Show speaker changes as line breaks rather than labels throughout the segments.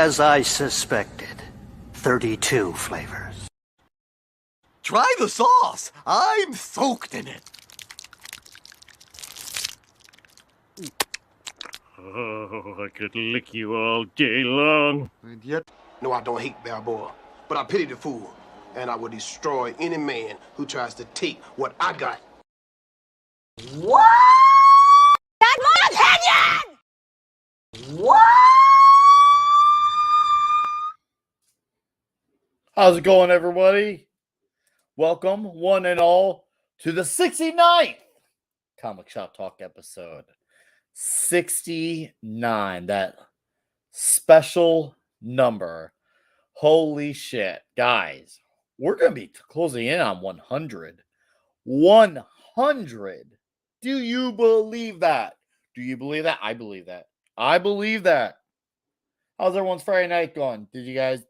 As I suspected, 32 flavors.
Try the sauce. I'm soaked in it.
Oh, I could lick you all day long.
And yet,
No, I don't hate Balboa, but I pity the fool, and I will destroy any man who tries to take what I got.
What? That's my opinion! What?
How's it going, everybody? Welcome, one and all, to the 69th Comic Shop Talk episode. 69, that special number. Holy shit. Guys, we're going to be closing in on 100. 100. Do you believe that? Do you believe that? I believe that. I believe that. How's everyone's Friday night going? Did you guys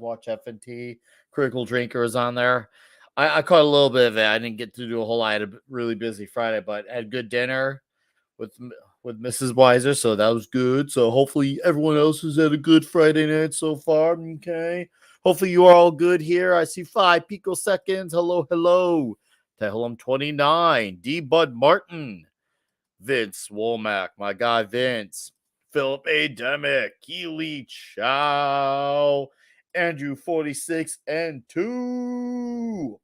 watch FNT? Critical Drinker is on there. I caught a little bit of it. I didn't get to do a whole lot. I had a really busy Friday, but had good dinner with Mrs. Weiser, so that was good. So hopefully everyone else has had a good Friday night so far. Okay. Hopefully you are all good here. I see 5 picoseconds. Hello. Tehillim 29. D. Bud Martin. Vince Womack. My guy Vince. Philip A. Demick, Keely Chow, Andrew 46 and 2.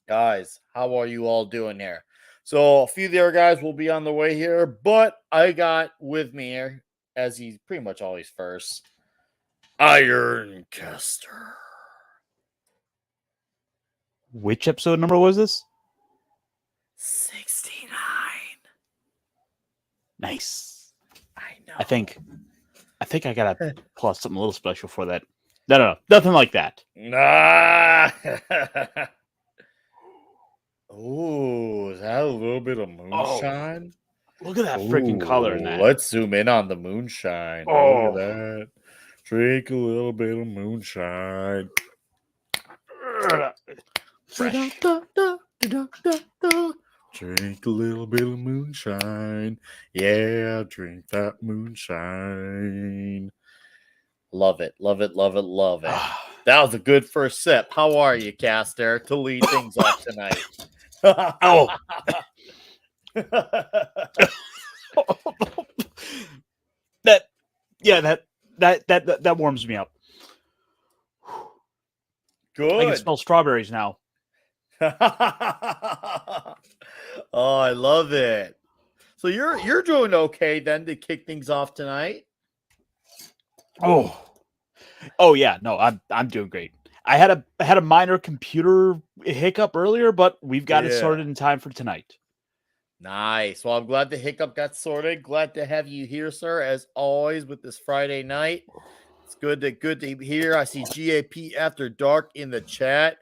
Guys, how are you all doing here? So a few of the other guys will be on the way here, but I got with me here, as he's pretty much always first, Ironcaster.
Which episode number was this?
69.
Nice.
I know.
I think I gotta pull out something a little special for that. No, nothing like that.
Nah. Oh, is that a little bit of moonshine?
Look at that freaking color in that.
Let's zoom in on the moonshine.
Oh.
Look at that. Drink a little bit of moonshine.
Fresh.
Drink a little bit of moonshine. Yeah, drink that moonshine. Love it. That was a good first sip. How are you, Caster, to lead things off tonight?
Oh. that warms me up.
Good.
I can smell strawberries now.
Oh, I love it. So you're doing okay then to kick things off tonight.
Oh yeah, no, I'm doing great. I had a minor computer hiccup earlier, but we've got it sorted in time for tonight.
Nice. Well, I'm glad the hiccup got sorted. Glad to have you here, sir, as always, with this Friday night. It's good to hear. I see GAP After Dark in the chat.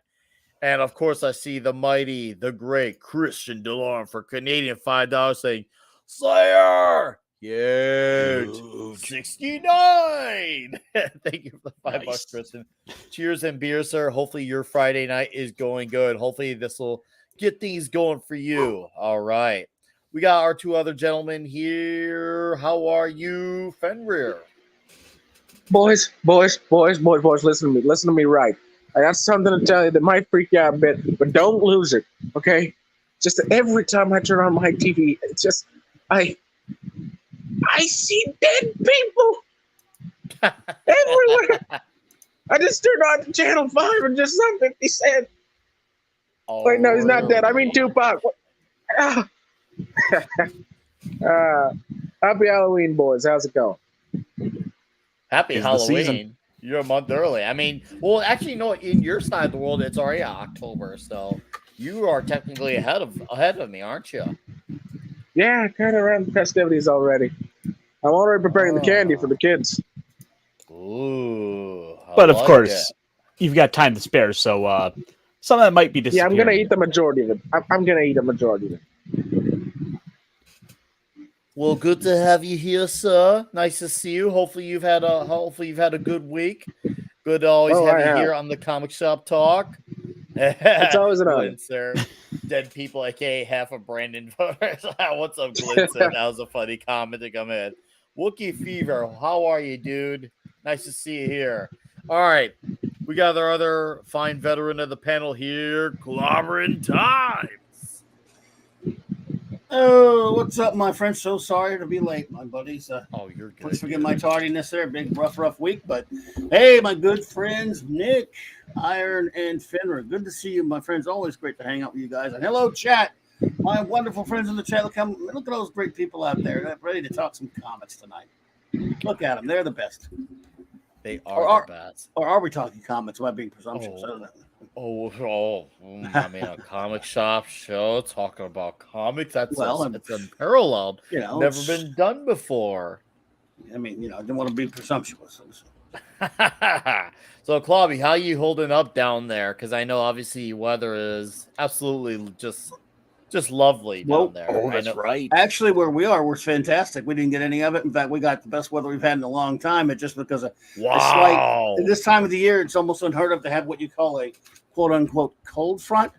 And, of course, I see the mighty, the great Christian DeLorme for Canadian $5 saying, Slayer! Huge. 69! Thank you for the $5, Christian. Cheers and beer, sir. Hopefully your Friday night is going good. Hopefully this will get things going for you. All right. We got our 2 other gentlemen here. How are you, Fenrir?
Boys, listen to me right. I got something to tell you that might freak you out a bit, but don't lose it, okay? Just every time I turn on my TV, it's just, I see dead people everywhere. I just turned on to Channel 5 and just saw 50 Cent.
Oh,
wait, no, he's not dead. I mean Tupac. Happy Halloween, boys. How's it going?
Happy
It's the
Halloween.
season.
You're a month early. I mean, well, actually, no, in your side of the world, it's already October, so you are technically ahead of me, aren't you?
Yeah, kind of around the festivities already. I'm already preparing the candy for the kids.
Ooh.
But of course, you've got time to spare, so some of that might be disappearing.
Yeah, I'm gonna eat the majority of it. I'm gonna eat a majority of it.
Well, good to have you here, sir. Nice to see you. Hopefully you've had a good week. Good to always have you here on the Comic Shop Talk.
It's always an honor.
Glitzer. Dead people, aka half of Brandon voters. What's up, Glitzer? That was a funny comment to come in. Wookie Fever, how are you, dude? Nice to see you here. All right. We got our other fine veteran of the panel here, Clobbering Times.
Oh, what's up, my friend? So sorry to be late, my buddies.
Oh, you're good.
Please forgive my tardiness there. Big, rough week. But hey, my good friends, Nick, Iron, and Fenrir. Good to see you, my friends. Always great to hang out with you guys. And hello, chat. My wonderful friends in the chat. Look at those great people out there ready to talk some comics tonight. Look at them. They're the best.
They are the best.
Or are we talking comics? Am I being presumptuous? I don't know.
I mean, a comic shop show talking about comics. It's unparalleled. Never been done before.
I mean, I didn't want to be presumptuous.
So, Clobby, how you holding up down there? Because I know obviously weather is absolutely just lovely down there.
Oh, that's right.
Actually, where we are, we're fantastic. We didn't get any of it. In fact, we got the best weather we've had in a long time. It's just because of this time of the year, it's almost unheard of to have what you call a quote unquote cold front,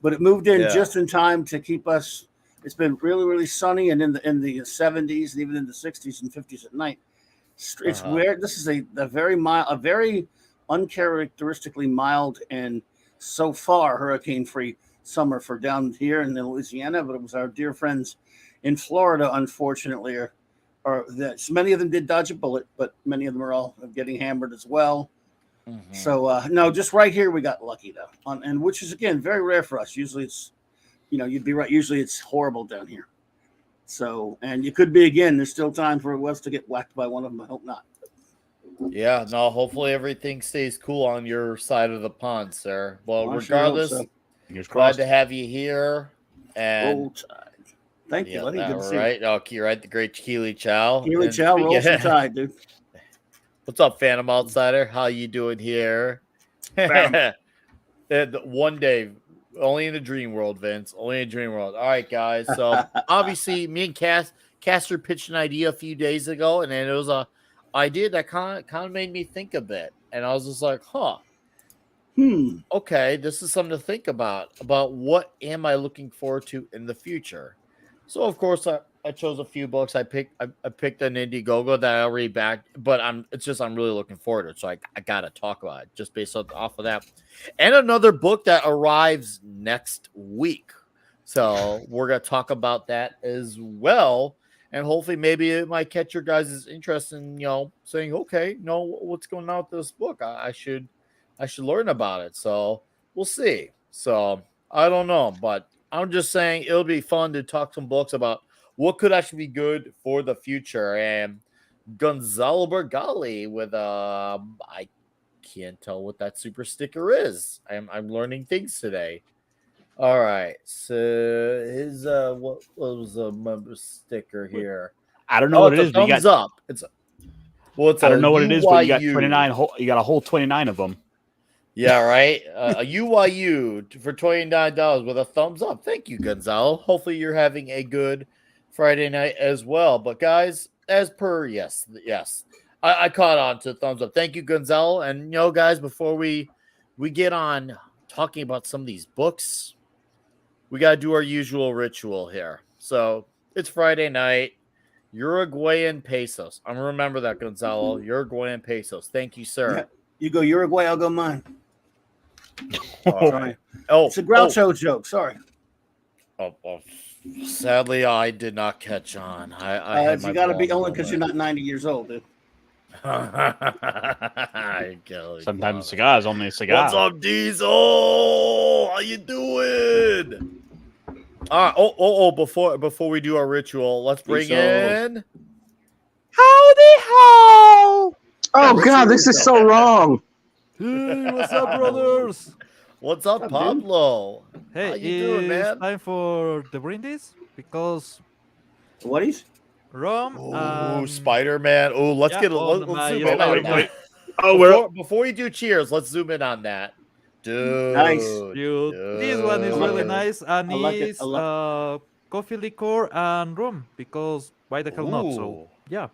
but it moved in just in time to keep us. It's been really, really sunny and in the 70s and even in the 60s and 50s at night. It's weird. This is a very mild, a very uncharacteristically mild and so far hurricane-free summer for down here in Louisiana, but it was our dear friends in Florida, unfortunately, or that many of them did dodge a bullet, but many of them are all getting hammered as well. Mm-hmm. So no, just right here we got lucky though, and which is again very rare for us. Usually it's, you'd be right. Usually it's horrible down here. So, and you could be again. There's still time for us to get whacked by one of them. I hope not.
Yeah, no. Hopefully everything stays cool on your side of the pond, sir. Well, regardless.
Sure
glad to have you here. And
roll Tide. Thank you, buddy.
Good to see you. Okay, right. The great Keely Chow.
Keely Chow, roll some Tide, dude.
What's up, Phantom Outsider? How you doing here? One day, only in the dream world, Vince. Only in the dream world. All right, guys. So obviously, me and Caster pitched an idea a few days ago, and then it was a idea that kind of made me think a bit, and I was just like, okay, this is something to think about what am I looking forward to in the future. So of course I chose a few books. I picked an Indiegogo that I already backed, but I'm really looking forward to it. So I gotta talk about it just based off of that. And another book that arrives next week. So we're gonna talk about that as well. And hopefully maybe it might catch your guys' interest in, saying, okay, what's going on with this book? I should learn about it. So we'll see. So I don't know, but I'm just saying it'll be fun to talk some books about what could actually be good for the future. And Gonzalo Bergali with I can't tell what that super sticker is. I'm learning things today. All right. So his what was the member sticker here?
I don't know what it is.
Thumbs up. I don't
know what it is, but you got 29. You got a whole 29 of them.
Yeah, right. A UYU for $29 with a thumbs up. Thank you, Gonzalo. Hopefully you're having a good Friday night as well. But guys, as per yes, I caught on to thumbs up. Thank you, Gonzalo. And guys, before we get on talking about some of these books, we gotta do our usual ritual here. So it's Friday night. Uruguayan pesos. I'm gonna remember that, Gonzalo. Uruguayan pesos. Thank you, sir.
Yeah. You go Uruguay, I'll go mine.
Sorry.
It's a Groucho joke. Sorry.
Sadly, I did not catch on.
You got to be only because you're not 90 years old, dude.
Sometimes a cigar is only a cigar.
What's up, Diesel? How you doing? All right. Before we do our ritual, let's bring in.
Howdy ho!
Oh God, this is so wrong.
Hey, what's up, brothers?
What's up, Pablo?
Hey,
how you doing, man?
Time for the brindis because
what is
rum?
Spider-Man. Oh, let's get let's zoom in on that. Before we do cheers, let's zoom in on that. Dude,
nice.
Dude. This one is really nice, and it's coffee liqueur and rum because why the hell not? So yeah.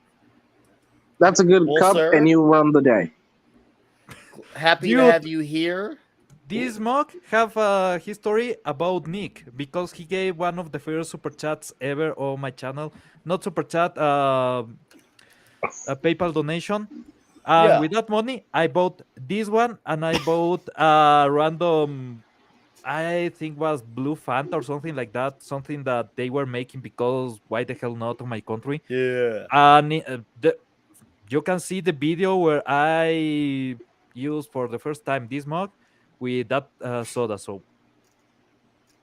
That's a good cup,
sir.
And you run the day.
Happy to have you here.
This mug have a history about Nick because he gave one of the first super chats ever on my channel. Not super chat, a PayPal donation, And
Yeah.
with that money, I bought this one, and I bought a random, I think was Blue Fanta or something like that, something that they were making because why the hell not on my country?
Yeah.
And you can see the video where I used for the first time this mug with that soda. So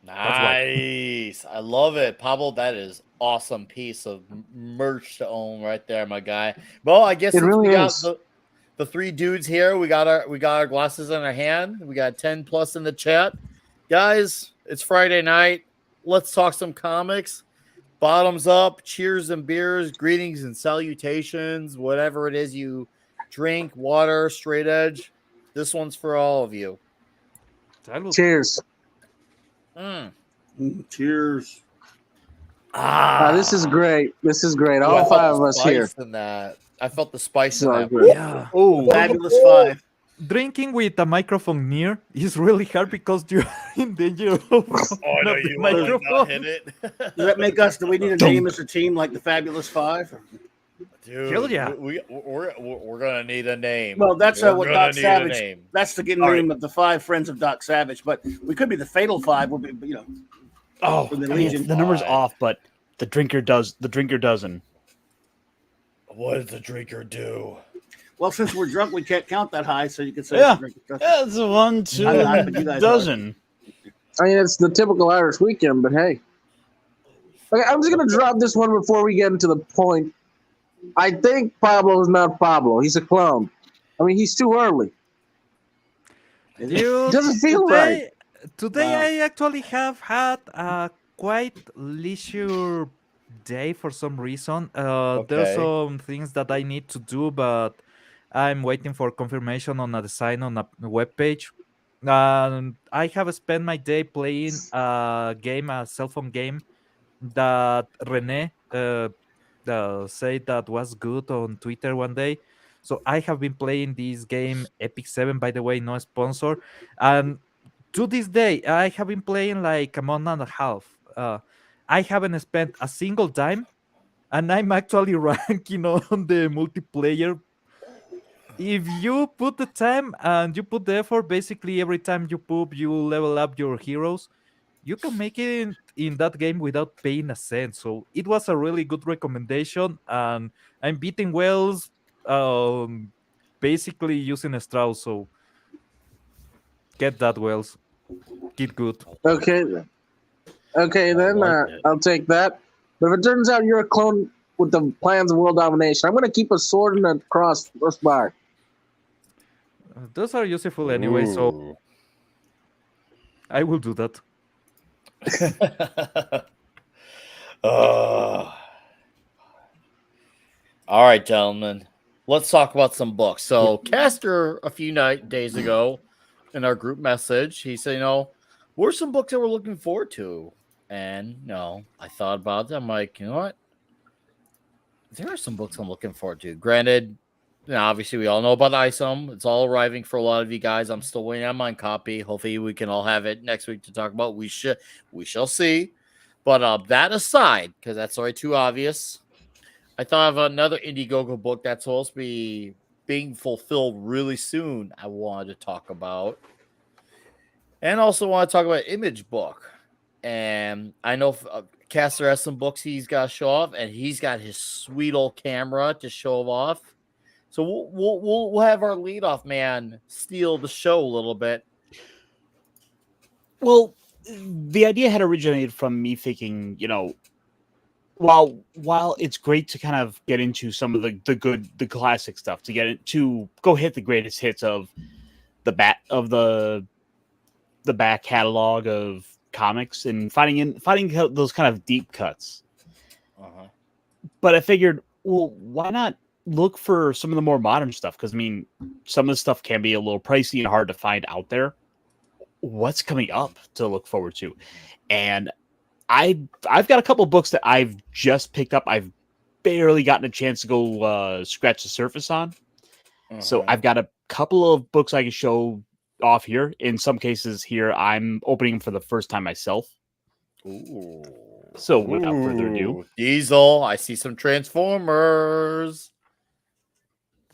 that's why.
Nice. I love it. Pablo, that is awesome piece of merch to own right there, my guy. Well, I guess
It
since we
really
got
is.
the three dudes here, we got our glasses in our hand. We got 10 plus in the chat. Guys, it's Friday night. Let's talk some comics. Bottoms up, cheers and beers, greetings and salutations, whatever it is you drink, water, straight edge. This one's for all of you.
Cheers.
Cheers.
This is great. This is great.
Ooh,
All five of us here.
In that. I felt the spice in
So
that.
good.
Yeah.
Oh, fabulous five.
Drinking with a microphone near is really hard because you're in danger of the microphone.
Hit it.
Does that make us? Do we need a name as a team like the Fabulous Five?
Dude,
Hell yeah.
we're gonna need a name.
Well, that's
We're
what
gonna
Doc
need a
Savage.
name.
That's the name of the five friends of Doc Savage. But we could be the Fatal Five. We'll be,
Oh,
from the
I mean,
Legion.
the number's off, but the drinker doesn't.
What does the drinker do?
Well, since we're drunk, we can't count that high, so you can say
Yeah.
it's
That's a 1, 2,
but you guys
dozen.
I mean, it's the typical Irish weekend, but hey. Okay, I'm just going to drop this one before we get into the point. I think Pablo is not Pablo. He's a clone. I mean, he's too early.
Dude,
Doesn't feel
today,
right.
Today
Wow.
I actually have had a quite leisure day for some reason. There's
Okay.
some things that I need to do, but I'm waiting for confirmation on a design on a web page. And I have spent my day playing a cell phone game that Rene said that was good on Twitter one day. So I have been playing this game, Epic 7, by the way, no sponsor. And to this day, I have been playing like a month and a half. I haven't spent a single dime, and I'm actually ranking on the multiplayer. If you put the time and you put the effort, basically every time you poop, you level up your heroes. You can make it in that game without paying a cent. So it was a really good recommendation, and I'm beating Wells, basically using a Strauss. So get that, Wells. Get good.
Okay. Okay, then I'll take that. But if it turns out you're a clone with the plans of world domination, I'm going to keep a sword and a cross first bar.
Those are useful anyway, so I will do that.
All right, gentlemen. Let's talk about some books. So, Castor, a few days ago, in our group message, he said, what are some books that we're looking forward to? And, I thought about it. I'm like, you know what? There are some books I'm looking forward to. Granted, obviously, we all know about ISOM. It's all arriving for a lot of you guys. I'm still waiting on my copy. Hopefully, we can all have it next week to talk about. We shall see. But that aside, because that's already too obvious, I thought of another Indiegogo book that's supposed to be being fulfilled really soon. I wanted to talk about, and also want to talk about Image book. And I know Castor has some books he's got to show off, and he's got his sweet old camera to show off. So we'll have our leadoff man steal the show a little bit.
Well, the idea had originated from me thinking, while it's great to kind of get into some of the classic stuff, to go hit the greatest hits of the back catalog of comics and finding those kind of deep cuts. But I figured, well, why not look for some of the more modern stuff? Because some of the stuff can be a little pricey and hard to find out there. What's coming up to look forward to? And I've got a couple of books that I've just picked up. I've barely gotten a chance to go scratch the surface on. So I've got a couple of books I can show off here. In some cases here, I'm opening them for the first time myself.
Ooh.
So without further ado.
Diesel, I see some Transformers.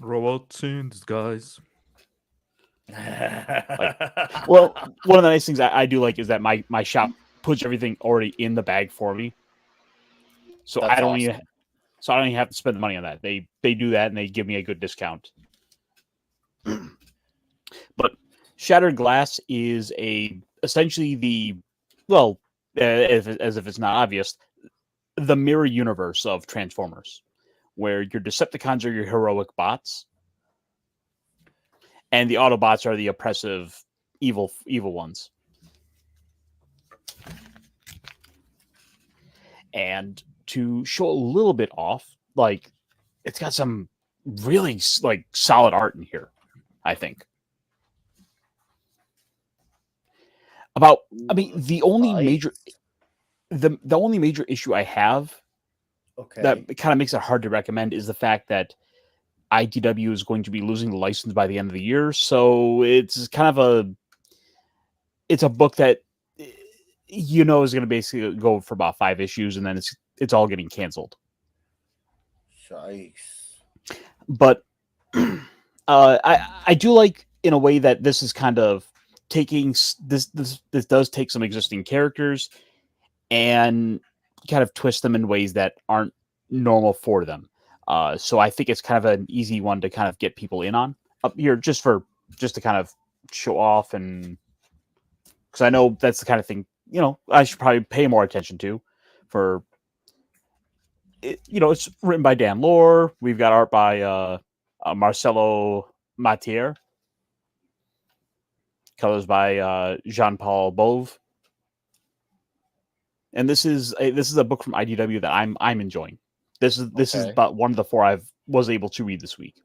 Robots in disguise.
Well, one of the nice things I do like is that my shop puts everything already in the bag for me, so
That's
I don't
awesome.
even have to spend the money on that. They do that and they give me a good discount. But Shattered Glass is essentially as if it's not obvious, the mirror universe of Transformers, where your Decepticons are your heroic bots, and the Autobots are the oppressive, evil ones. And to show a little bit off, like, it's got some really like solid art in here, I think. The only major issue I have that kind of makes it hard to recommend is the fact that IDW is going to be losing the license by the end of the year. So it's kind of a book that is going to basically go for about 5 issues, and then it's all getting canceled.
Nice.
But I do like, in a way, that this is kind of taking this does take some existing characters and kind of twist them in ways that aren't normal for them. So I think it's kind of an easy one to kind of get people in on up here, just to kind of show off, and because I know that's the kind of thing I should probably pay more attention to. For it's written by Dan Lore. We've got art by Marcelo Matier. Colors by Jean-Paul Bove. And this is a book from IDW that I'm enjoying. This is about one of the 4 I was able to read this week.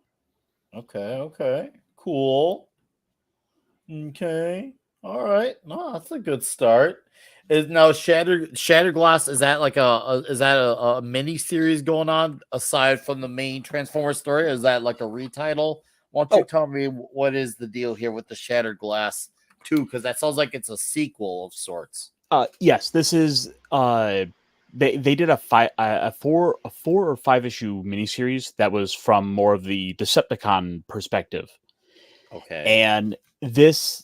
Okay. Cool. Okay. All right. No, that's a good start. Is now Shattered Glass, is that like a mini series going on aside from the main Transformer story? Or is that like a retitle? Why don't you tell me what is the deal here with the Shattered Glass 2? Because that sounds like it's a sequel of sorts.
Yes, this is they did a 4 or 5 issue miniseries that was from more of the Decepticon perspective.
Okay.
And this,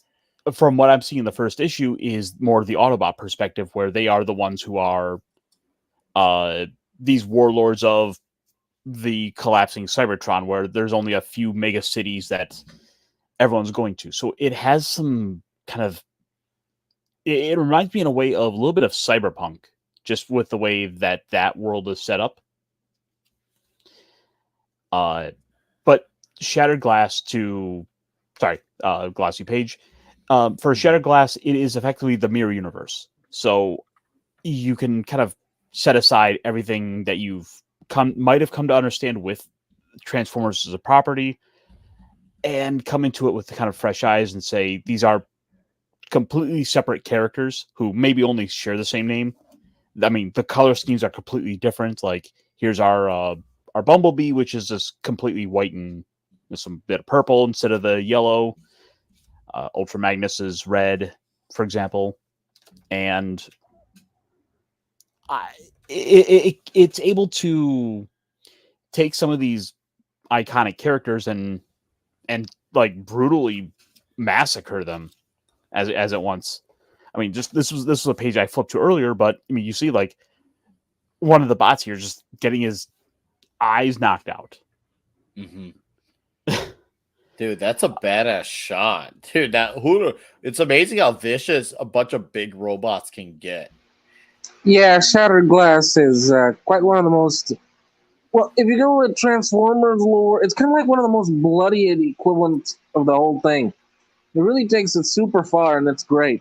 from what I'm seeing in the first issue, is more of the Autobot perspective, where they are the ones who are these warlords of the collapsing Cybertron, where there's only a few mega cities that everyone's going to. So it has some kind of, it reminds me in a way of a little bit of Cyberpunk, just with the way that world is set up. But Shattered Glass Glossy Page. For Shattered Glass, it is effectively the mirror universe. So you can kind of set aside everything that you've might have come to understand with Transformers as a property, and come into it with the kind of fresh eyes and say these are completely separate characters who maybe only share the same name. I mean, the color schemes are completely different. Like, here's our Bumblebee, which is just completely white and with some bit of purple instead of the yellow. Ultra Magnus is red, for example, and it's able to take some of these iconic characters and like brutally massacre them as it once. I mean, just this was a page I flipped to earlier, but I mean, you see like one of the bots here just getting his eyes knocked out.
Mm-hmm. Dude, that's a badass shot. Dude, it's amazing how vicious a bunch of big robots can get.
Yeah, Shattered Glass is quite one of the most... Well, if you go with Transformers lore, it's kind of like one of the most bloody equivalents of the whole thing. It really takes it super far, and it's great.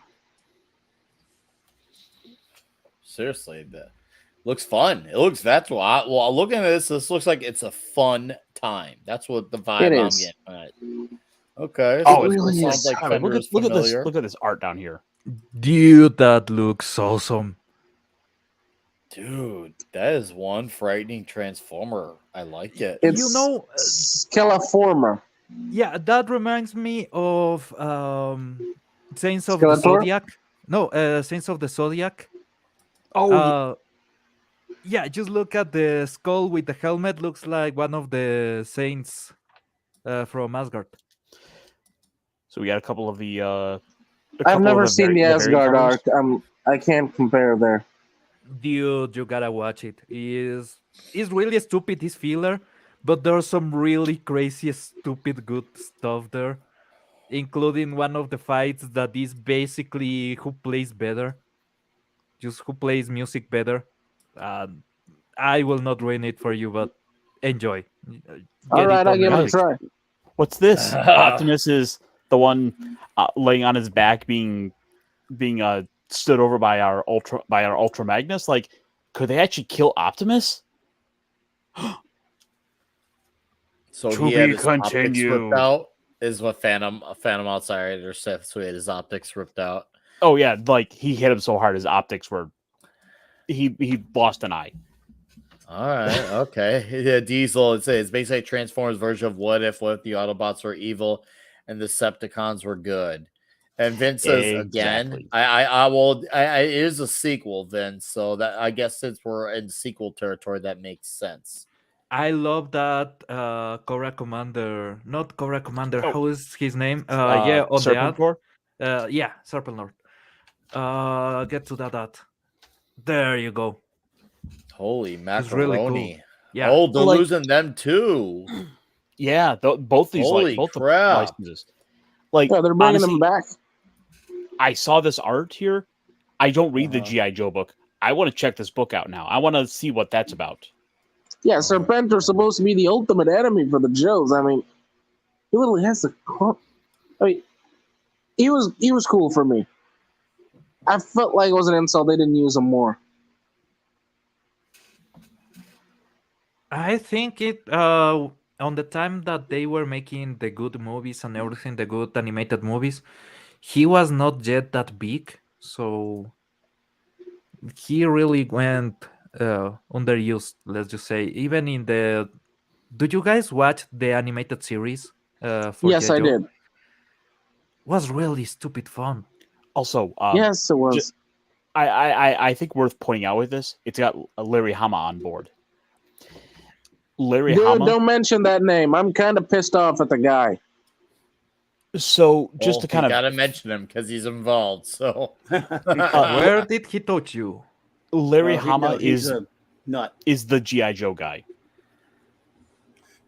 Seriously, that looks fun. Well, looking at this looks like it's a fun time. That's what the vibe I'm getting. Okay.
Oh, it really
sounds
is.
like
Look at this art down here.
Dude, that looks awesome.
Dude, that is one frightening Transformer. I like it.
It's Skeleformer.
Yeah, that reminds me of Saints of
Skeletor?
the Zodiac. No, Saints of the Zodiac.
Oh,
yeah. Just look at the skull with the helmet. Looks like one of the Saints from Asgard.
So we got a couple of the.
I've never seen the Asgard
arc.
arc. I can't compare there.
Dude, you gotta watch it. It's really stupid, it's filler, but there's some really crazy, stupid, good stuff there, including one of the fights that is basically who plays better, just who plays music better. Um, I will not ruin it for you, but enjoy.
All
Get
right,
it
I'll
on
give it a
Netflix.
try.
What's this? Optimus is the one laying on his back, being stood over by our Ultra Magnus. Like, could they actually kill Optimus?
So
To
he had
be
his optics
continued.
ripped out. Is what Phantom Outsider said. So he had his optics ripped out.
Oh yeah, like he hit him so hard his optics were. He lost an eye.
All right, okay. Yeah, Diesel. It's basically a Transformers version of what if the Autobots were evil and the Decepticons were good. And Vince says
Exactly.
again, it is a sequel, Vince. So that I guess since we're in sequel territory, that makes sense.
I love that Cobra Commander, not Cobra Commander.
Oh.
How is his name? Yeah, on the ad.
Serpentor?
Yeah, Serpent Lord. Get to that. There you go.
Holy macaroni!
It's really cool. Yeah.
Oh, they're
Like-
losing them too.
Yeah, both these
Holy
both
crap.
the licenses. Like,
Yeah, they're bringing
honestly,
them back.
I saw this art here. I don't read the G.I. Joe book. I want to check this book out now. I want to see what that's about.
Yeah, Serpentor's supposed to be the ultimate enemy for the Joes. I mean, he literally has the. I mean, he was cool for me. I felt like it was an insult they didn't use him more.
I think it on the time that they were making the good movies and everything, the good animated movies, he was not yet that big, so he really went underused. Let's just say, even in the. Did you guys watch the animated series? For
Yes,
G.I.
I
Joe?
did.
Was really stupid fun.
Also,
Yes, it was.
I think worth pointing out with this, it's got Larry Hama on board. Larry
Dude,
Hama.
don't mention that name. I'm kind of pissed off at the guy.
So just to kind of
gotta mention him because he's involved. So
Where did he touch you?
Larry
Well,
Hama
he's a nut,
is the G.I. Joe guy.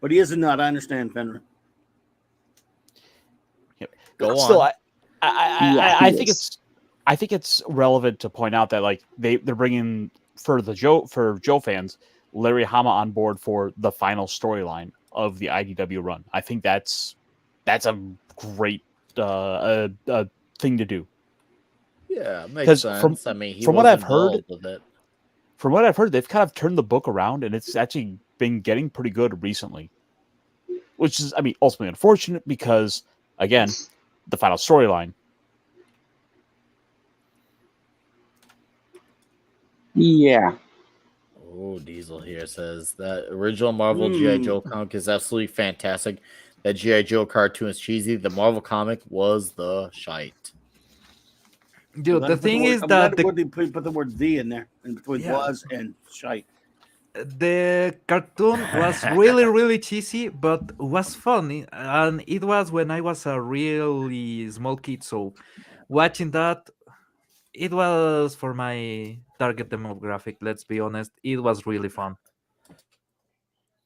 but he is a nut. I understand, Fenrir.
go
Still,
on.
I think it's relevant to point out that like they're bringing for Joe fans Larry Hama on board for the final storyline of the IDW run. I think that's a great thing to do.
Yeah, makes sense.
From what I've heard, they've kind of turned the book around, and it's actually been getting pretty good recently. Which is, ultimately unfortunate because, again, the final storyline.
Yeah.
Oh, Diesel here says that original Marvel G.I. Joe comic is absolutely fantastic. That G.I. Joe cartoon is cheesy. The Marvel comic was the shite.
Dude, the thing is that
put the word "the" in there in between was and shite.
The cartoon was really, really cheesy, but was funny, and it was when I was a really small kid. So, watching that, it was for my target demographic. Let's be honest, it was really fun.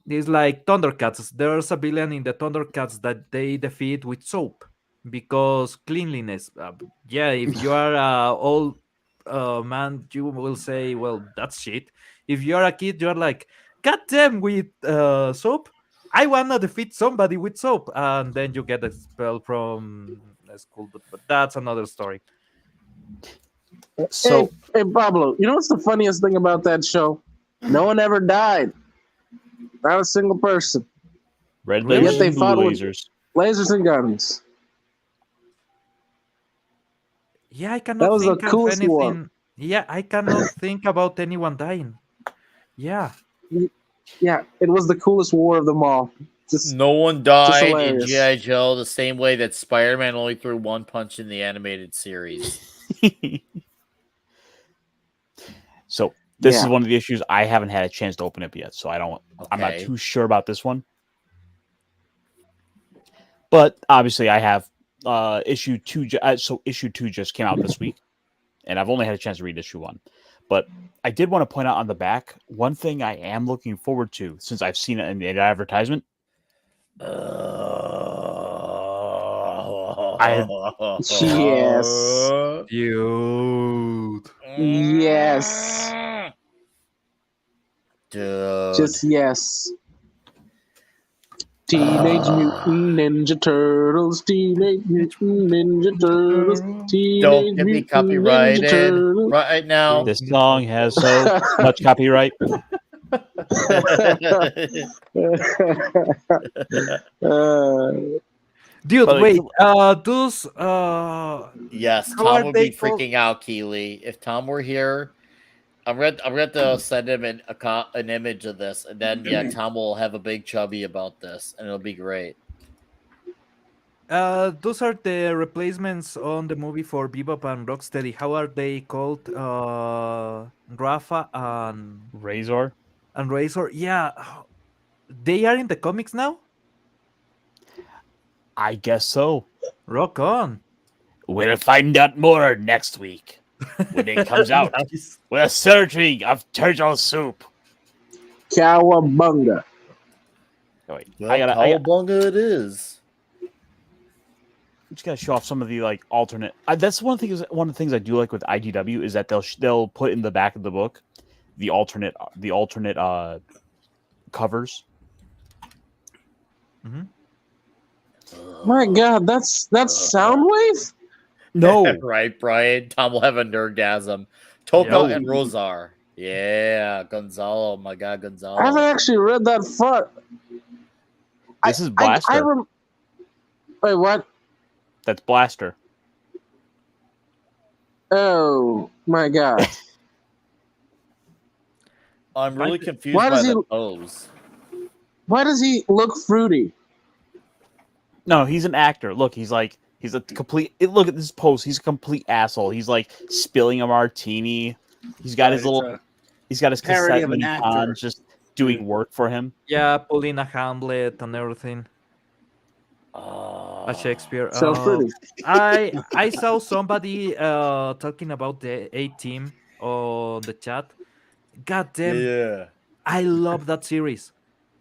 It's like Thundercats. There's a villain in the Thundercats that they defeat with soap because cleanliness. Yeah, if you are an old man, you will say, "Well, that's shit." If you're a kid, you're like, "God damn, with soap, I wanna defeat somebody with soap," and then you get a spell from school. But that's another story.
So,
hey, Pablo, you know what's the funniest thing about that show? No one ever died. Not a single person.
Red
Yet
lasers,
they
and blue
fought with
lasers.
lasers and guns.
Yeah, I
That
cannot
was the
think of
coolest
anything.
war.
Yeah, I cannot think about anyone dying. Yeah.
Yeah, it was the coolest war of them all.
No one died in
hilarious.
G.I. Joe the same way that Spider-Man only threw one punch in the animated series.
So this is one of the issues. I haven't had a chance to open it yet, so I'm not
Okay.
too sure about this one. But obviously, I have issue 2. So issue 2 just came out this week, and I've only had a chance to read issue 1. But I did want to point out on the back one thing I am looking forward to since I've seen it in the advertisement.
Yes.
Dude.
Yes.
Dude.
Just yes. Teenage Mutant Ninja Turtles. Teenage Mutant Ninja Turtles. Teenage
Don't get me
Mutant Ninja
copyrighted
Turtles.
right now.
This song has so much copyright.
Dude,
But,
wait. Those.
Yes,
How
Tom
are
would
they
be
called?
freaking out, Keely. If Tom were here, I'm going to send him an image of this, and then Tom will have a big chubby about this, and it'll be great.
Those are the replacements on the movie for Bebop and Rocksteady. How are they called? Rafa and
Razor.
Razor. Yeah, they are in the comics now.
I guess so.
Rock on.
We'll find out more next week when it comes out.
Nice.
We're searching of turtle soup.
Cowabunga.
Oh, wait,
Well,
I gotta
Cowabunga it is.
I'm just gotta show off some of the like alternate. That's one of the things I do like with IDW is that they'll put in the back of the book the alternate covers.
Mm-hmm.
My God, that's Soundwave?
No,
Right, Brian. Tom will have a nerdgasm. Toka
Yo.
and Rosar. Yeah, Gonzalo. My God, Gonzalo.
I haven't actually read that far.
this is Blaster.
Wait, what?
That's Blaster.
Oh my God!
I'm really confused
Why
by
does
the
he-
pose.
Why does he look fruity?
No, he's an actor. Look, he's a complete. Look at this pose. He's a complete asshole. He's like spilling a martini. He's got his little. He's got his
parody
cassette
of an
when he's
actor.
on, just doing work for him.
Yeah, pulling a Hamlet and everything.
Oh.
A Shakespeare.
So pretty.
I saw somebody talking about the A-Team on the chat. God damn,
Yeah.
I love that series.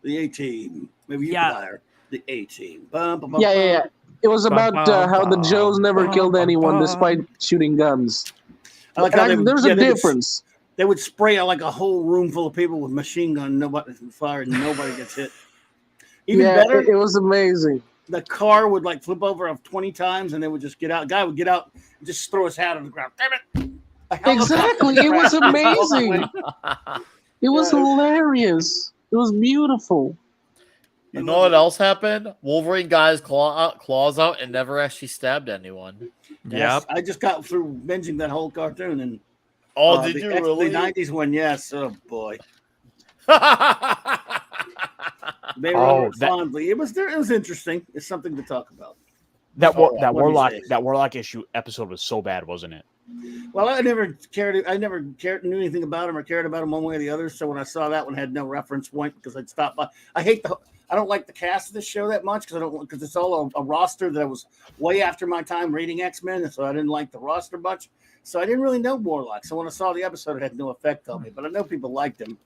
The A-Team. Maybe you
Yeah.
could hire the A-Team.
Yeah. It was about how the Joes never killed anyone despite shooting guns.
I like how
There's a difference.
They would spray like a whole room full of people with machine gun, nobody fire, and nobody gets hit. Even better,
it was amazing.
the car would like flip over 20 times, and they would just get out. Guy would get out and just throw his hat on the ground. Damn it!
Exactly. It was amazing. It was hilarious. It was beautiful.
You know what else happened? Wolverine got his claws out and never actually stabbed anyone.
Yep.
I just got through binging that whole cartoon, and
Did you
the
really?
90s one, yes. Oh boy, they
Oh,
wrote it fondly. It was interesting. It's something to talk about.
That
Warlock
issue episode was so bad, wasn't it?
Well, I never knew anything about him or cared about him one way or the other. So when I saw that one, I had no reference point because I'd stop by. I don't like the cast of this show that much because it's all a roster that was way after my time reading X-Men, and so I didn't like the roster much. So I didn't really know Warlock. So when I saw the episode, it had no effect on me. But I know people liked him.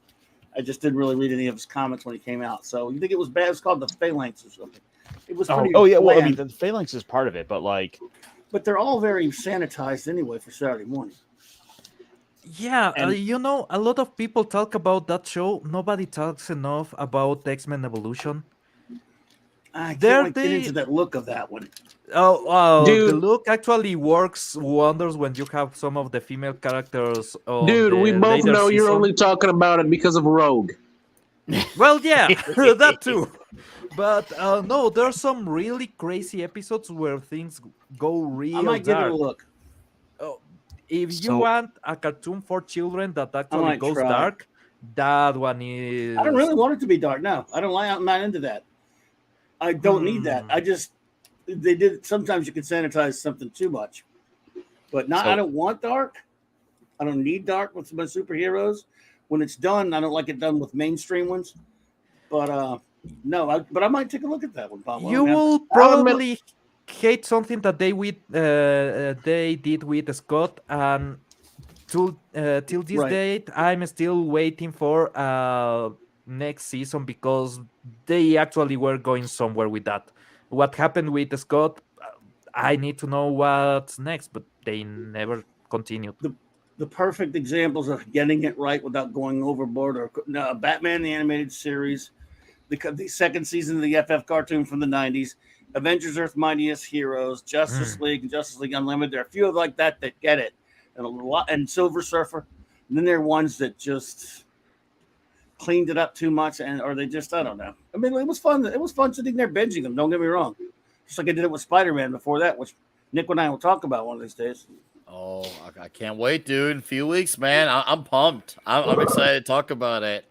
I just didn't really read any of his comics when he came out. So you think it was bad? It was called the Phalanx or something. It was pretty
Oh yeah. Well, I
bland,
mean, the Phalanx is part of it, but like,
but they're all very sanitized anyway for Saturday morning.
Yeah,
And-
a lot of people talk about that show. Nobody talks enough about X-Men Evolution.
I
There
can't wait to get into that look of that one.
The
Dude.
look actually works wonders when you have some of the female characters. On
Dude,
the
we both
later
know you're
season.
only talking about it because of Rogue.
Well, yeah, that too. But no, there's some really crazy episodes where things go real
I might give it a
dark.
look.
If you
So-
want a cartoon for children that actually
might
goes
try.
dark, that one is.
I don't really want it to be dark. No, I don't like. I'm not into that. I don't need that. I just they did. Sometimes you can sanitize something too much, but not. I don't want dark. I don't need dark with my superheroes. When it's done, I don't like it done with mainstream ones. But No, but I might take a look at that one, Pablo.
You will probably hate something that they did with Scott, and till this date, I'm still waiting for next season because they actually were going somewhere with that. What happened with Scott? I need to know what's next, but they never continued.
The perfect examples of getting it right without going overboard are Batman the Animated Series, the second season of the FF cartoon from the 90s, Avengers Earth Mightiest Heroes, Justice League, and Justice League Unlimited. There are a few like that get it, and Silver Surfer. And then there are ones that just cleaned it up too much, or they just, I don't know. I mean, it was fun. It was fun sitting there binging them. Don't get me wrong. Just like I did it with Spider-Man before that, which Nick and I will talk about one of these days.
Oh, I can't wait, dude. In a few weeks, man. I'm pumped. I'm excited to talk about it.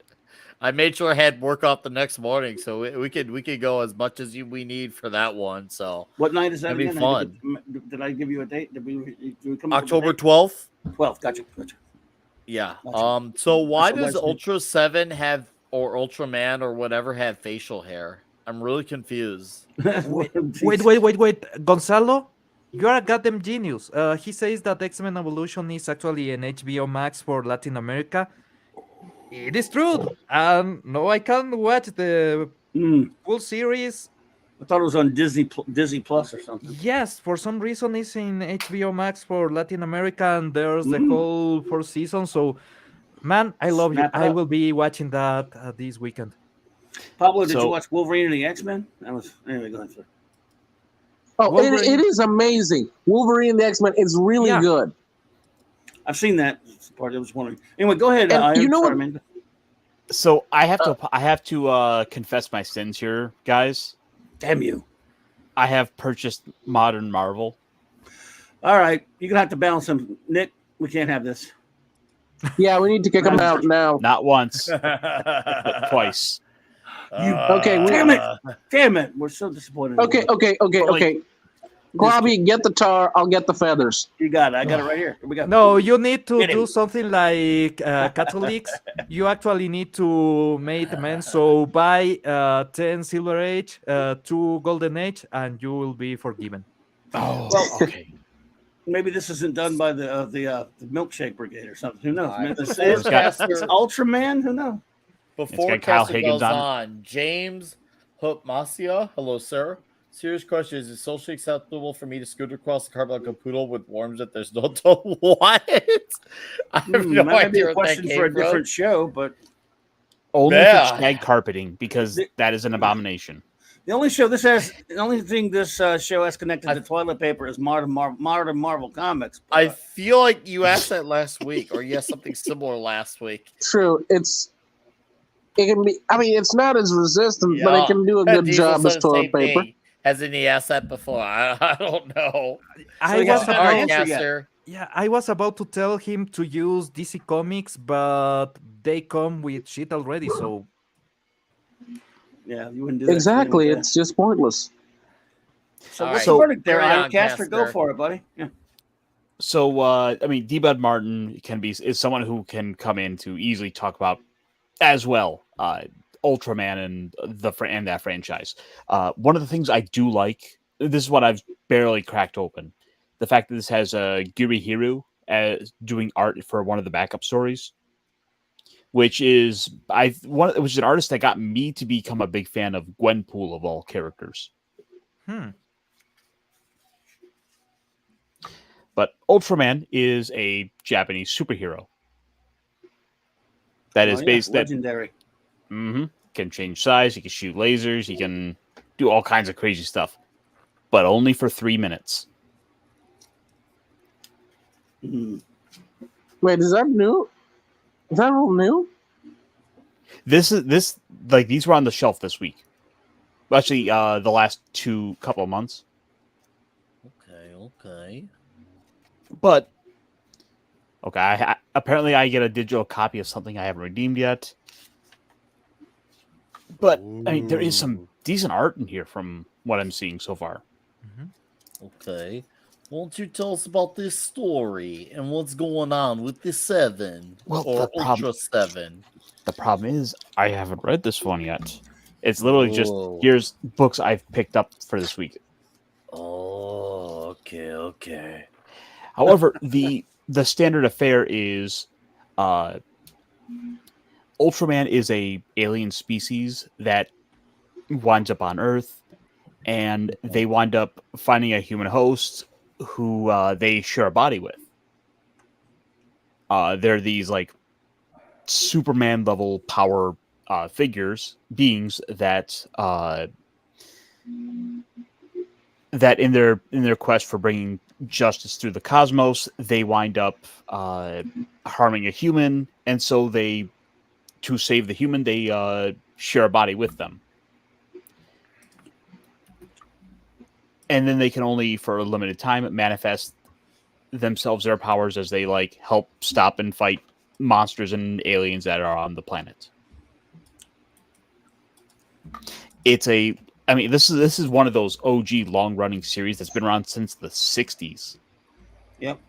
I made sure I had work off the next morning, so we could go as much as we need for that one. So
what night is that?
That'd be fun.
Did I give you a date? Did we come
October 12th?
12th. Gotcha.
Yeah.
Gotcha.
So why does Ultra 7 have, or Ultraman or whatever, have facial hair? I'm really confused.
Wait. Gonzalo, you're a goddamn genius. He says that X-Men Evolution is actually an HBO Max for Latin America. It is true. No, I can't watch the full series.
I thought it was on Disney Plus or something.
Yes, for some reason it's in HBO Max for Latin America, and there's the whole 4 seasons. So, man, I love you. I will be watching that this weekend.
Pablo, did you watch Wolverine and the X-Men? Anyway, go ahead, sir.
Oh, it is amazing. Wolverine and the X-Men is really good.
I've seen that part. I was wondering. Anyway, go ahead.
You know what?
So I have to confess my sins here, guys.
Damn you!
I have purchased Modern Marvel.
All right, you're gonna have to balance them, Nick. We can't have this.
Yeah, we need to kick them out now.
Not once, but twice.
Okay.
Damn it! We're so disappointed.
Okay. Globby, get the tar. I'll get the feathers.
You got it. I got it right here. We got.
No, you need to do something like Catholics. You actually need to make amends. So buy 10 Silver Age, 2 Golden Age, and you will be forgiven.
Oh,
well,
okay.
Maybe this isn't done by the Milkshake Brigade or something. Who knows?
Right.
This is Ultraman. Who knows?
Before Caster goes on, James Hupmasia, hello, sir. Serious question: is it socially acceptable for me to scoot across the carpet like a poodle with worms if there's no toe? What? I have no
might be
idea
a question for a different show, but
only for shag carpeting, because that is an abomination.
The only thing this show has connected to toilet paper is modern Marvel comics.
I feel like you asked that last week, or you asked something similar last week.
True, it can be. I mean, it's not as resistant, but it can do a good job as toilet paper.
Hasn't he asked that before? I don't know.
I was about to tell him to use DC Comics, but they come with shit already, so
yeah, you wouldn't do that.
Exactly, it's just pointless.
So what's the verdict there, Caster? Go for it, buddy. Yeah.
So I mean, D-Bud Martin is someone who can come in to easily talk about as well Ultraman and that franchise. One of the things I do like, this is what I've barely cracked open, the fact that this has Gurihiru doing art for one of the backup stories, which is an artist that got me to become a big fan of Gwenpool of all characters. But Ultraman is a Japanese superhero that is based
legendary.
Can change size. He can shoot lasers. He can do all kinds of crazy stuff, but only for 3 minutes.
Wait, is that new? Is that all new?
These were on the shelf this week. Actually, the last couple of months.
Okay.
But okay, apparently I get a digital copy of something I haven't redeemed yet. But I mean, there is some decent art in here from what I'm seeing so far.
Okay. Won't you tell us about this story and what's going on with the 7 or Ultra 7?
The problem is I haven't read this one yet. It's literally just here's books I've picked up for this week.
Oh, okay.
However, the standard affair is Ultraman is a alien species that winds up on Earth, and they wind up finding a human host who they share a body with. They're these like Superman level power beings that that in their quest for bringing justice through the cosmos, they wind up harming a human, and so to save the human, they share a body with them. And then they can only, for a limited time, manifest themselves, their powers, as they like help stop and fight monsters and aliens that are on the planet. This is one of those OG long-running series that's been around since the 60s.
Yep.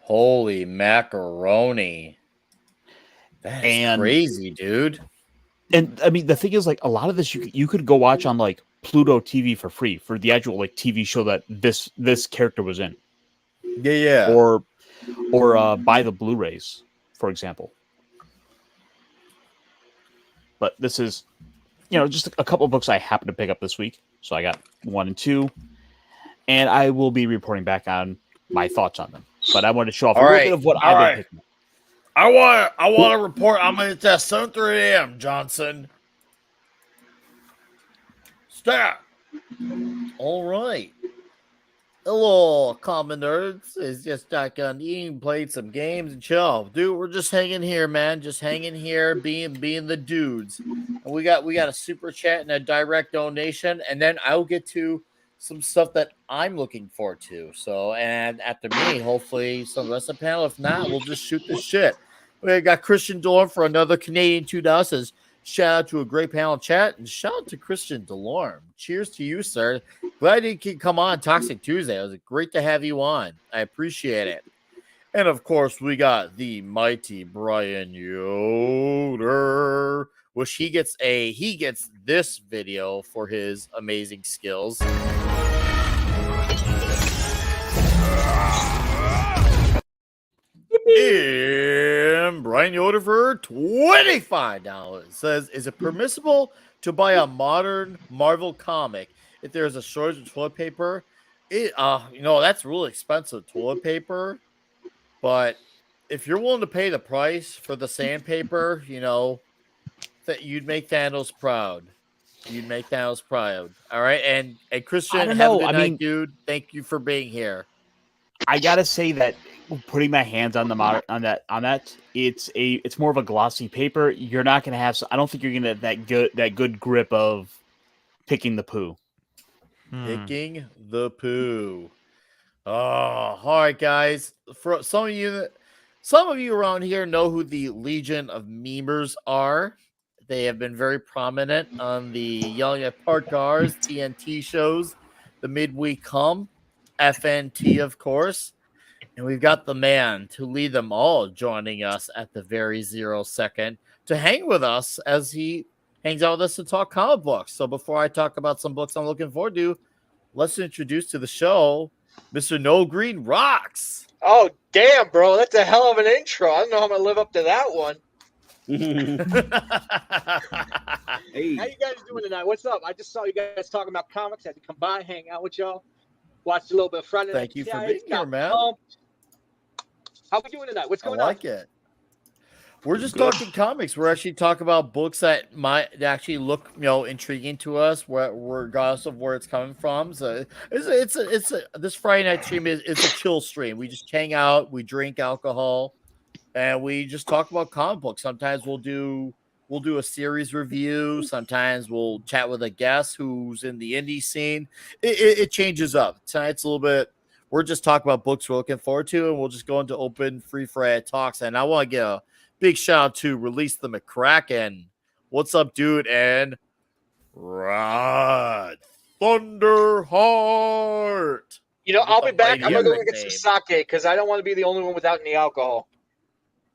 Holy macaroni. That's crazy, dude.
And I mean, the thing is, like, a lot of this you could go watch on like Pluto TV for free for the actual like TV show that this character was in.
Yeah.
Or buy the Blu-rays, for example. But this is, just a couple of books I happened to pick up this week. So I got 1 and 2, and I will be reporting back on my thoughts on them. But I wanted to show off a little bit of what I've been picking up.
I want to report. I'm going to test 7:30 a.m. Johnson. Stop. All right. Hello, common nerds. It's just eating, played some games, and chill. Dude, we're just hanging here, man. Just hanging here, being the dudes. And we got a super chat and a direct donation, and then I'll get to some stuff that I'm looking forward to. So, and after me, hopefully some of the rest of the panel. If not, we'll just shoot the shit. We got Christian Delorme for another Canadian $2. Says, shout out to a great panel chat, and shout out to Christian Delorme. Cheers to you, sir. Glad you could come on Toxic Tuesday. It was great to have you on. I appreciate it. And of course, we got the mighty Brian Yoder, which he gets this video for his amazing skills. And Brian Yoder for $25 says, is it permissible to buy a modern Marvel comic if there's a shortage of toilet paper? That's really expensive toilet paper. But if you're willing to pay the price for the sandpaper, that you'd make Thanos proud. You'd make Thanos proud. All right. And Christian, have a good night, dude. Thank you for being here.
I gotta say that putting my hands on that, it's more of a glossy paper. You're not gonna have. I don't think you're gonna have that good grip of picking the poo.
Picking the poo. Oh, all right, guys. For some of you around here know who the Legion of Memers are. They have been very prominent on the Yelling at Park Cars, TNT shows, the Midweek Hum, FNT, of course. And we've got the man to lead them all joining us at the very 0 second to hang with us as he hangs out with us to talk comic books. So before I talk about some books I'm looking forward to, let's introduce to the show Mr. No Green Rocks.
Oh, damn, bro. That's a hell of an intro. I don't know how I'm going to live up to that one.
Hey.
How you guys doing tonight? What's up? I just saw you guys talking about comics. I had to come by, hang out with y'all, watch a little bit of Friday Night.
Thank you for being here, man.
How we doing tonight? What's going
on? I
on?
like it. We're just talking comics. We're actually talking about books that might actually look, intriguing to us, regardless of where it's coming from. So this Friday night stream is a chill stream. We just hang out, we drink alcohol, and we just talk about comic books. Sometimes we'll do a series review. Sometimes we'll chat with a guest who's in the indie scene. It changes up. Tonight's a little bit. We're just talking about books we're looking forward to, and we'll just go into open free Friday talks. And I want to get a big shout out to Release the McCracken. What's up, dude? And Rod Thunderheart.
I'll be back. I'm going to go get some sake because I don't want to be the only one without any alcohol.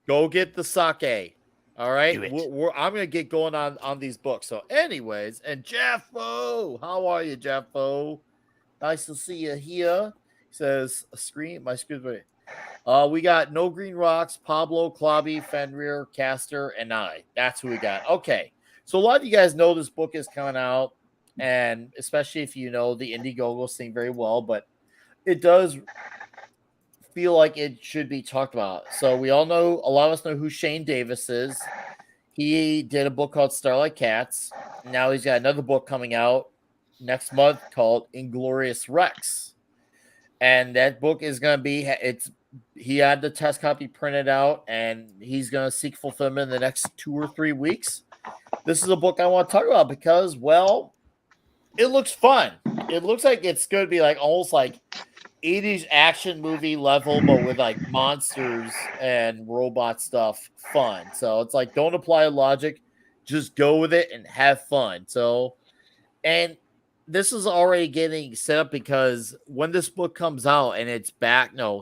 Go get the sake. All right,
Do it.
I'm gonna get going on these books. So, anyways, and Jeffo, how are you, Jeffo? Nice to see you here. He says, my screen's ready. We got No Green Rocks, Pablo, Klobby, Fenrir, Caster, and I. That's who we got. Okay, so a lot of you guys know this book is coming out, and especially if you know the Indiegogo thing very well, but it does feel like it should be talked about. So we all know, a lot of us know who Shane Davis is. He did a book called Starlight Cats. Now he's got another book coming out next month called Inglorious Rex. And that book is going to be, he had the test copy printed out, and he's going to seek fulfillment in the next 2 or 3 weeks. This is a book I want to talk about because, well, it looks fun. It looks like it's going to be like almost like 80s action movie level, but with like monsters and robot stuff fun. So it's like, don't apply logic, just go with it and have fun. So, and this is already getting set up because when this book comes out and it's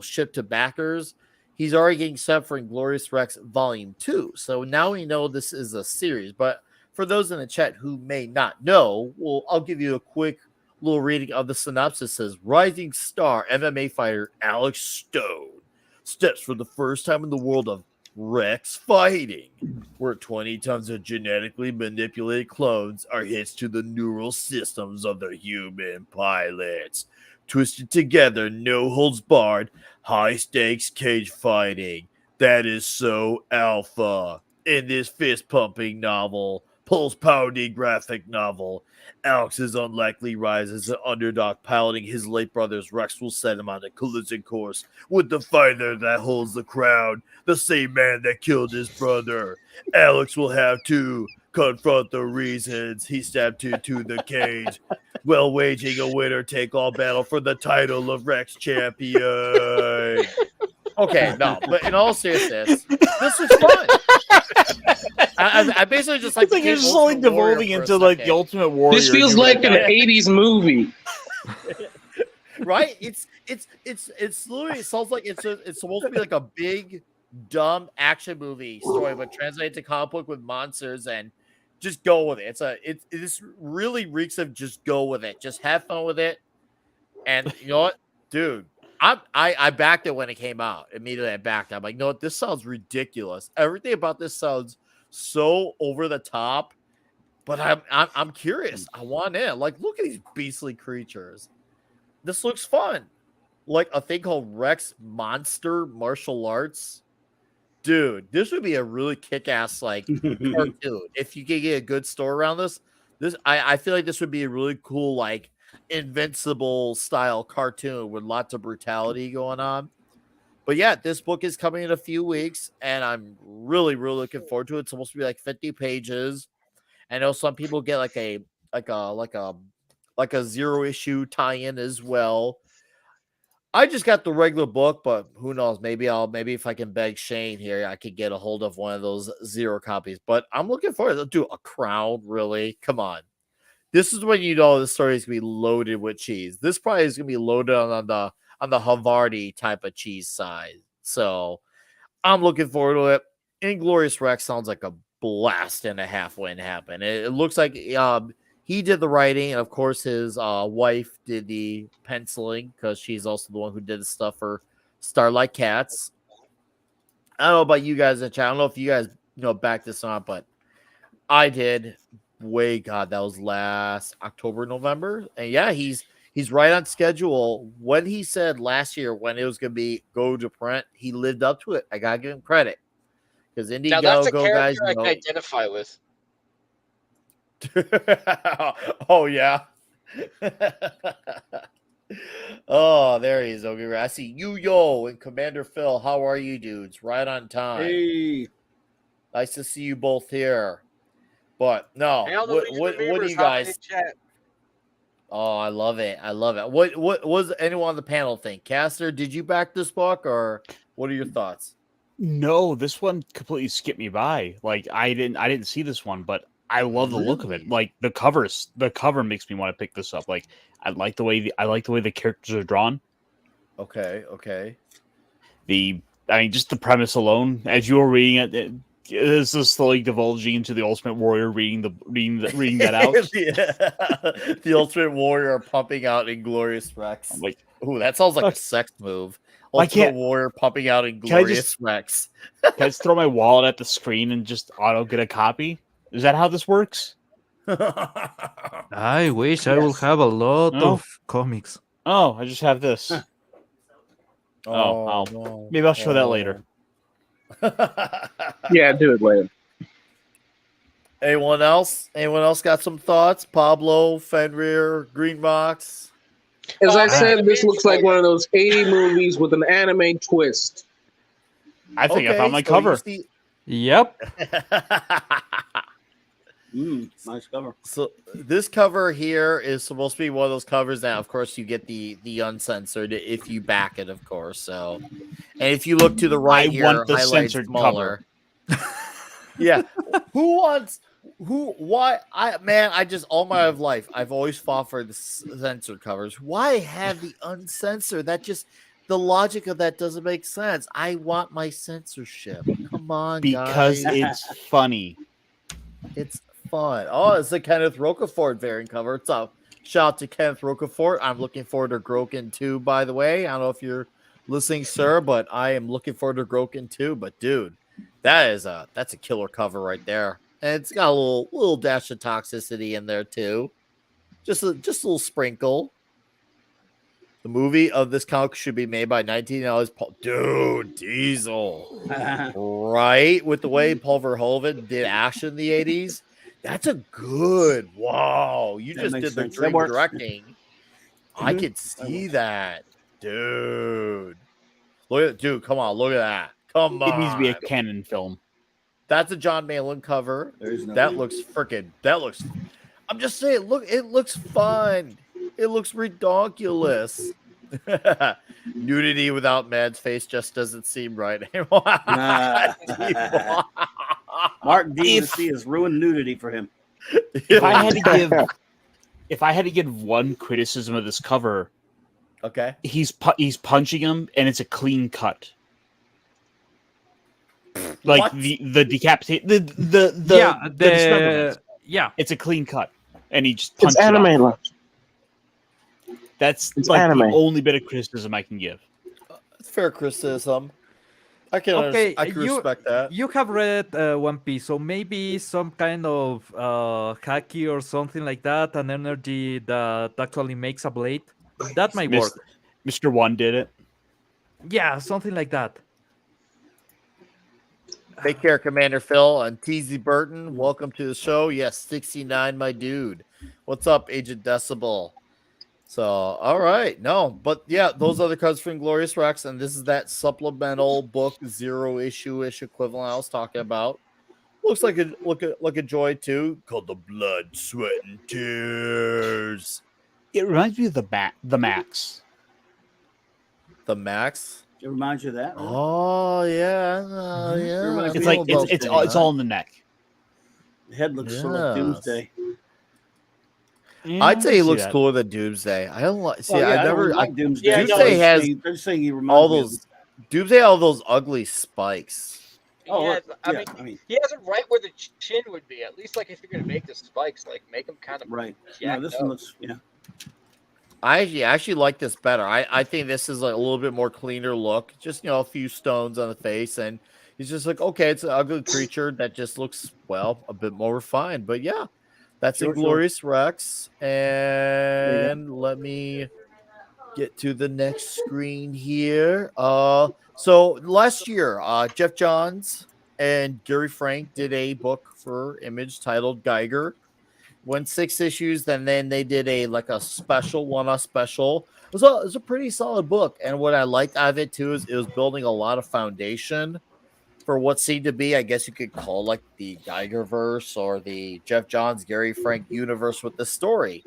shipped to backers, he's already getting set up for Inglorious Rex Volume 2. So now we know this is a series. But for those in the chat who may not know, well, I'll give you a quick little reading of the synopsis. Says rising star MMA fighter Alex Stone steps for the first time in the world of Rex fighting, where 20 tons of genetically manipulated clones are hitched to the neural systems of the human pilots. Twisted together, no holds barred, high stakes cage fighting. That is so alpha. In this fist pumping novel, pulse pounding graphic novel, Alex's unlikely rise as an underdog piloting his late brother's Rex will set him on a collision course with the fighter that holds the crown, the same man that killed his brother. Alex will have to confront the reasons he stepped into the cage while waging a winner-take-all battle for the title of Rex champion. Okay, no, but in all seriousness, this is fun. I basically just like
you're slowly devolving into like the Ultimate Warrior.
This feels like an 80s movie.
Right? It's literally, it sounds like it's supposed to be like a big dumb action movie story, but translated to comic book with monsters, and just go with it. This really reeks of just go with it. Just have fun with it. And you know what, dude? I backed it when it came out. Immediately I backed it. I'm like, no, this sounds ridiculous. Everything about this sounds so over the top, but I'm curious. I want in. Like, look at these beastly creatures. This looks fun. Like a thing called Rex Monster Martial Arts. Dude, this would be a really kick-ass like cartoon. If you could get a good story around this, I feel like this would be a really cool like Invincible style cartoon with lots of brutality going on. But yeah, this book is coming in a few weeks, and I'm really looking forward to it. It's supposed to be like 50 pages. I know some people get like a 0-issue tie-in as well. I just got the regular book, but who knows? Maybe if I can beg Shane here, I could get a hold of one of those 0 copies. But I'm looking forward to do a crown. Really, come on. This is when you know the story is gonna be loaded with cheese. This probably is gonna be loaded on the Havarti type of cheese side. So I'm looking forward to it. Inglorious Rex sounds like a blast and a half when it happened. It looks like he did the writing, and of course his wife did the penciling because she's also the one who did the stuff for Starlight Cats. I don't know about you guys in the chat. I don't know if you guys back this on, but I did. God, that was last October, November. And yeah, he's right on schedule. When he said last year when it was going to go to print, he lived up to it. I got to give him credit. Because Indiegogo
now that's a character
guys
I can identify with.
Oh, yeah. Oh, there he is. Okay, I see Yo and Commander Phil. How are you, dudes? Right on time.
Hey.
Nice to see you both here. But no, what do you guys? Oh, I love it. I love it. What was anyone on the panel think? Caster, did you back this book, or what are your thoughts?
No, this one completely skipped me by. Like I didn't see this one, but I love the look of it. Like the cover makes me want to pick this up. Like I like the way the characters are drawn.
Okay.
Just the premise alone, as you were reading it, Is this slowly divulging into the Ultimate Warrior reading that out?
The Ultimate Warrior pumping out Inglorious Rex.
I'm like,
ooh, that sounds like a sex move.
Why
Ultimate
can't-
Warrior pumping out
Can I
Inglorious
just-
Rex.
Can I just throw my wallet at the screen and just auto get a copy? Is that how this works?
I wish I will have a lot
No?
of comics.
Oh, I just have this.
No.
Maybe I'll show that later.
Yeah, do it later.
Anyone else? Anyone else got some thoughts? Pablo, Fenrir, Greenbox.
As I said, this looks like one of those 80 movies with an anime twist.
I think I
Okay,
found my
so
cover.
you see-
Yep.
Nice cover.
So this cover here is supposed to be one of those covers that, of course, you get the uncensored if you back it, of course. So, and if you look to the right
I
here,
want the
highlighted
censored
smaller. Yeah, why? I just all my life I've always fought for the censored covers. Why have the uncensored? That just the logic of that doesn't make sense. I want my censorship. Come on,
Because
guys.
it's funny.
It's fun. Oh, it's the Kenneth Rocafort variant cover. It's up. Shout out to Kenneth Rocafort. I'm looking forward to Groken 2, by the way. I don't know if you're listening, sir, but I am looking forward to Groken 2. But dude, that's a killer cover right there. And it's got a little dash of toxicity in there too. Just a little sprinkle. The movie of this comic should be made by 19 dude, Diesel. Right? With the way Paul Verhoeven did action in the 80s. That's a good. Wow. You
That
just
makes
did the
sense. That
dream
works.
directing. I
Mhm.
could see that. Dude. Look at dude, come on, look at that. Come on.
It needs to be a canon film.
That's a John Malin cover.
There's no
That looks freaking. I'm just saying, look, it looks fun. It looks ridiculous. Nudity without Mad's face just doesn't seem right.
Mark D.C. has ruined nudity for him.
If I had to give one criticism of this cover,
okay,
he's punching him and it's a clean cut. Like
What?
the decapitate the dismemberment.
Yeah.
It's a clean cut, and he just punches
It's
it
anime.
off. That's
It's
like
anime.
the only bit of criticism I can give.
It's fair criticism. I can respect that.
You have read One Piece, so maybe some kind of haki or something like that, an energy that actually makes a blade. That might work.
Mr. One did it.
Yeah, something like that.
Take care, Commander Phil and TZ Burton. Welcome to the show. Yes, 69, my dude. What's up, Agent Decibel? So, all right. No, but yeah, those are the cards for Inglorious Rex, and this is that supplemental book, 0-issue-ish equivalent I was talking about. Looks like a joy too, called The Blood, Sweat, and Tears.
It reminds me of the Max.
The Max?
It reminds you of that? Really?
Oh yeah, yeah.
It's like it's all in the neck.
The head looks sort of like Doomsday.
Yeah,
I'd say
I
he
see
looks
that.
cooler than Doomsday. I don't like. See,
Well, yeah,
I never.
don't like Doomsday.
Yeah,
No,
Doomsday has
I'm just saying he reminds
all
me of-
those. Doomsday, all those ugly spikes.
Oh,
yeah,
look,
I
yeah,
mean, he has it right where the chin would be. At least, like, if you're gonna make the spikes, like, make them kind of
right. Yeah,
jacked
this
up.
one looks. Yeah.
I actually like this better. I think this is like a little bit more cleaner look. Just a few stones on the face, and he's just like, okay, it's an ugly creature that just looks a bit more refined. But yeah, that's
Sure,
Inglorious Rex. And let me get to the next screen here. So last year, Jeff Johns and Gary Frank did a book for Image titled Geiger. Went 6 issues, then they did a special one-off special. It was a pretty solid book, and what I liked out of it too is it was building a lot of foundation for what seemed to be, I guess you could call like the Geigerverse or the Jeff Johns Gary Frank universe with the story.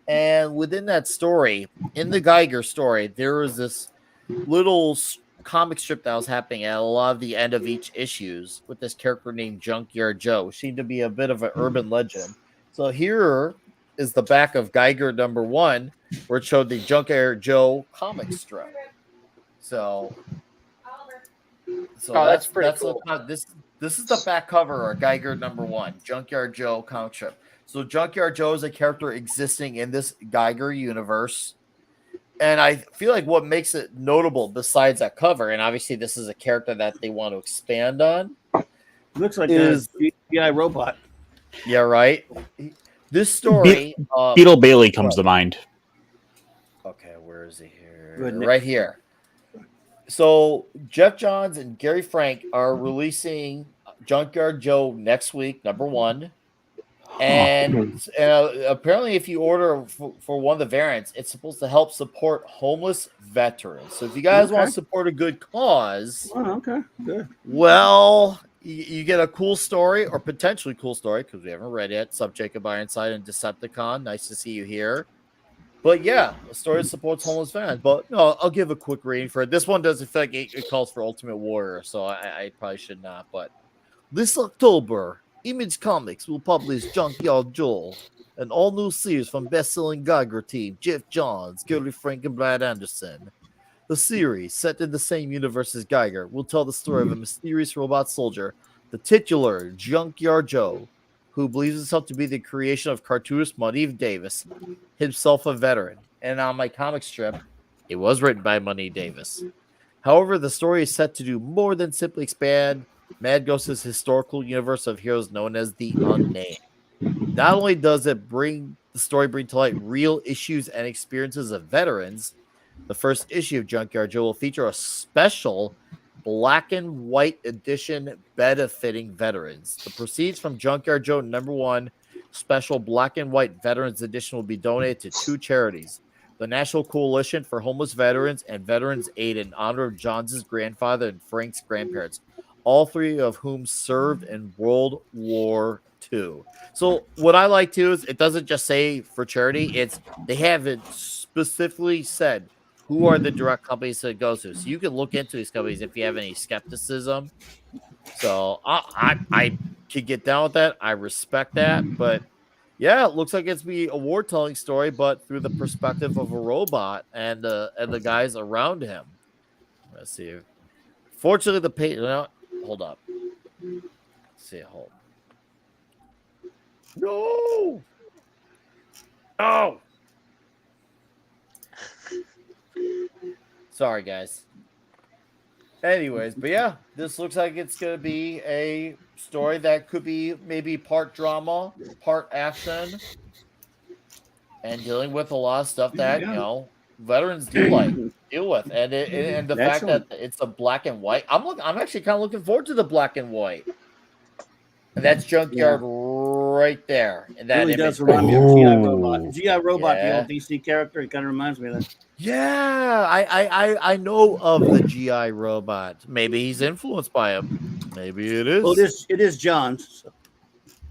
And within that story, in the Geiger story, there was this little comic strip that was happening at a lot of the end of each issues with this character named Junkyard Joe, which seemed to be a bit of an urban legend. So here is the back of Geiger #1, where it showed the Junkyard Joe comic strip. So
that's pretty cool.
This is the back cover of Geiger #1, Junkyard Joe comic strip. So Junkyard Joe is a character existing in this Geiger universe. And I feel like what makes it notable besides that cover, and obviously this is a character that they want to expand on.
Looks like
is
a GI robot.
Yeah, right. This story,
Beetle Bailey comes to mind.
Okay, where is he here?
Good, Nick.
Right here. So Jeff Johns and Gary Frank are releasing Junkyard Joe next week, #1. And apparently, if you order for one of the variants, it's supposed to help support homeless veterans. So if you guys want to support a good cause,
good.
Well, you get a cool story or potentially cool story because we haven't read it. Sub Jacob Ironside and Decepticon. Nice to see you here. But yeah, the story supports homeless fans. But no, I'll give a quick reading for it. This one doesn't feel like it calls for Ultimate Warrior, so I probably should not. But this October, Image Comics will publish Junkyard Joe, an all-new series from best-selling Geiger team Jeff Johns, Gary Frank, and Brad Anderson. The series, set in the same universe as Geiger, will tell the story of a mysterious robot soldier, the titular Junkyard Joe, who believes himself to be the creation of cartoonist Money Davis, himself a veteran. And on my comic strip, it was written by Money Davis. However, the story is set to do more than simply expand Mad Ghost's historical universe of heroes known as the Unnamed. Not only does it bring to light real issues and experiences of veterans, the first issue of Junkyard Joe will feature a special black and white edition benefiting veterans. The proceeds from Junkyard Joe #1 special black and white veterans edition will be donated to 2 charities: the National Coalition for Homeless Veterans and Veterans Aid in honor of Johns' grandfather and Frank's grandparents, all 3 of whom served in World War II. So what I like too is it doesn't just say for charity, they haven't specifically said who are the direct companies that it goes to. So you can look into these companies if you have any skepticism. So I could get down with that. I respect that. But yeah, it looks like it's be a war-telling story, but through the perspective of a robot and the guys around him. Let's see. Fortunately, the page. Hold up. Let's see. Hold. No. Oh. Sorry, guys. Anyways, but yeah, this looks like it's going to be a story that could be maybe part drama, part action, and dealing with a lot of stuff that, veterans deal with. And the fact that it's a black and white, I'm actually kind of looking forward to the black and white. And that's Junkyard right there. And that
really does remind me of GI Robot. GI Robot, the old DC character, it kind of reminds me of that.
Yeah, I know of the GI Robot. Maybe he's influenced by him. Maybe it is.
Well, it is John's. So.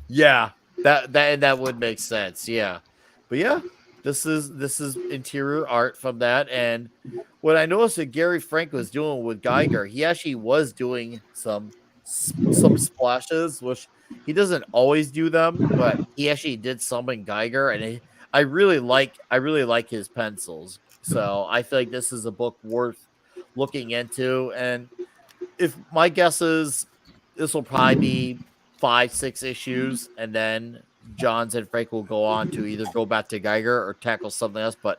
Yeah, that would make sense. Yeah, but yeah, this is interior art from that. And what I noticed that Gary Frank was doing with Geiger, he actually was doing some splashes, which he doesn't always do them, but he actually did some in Geiger, and I really like his pencils. So I feel like this is a book worth looking into. And if my guess is this will probably be 5-6 issues, and then Johns and Frank will go on to either go back to Geiger or tackle something else. But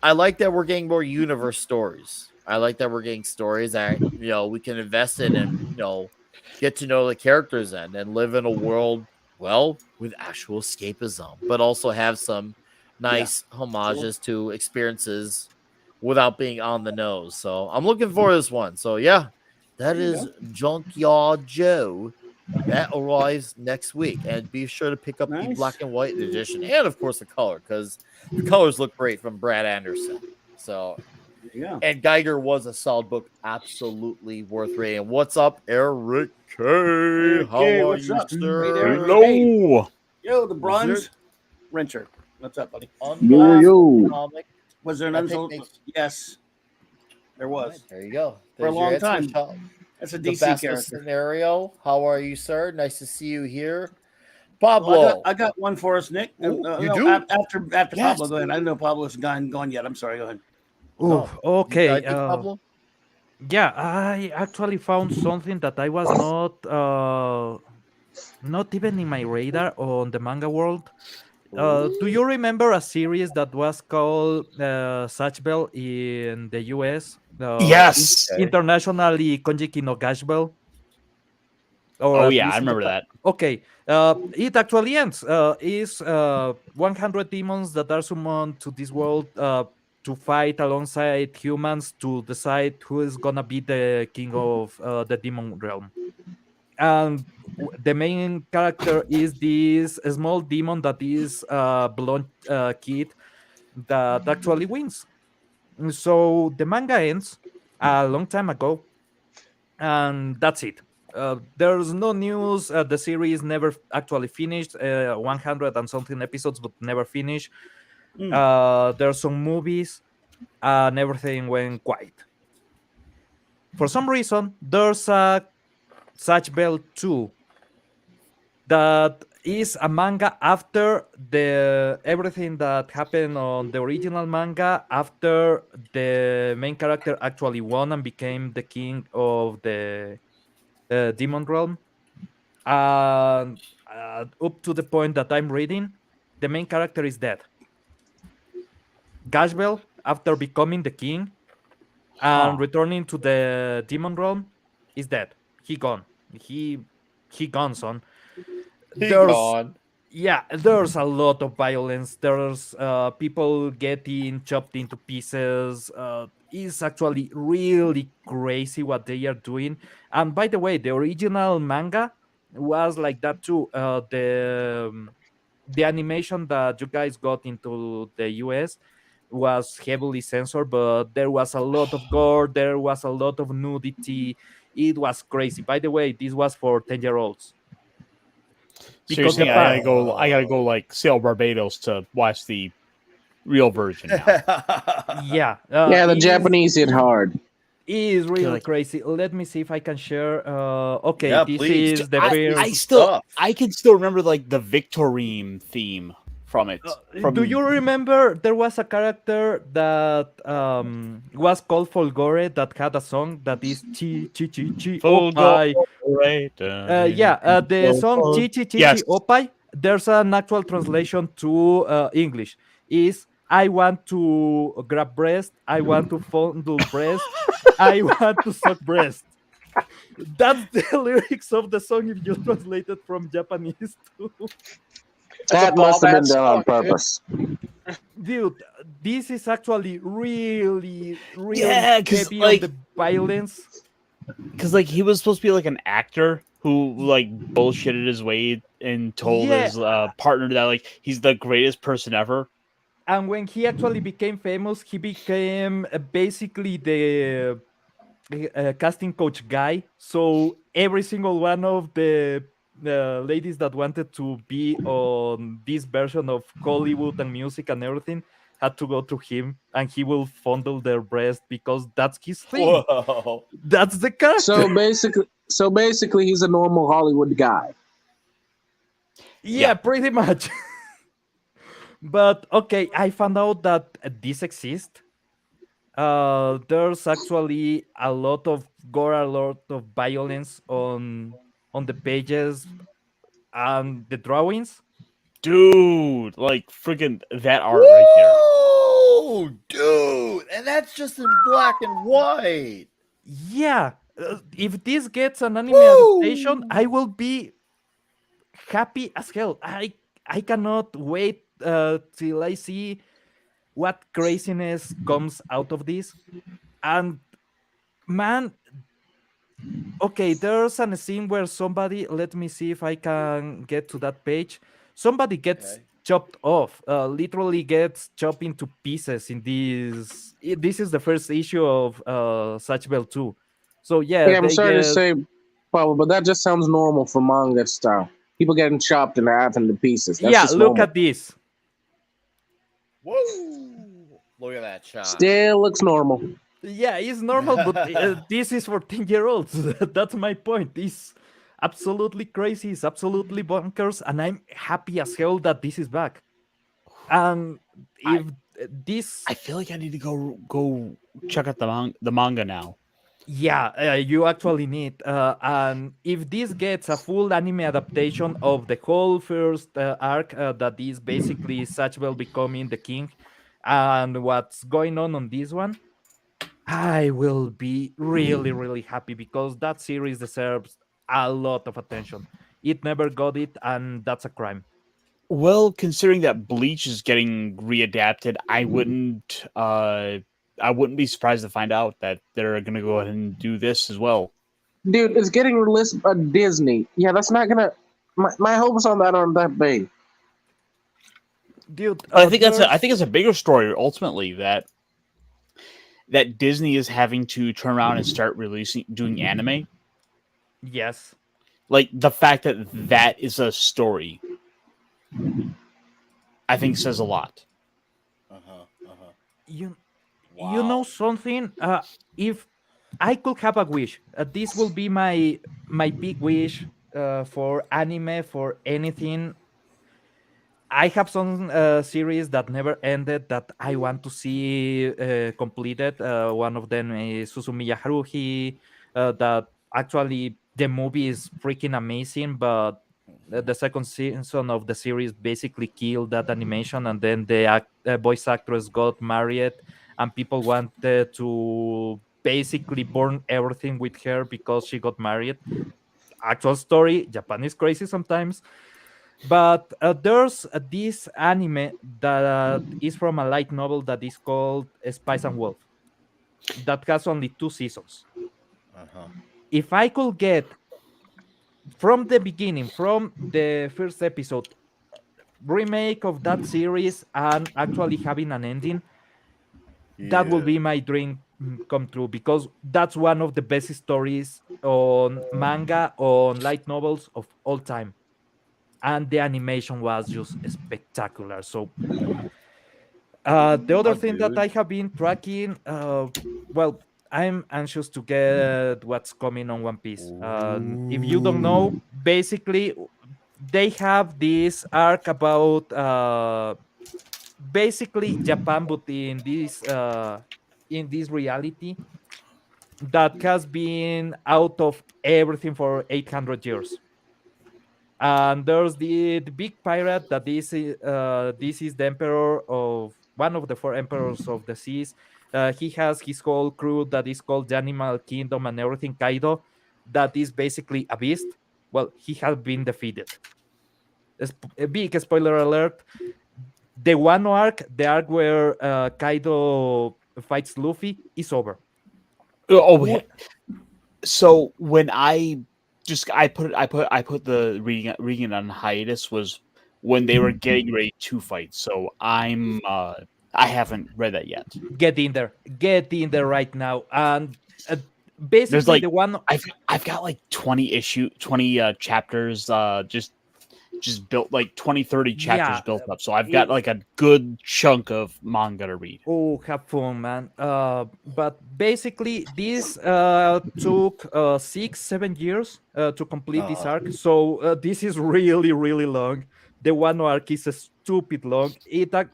I like that we're getting more universe stories. I like that we're getting stories that we can invest in and get to know the characters in and live in a world with actual escapism, but also have some nice homages to experiences without being on the nose. So I'm looking forward to this one. So yeah, that is Junkyard Joe. That arrives next week, and be sure to pick up the black and white edition, and of course the color, because the colors look great from Brad Anderson. So and Geiger was a solid book, absolutely worth reading. What's up, Eric K? How are you, sir?
Hello.
Yo, the bronze wrencher. What's up, buddy?
Yo.
Was there an unsold? Yes, there was.
Right, there you go.
For a long time. That's a DC character.
Scenario. How are you, sir? Nice to see you here. Pablo.
Well, I got one for us, Nick.
You do?
After Pablo, go ahead. I didn't know Pablo was gone yet. I'm sorry. Go ahead.
Okay.
Pablo?
Yeah, I actually found something that I was not even in my radar on the manga world. Do you remember a series that was called Such Bell in the US?
Yes.
Okay.
Internationally Konjiki no Gash Bell, or
Oh
at
yeah, I
least in
remember
Japan.
that.
Okay, it actually ends. Is 100 demons that are summoned to this world to fight alongside humans to decide who is gonna be the king of the demon realm. And the main character is this small demon that is a blonde kid that actually wins. So the manga ends a long time ago, and that's it. There's no news. The series never actually finished. 100 and something episodes, but never finished. There's some movies, and everything went quiet. For some reason, there's a Such Bell 2 that is a manga after the everything that happened on the original manga after the main character actually won and became the king of the demon realm. And up to the point that I'm reading, the main character is dead. Gashbel, after becoming the king and returning to the demon realm, is dead. He gone. He he gone, son.
He
There's
gone.
Yeah, there's a lot of violence. There's people getting chopped into pieces. It's actually really crazy what they are doing. And by the way, the original manga was like that too. The animation that you guys got into the US was heavily censored, but there was a lot of gore. There was a lot of nudity. It was crazy. By the way, this was for 10-year-olds
So you're
because the
saying
pa-
I gotta go like sail Barbados to watch the real version now.
yeah,
Yeah, the
it
Japanese hit hard.
is really
Like,
crazy. Let me see if I can share. Okay,
Yeah,
this
please.
is the
Please
first.
stuff.
I can still remember like the Victorine theme from it.
Do you remember there was a character that was called Folgore that had a song that is Chi Chi Chi Chi
Full go
Opai?
right.
The song Chi Chi Chi
Yes.
Chi Opai. There's an actual translation to English. Is I want to grab breast. I want to fondle breast. I want to suck breast. That's the lyrics of the song if you translate it from Japanese to.
That must have been done on purpose.
Dude, this is actually really, really
Yeah, because
heavy on
like,
the violence.
like he was supposed to be like an actor who like bullshitted his way and told
Yeah,
his partner that like he's the greatest person ever.
and when he actually became famous, he became basically the casting coach guy. So every single one of the ladies that wanted to be on this version of Hollywood and music and everything had to go to him, and he will fondle their breast because that's his thing.
Whoa.
That's the character.
So basically, he's a normal Hollywood guy.
Yeah, pretty much. But okay, I found out that this exists. There's actually a lot of gore, a lot of violence on the pages and the drawings.
Dude, like freaking that art
Woo!
right there.
Dude, and that's just in black and white.
Yeah, if this gets an anime
Woo!
adaptation, I will be happy as hell. I cannot wait till I see what craziness comes out of this. And man, okay, there's a scene where somebody, let me see if I can get to that page. Somebody gets chopped off, literally gets chopped into pieces in this. This is the first issue of Such Bell 2. So yeah,
Yeah, I'm
they
sorry to
get.
say, Pablo, but that just sounds normal for manga style. People getting chopped in half into pieces. That's
Yeah,
just
look
normal.
at this.
Whoa! Look at that shot.
Still looks normal.
Yeah, it's normal, but this is for 10-year-olds. That's my point. It's absolutely crazy. It's absolutely bonkers, and I'm happy as hell that this is back. And if this,
I feel like I need to go check out the manga now.
Yeah, you actually need. And if this gets a full anime adaptation of the whole first arc, that is basically Satchel becoming the king, and what's going on this one, I will be really, really happy because that series deserves a lot of attention. It never got it, and that's a crime.
Well, considering that Bleach is getting readapted, I wouldn't be surprised to find out that they're gonna go ahead and do this as well.
Dude, it's getting released by Disney. Yeah, that's not gonna. My hopes on that aren't that big.
Dude,
I think it's a bigger story ultimately that Disney is having to turn around and start doing anime.
Yes.
Like the fact that that is a story, I think says a lot.
You know something? If I could have a wish, this will be my big wish for anime, for anything. I have some series that never ended that I want to see completed. One of them is Suzumiya Haruhi. That actually the movie is freaking amazing, but the second season of the series basically killed that animation, and then the voice actress got married, and people wanted to basically burn everything with her because she got married. Actual story. Japan is crazy sometimes. But there's this anime that is from a light novel that is called Spice and Wolf that has only 2 seasons. If I could get from the beginning, from the first episode, remake of that series and actually having an ending, that will be my dream come true because that's one of the best stories on manga, on light novels of all time. And the animation was just spectacular. So the other thing that I have been tracking, well, I'm anxious to get what's coming on One Piece. If you don't know, basically they have this arc about basically Japan, but in this reality that has been out of everything for 800 years. And there's the big pirate that this is the emperor of one of the 4 emperors of the seas. He has his whole crew that is called the Animal Kingdom and everything. Kaido, that is basically a beast. Well, he has been defeated. A big spoiler alert: the one arc, the arc where Kaido fights Luffy, is over.
Oh, so when I put the reading it on hiatus was when they were getting ready to fight. So I haven't read that yet.
Get in there right now. And basically,
there's like
the one
I've got like 20 chapters just built, like 20-30 chapters built up. So I've got like a good chunk of manga to read.
Oh, have fun, man. But basically, this took 6-7 years to complete this arc. So this is really, really long. The one arc is stupid long.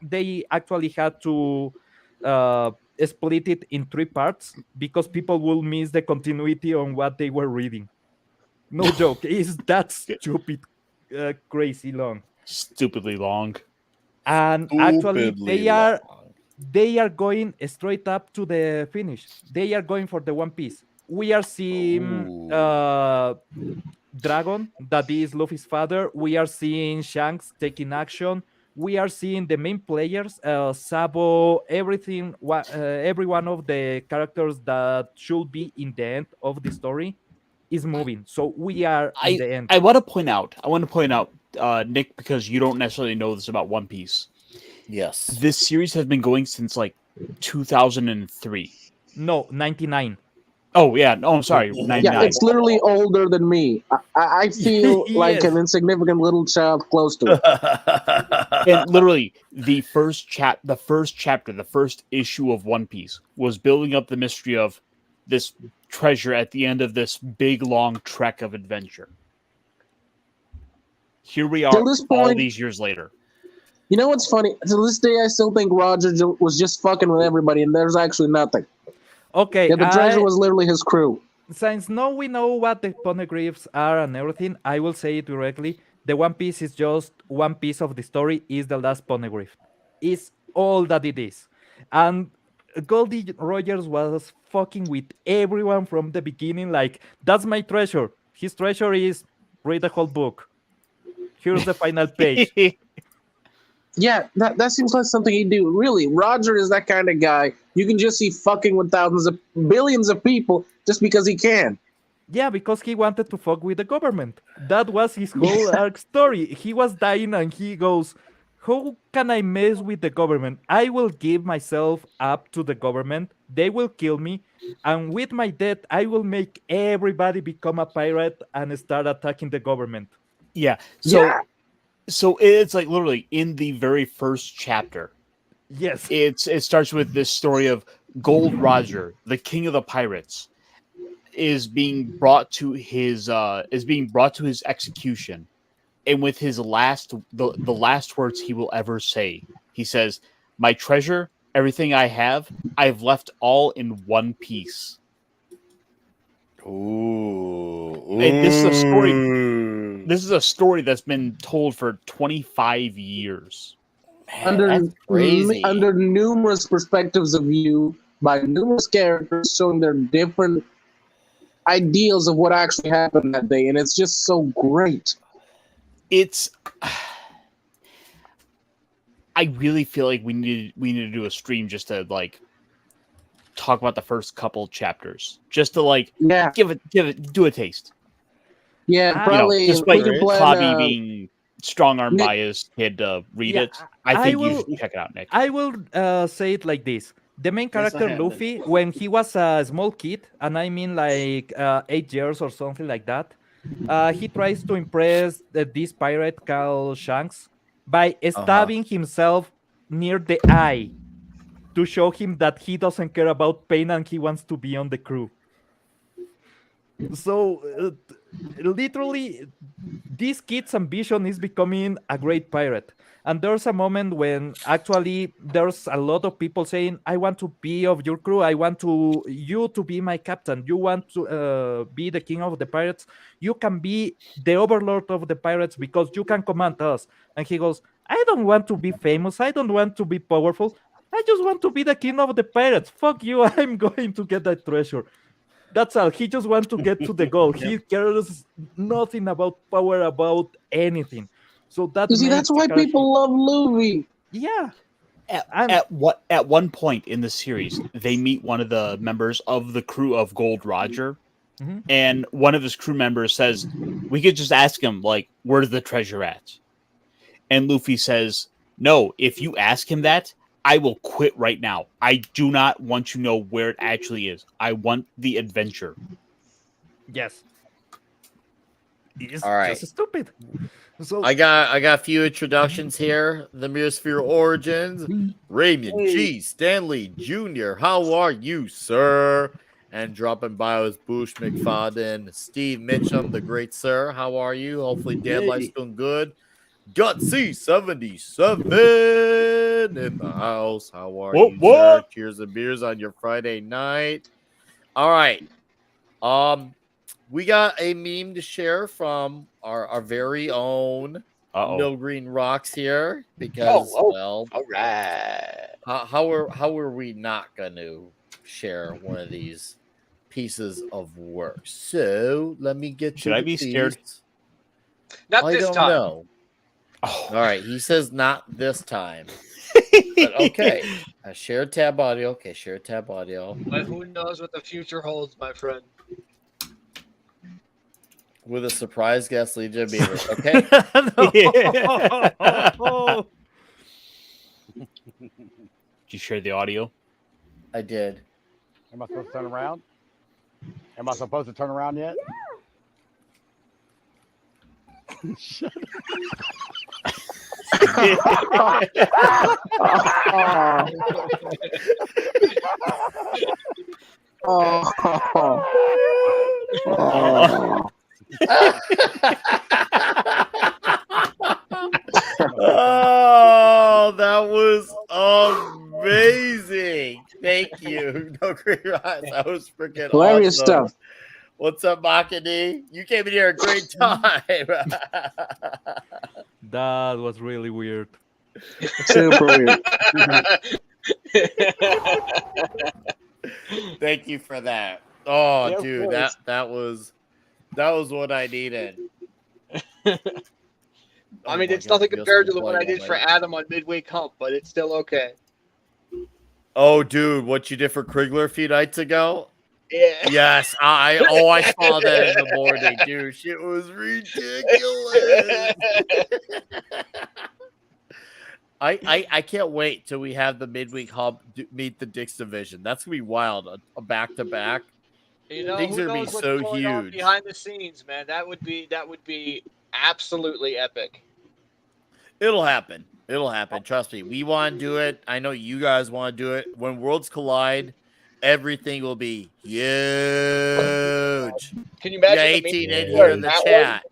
They actually had to split it in 3 parts because people will miss the continuity on what they were reading. No joke. It's that stupid, crazy long.
Stupidly long.
And actually, they are going straight up to the finish. They are going for the One Piece. We are seeing Dragon, that is Luffy's father. We are seeing Shanks taking action. We are seeing the main players, Sabo, everything, every one of the characters that should be in the end of the story is moving. So we are in the end.
I want to point out, Nick, because you don't necessarily know this about One Piece.
Yes.
This series has been going since like 2003.
No, 99.
Oh, yeah. No, I'm sorry. 99.
Yeah, it's literally older than me. I feel like an insignificant little child close to it.
And literally, the first chapter, the first issue of One Piece was building up the mystery of this treasure at the end of this big, long trek of adventure. Here we are, all these years later.
You know what's funny? To this day, I still think Roger was just fucking with everybody, and there's actually nothing.
Okay,
Yeah, the treasure was literally his crew.
Since now we know what the poneglyphs are and everything, I will say it directly. The One Piece is just one piece of the story. Is the last poneglyph. Is all that it is, and Goldie Rogers was fucking with everyone from the beginning. Like, that's my treasure. His treasure is read the whole book. Here's the final page.
Yeah, that seems like something he'd do. Really, Roger is that kind of guy. You can just see fucking with billions of people just because he can.
Yeah, because he wanted to fuck with the government. That was his whole arc story. He was dying and he goes, how can I mess with the government? I will give myself up to the government. They will kill me. And with my death, I will make everybody become a pirate and start attacking the government.
Yeah. So it's like literally in the very first chapter.
Yes.
It starts with this story of Gold Roger, the king of the pirates, is being brought to his execution, and with his last words he will ever say, he says, "My treasure, everything I have, I've left all in one piece."
Ooh.
And this is a story. This is a story that's been told for 25 years.
Man, crazy.
Under numerous perspectives of view by numerous characters showing their different ideals of what actually happened that day, and it's just so great.
I really feel like we need to do a stream just to like talk about the first couple chapters, just to like give it do a taste.
Yeah, probably.
Despite Klobby being strong-armed by his kid to read it, I think you should check it out, Nick.
I will say it like this. The main character, Luffy, when he was a small kid, and I mean like 8 years or something like that, he tries to impress this pirate called Shanks by stabbing himself near the eye to show him that he doesn't care about pain and he wants to be on the crew. So, literally, this kid's ambition is becoming a great pirate. And there's a moment when actually there's a lot of people saying, I want to be of your crew. I want you to be my captain. You want to be the king of the pirates. You can be the overlord of the pirates because you can command us. And he goes, I don't want to be famous. I don't want to be powerful. I just want to be the king of the pirates. Fuck you. I'm going to get that treasure. That's all. He just wants to get to the goal. He cares nothing about power, about anything. So
that's why people love Luffy.
Yeah.
At one point in the series, they meet one of the members of the crew of Gold Roger, and one of his crew members says, "We could just ask him, like, where's the treasure at?" And Luffy says, "No, if you ask him that, I will quit right now. I do not want to know where it actually is. I want the adventure."
Yes. It's
all right.
just stupid. So
I got a few introductions here. The Meosphere Origins. Raymond G. Stanley Jr. How are you, sir? And dropping by is Bush McFadden. Steve Mitchum, the great sir. How are you? Hopefully Dan Life's doing good. Gutsy 77 in the house. How are you, sir? Cheers and beers on your Friday night. All right. We got a meme to share from our very own No Green Rocks here because well,
all right.
How are we not going to share one of these pieces of work? So let me get.
Should I be scared?
Not
I
this
don't
time.
know. All right, he says not this time. But okay, share tab audio. Okay, share tab audio.
But who knows what the future holds, my friend?
With a surprise guest, Legion Beaver. Okay.
Did you share the audio?
I did.
Am I supposed to turn around? Am I supposed to turn around yet? Yeah. Shut
Oh, that was amazing. Thank you, No agree, Ross. That was freaking
Hilarious
awesome.
stuff.
What's up, Makani? You came in here a great time.
That was really weird.
Super weird.
Thank you for that. Oh,
Yeah, of
dude,
course.
that was what I needed.
I mean, it's nothing compared to the one I did for Adam on Midweek Hump, but it's still okay.
Oh, dude, what you did for Krigler a few nights ago?
Yeah.
Yes, I saw that in the morning, dude. Shit was ridiculous. I can't wait till we have the midweek hub meet the Dix division. That's gonna be wild. A back to back.
You know,
Things
who
are gonna be
knows what's
so
going on
huge.
behind the scenes, man. That would be absolutely epic.
It'll happen. It'll happen. Trust me. We want to do it. I know you guys want to do it. When worlds collide, everything will be huge.
Can you imagine
Yeah,
the
18
meme
in here in the
that
chat.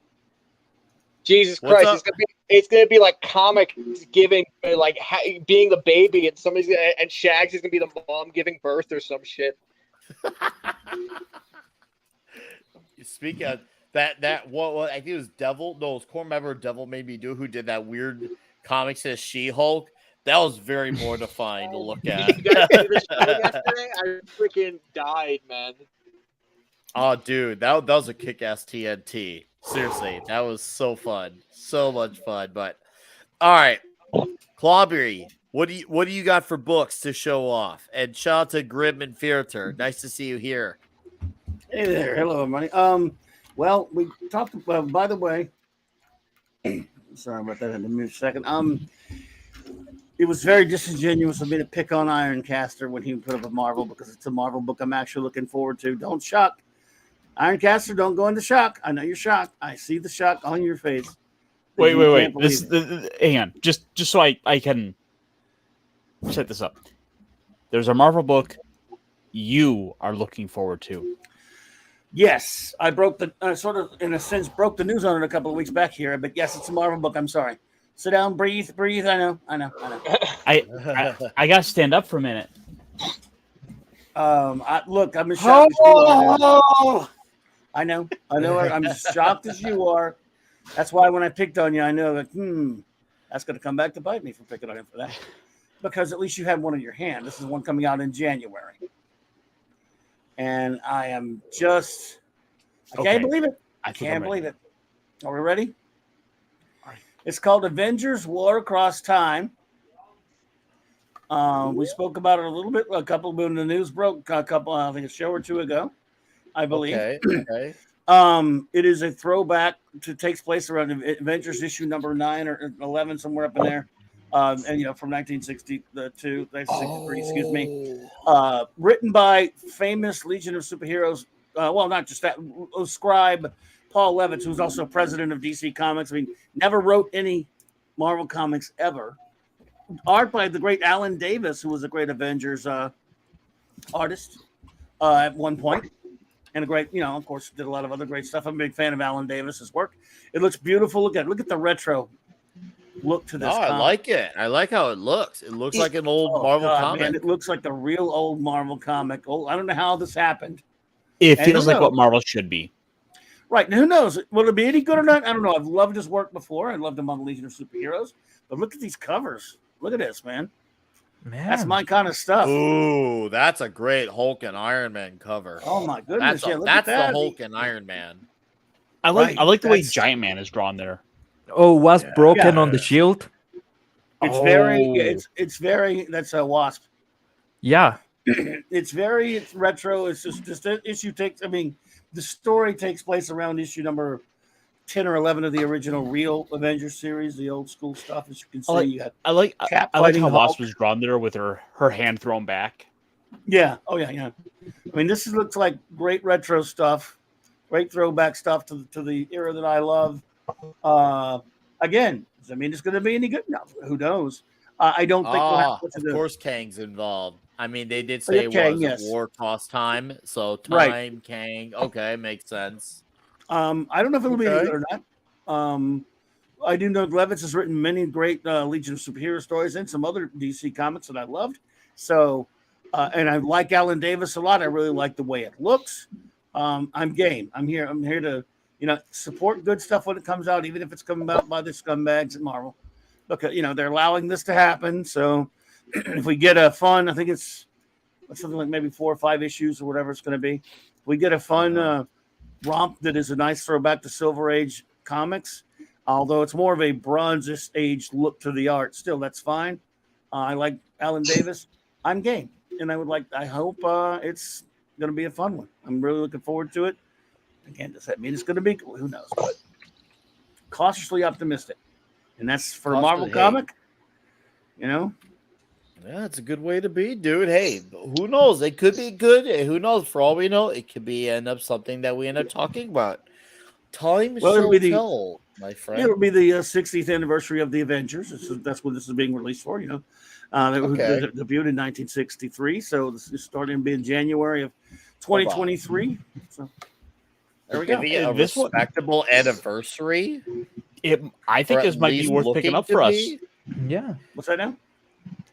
Jesus
What's
Christ!
up?
It's gonna be like comic giving, like being the baby, and and Shags is gonna be the mom giving birth or some shit.
Speaking of that what I think it was Devil. No, it was core member Devil Made Me Do who did that weird comic says She-Hulk. That was very mortifying to look at.
You guys see the show yesterday? I freaking died, man.
Oh, dude, that was a kick-ass TNT. Seriously, that was so fun, so much fun. But all right, Clawberry, what do you got for books to show off? And shout out to Grim and Theater. Nice to see you here.
Hey there, hello everybody. Well, we talked about. By the way, sorry about that. I had to mute a second. It was very disingenuous of me to pick on Ironcaster when he put up a Marvel because it's a Marvel book I'm actually looking forward to. Don't shock. Ironcaster, don't go into shock. I know you're shocked. I see the shock on your face.
Wait. Hang on. Just so I can set this up. There's a Marvel book you are looking forward to.
Yes, I broke the sort of, in a sense, broke the news on it a couple of weeks back here. But yes, it's a Marvel book. I'm sorry. Sit down, breathe. I know.
I gotta stand up for a minute.
Look, I'm as shocked as you are. I know. I'm as shocked as you are. That's why when I picked on you, I know that that's going to come back to bite me for picking on him for that. Because at least you had one in your hand. This is one coming out in January. And I am just, I can't believe it. I can't believe it. Are we ready? All right. It's called Avengers War Across Time. We spoke about it a little bit, a couple when the news broke, I think a show or two ago, I believe.
Okay.
It is a throwback to takes place around Avengers issue number 9 or 11, somewhere up in there. And from 1962, excuse me. Written by famous Legion of Superheroes. Not just that, scribe Paul Levitz, who's also president of DC Comics. I mean, never wrote any Marvel comics ever. Art by the great Alan Davis, who was a great Avengers artist at one point. And a great, of course, did a lot of other great stuff. I'm a big fan of Alan Davis's work. It looks beautiful. Look at the retro look to this.
I like it. I like how it looks. It looks like an old Marvel comic.
Man, it looks like the real old Marvel comic. I don't know how this happened.
It feels like what Marvel should be.
Right. And who knows? Will it be any good or not? I don't know. I've loved his work before. I loved him on Legion of Superheroes. But look at these covers. Look at this, man. That's my kind of stuff.
Ooh, that's a great Hulk and Iron Man cover.
Oh my goodness!
That's the Hulk and Iron Man.
I like the way Giant Man is drawn there.
Oh, was broken on the shield.
It's very. That's a Wasp.
Yeah.
It's retro. It's just an issue takes. I mean, the story takes place around issue number 10 or 11 of the original real Avengers series, the old school stuff. As you can see,
I like how Wasp was drawn there with her hand thrown back.
Yeah. Oh yeah. I mean, looks like great retro stuff, great throwback stuff to the era that I love. Again, does that mean it's going to be any good? No, who knows? I don't think we'll have much to do.
Of course, Kang's involved. I mean, they did say war cost time, so time, Kang. Okay, makes sense.
I don't know if it'll be any good or not. I do know Levitz has written many great Legion of Superhero stories and some other DC comics that I loved. So And I like Alan Davis a lot. I really like the way it looks. I'm game. I'm here to, support good stuff when it comes out, even if it's coming out by the scumbags at Marvel. Look, they're allowing this to happen. So if we get a fun, I think it's something like maybe 4 or 5 issues or whatever it's going to be. If we get a fun romp that is a nice throwback to Silver Age comics, although it's more of a Bronze Age look to the art. Still, that's fine. I like Alan Davis. I'm game. And I hope it's going to be a fun one. I'm really looking forward to it. Again, does that mean it's going to be cool? Who knows? But cautiously optimistic. And that's for a Marvel comic, Yeah,
it's a good way to be, dude. Hey, who knows? It could be good. Who knows? For all we know, it could be end up something that we end up talking about. Time shall tell, my friend.
It'll be the 60th anniversary of the Avengers. That's what this is being released for, They debuted in 1963, so this is starting to be in January of 2023. So
there we go. A respectable anniversary.
I think this might be worth picking up for us.
Yeah.
What's that now?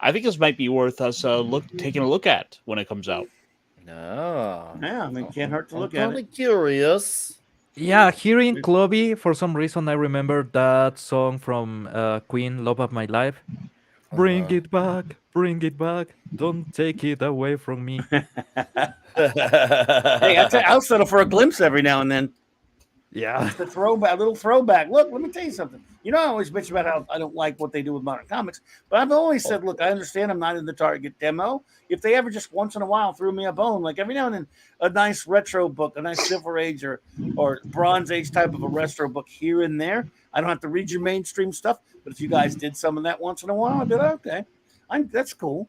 I think this might be worth us taking a look at when it comes out.
No.
Yeah, can't hurt to look at it.
I'm kind of curious.
Yeah, here in Clovey, for some reason, I remember that song from Queen, "Love of My Life." Bring it back, don't take it away from me.
Hey, I'll settle for a glimpse every now and then.
Yeah.
It's a little throwback. Look, let me tell you something. I always bitch about how I don't like what they do with modern comics, but I've always said, look, I understand I'm not in the target demo. If they ever just once in a while threw me a bone, like every now and then, a nice retro book, a nice Silver Age or Bronze Age type of a retro book here and there, I don't have to read your mainstream stuff. But if you guys did some of that once in a while, I'd be like, okay, that's cool.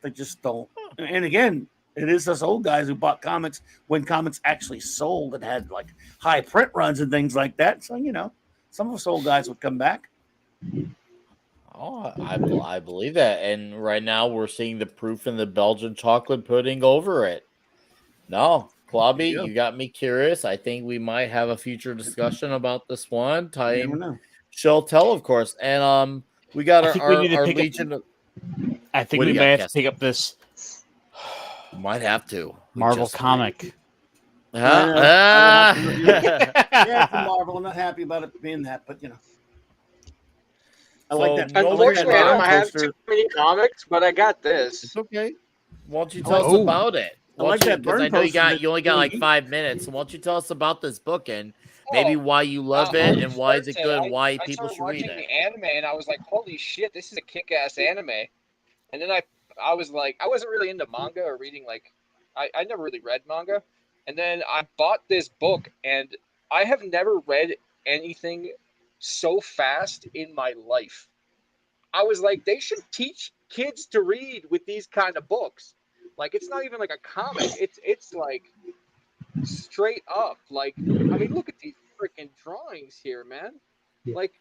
They just don't. And again, it is us old guys who bought comics when comics actually sold and had like high print runs and things like that. So, some of us old guys would come back.
Oh, I believe that. And right now we're seeing the proof in the Belgian chocolate pudding over it. No, Klobby, you got me curious. I think we might have a future discussion about this one. Time shall tell, of course. And we got our Legion.
I think we may have to pick up this.
Might have to.
Marvel comic.
Yeah, it's a Marvel. I'm not happy about it being that, but I like that.
Unfortunately, I don't have too many comics, but I got this.
It's okay. Why don't you tell us about it?
I like that burn
I know
poster
you only got like 5 minutes. So why don't you tell us about this book and maybe why you love it and why is it good and why people should read it?
I started watching the anime and I was like, holy shit, this is a kick-ass anime. And then I was like, I wasn't really into manga or reading I never really read manga. And then I bought this book and I have never read anything so fast in my life. I was like, they should teach kids to read with these kind of books. Like, it's not even like a comic. It's like straight up. Like, I mean, look at these freaking drawings here, man. Like,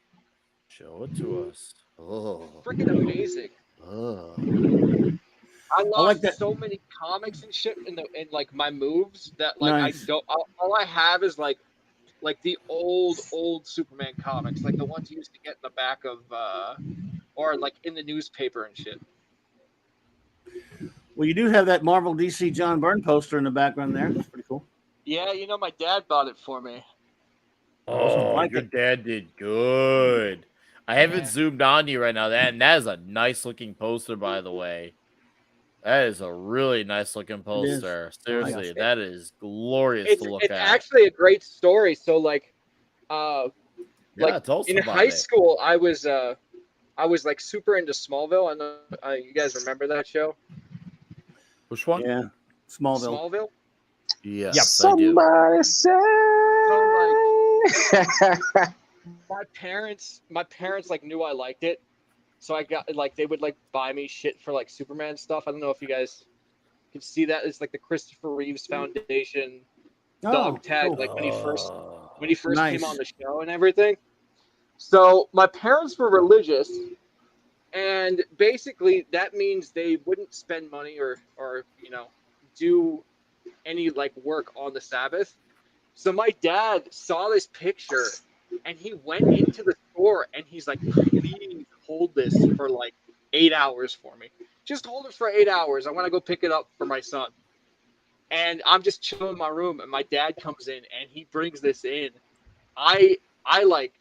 show it to us. Oh,
freaking amazing.
Oh.
I lost so many comics and shit in like my moves that like nice. I don't. All I have is like the old Superman comics, like the ones you used to get in the back of or like in the newspaper and shit.
Well, you do have that Marvel DC John Byrne poster in the background there. That's pretty cool.
Yeah, my dad bought it for me.
Oh, your dad did good. I haven't zoomed on you right now. That is a nice looking poster, by the way. That is a really nice looking poster. Seriously, that is glorious to look at.
It's actually a great story. So like in high school, I was like super into Smallville. I know you guys remember that show.
Which one?
Yeah,
Smallville.
Yes.
Yep. Somebody say.
So, like, my parents like knew I liked it, so I got like they would like buy me shit for like Superman stuff. I don't know if you guys can see that. It's like the Christopher Reeves Foundation dog tag, cool. Like when he first came on the show and everything. So my parents were religious, and basically that means they wouldn't spend money or do any like work on the Sabbath. So my dad saw this picture and he went into the store and he's like, please hold this for like 8 hours for me. just hold it for 8 hours. I want to go pick it up for my son. And I'm just chilling in my room, and my dad comes in, and he brings this in. I like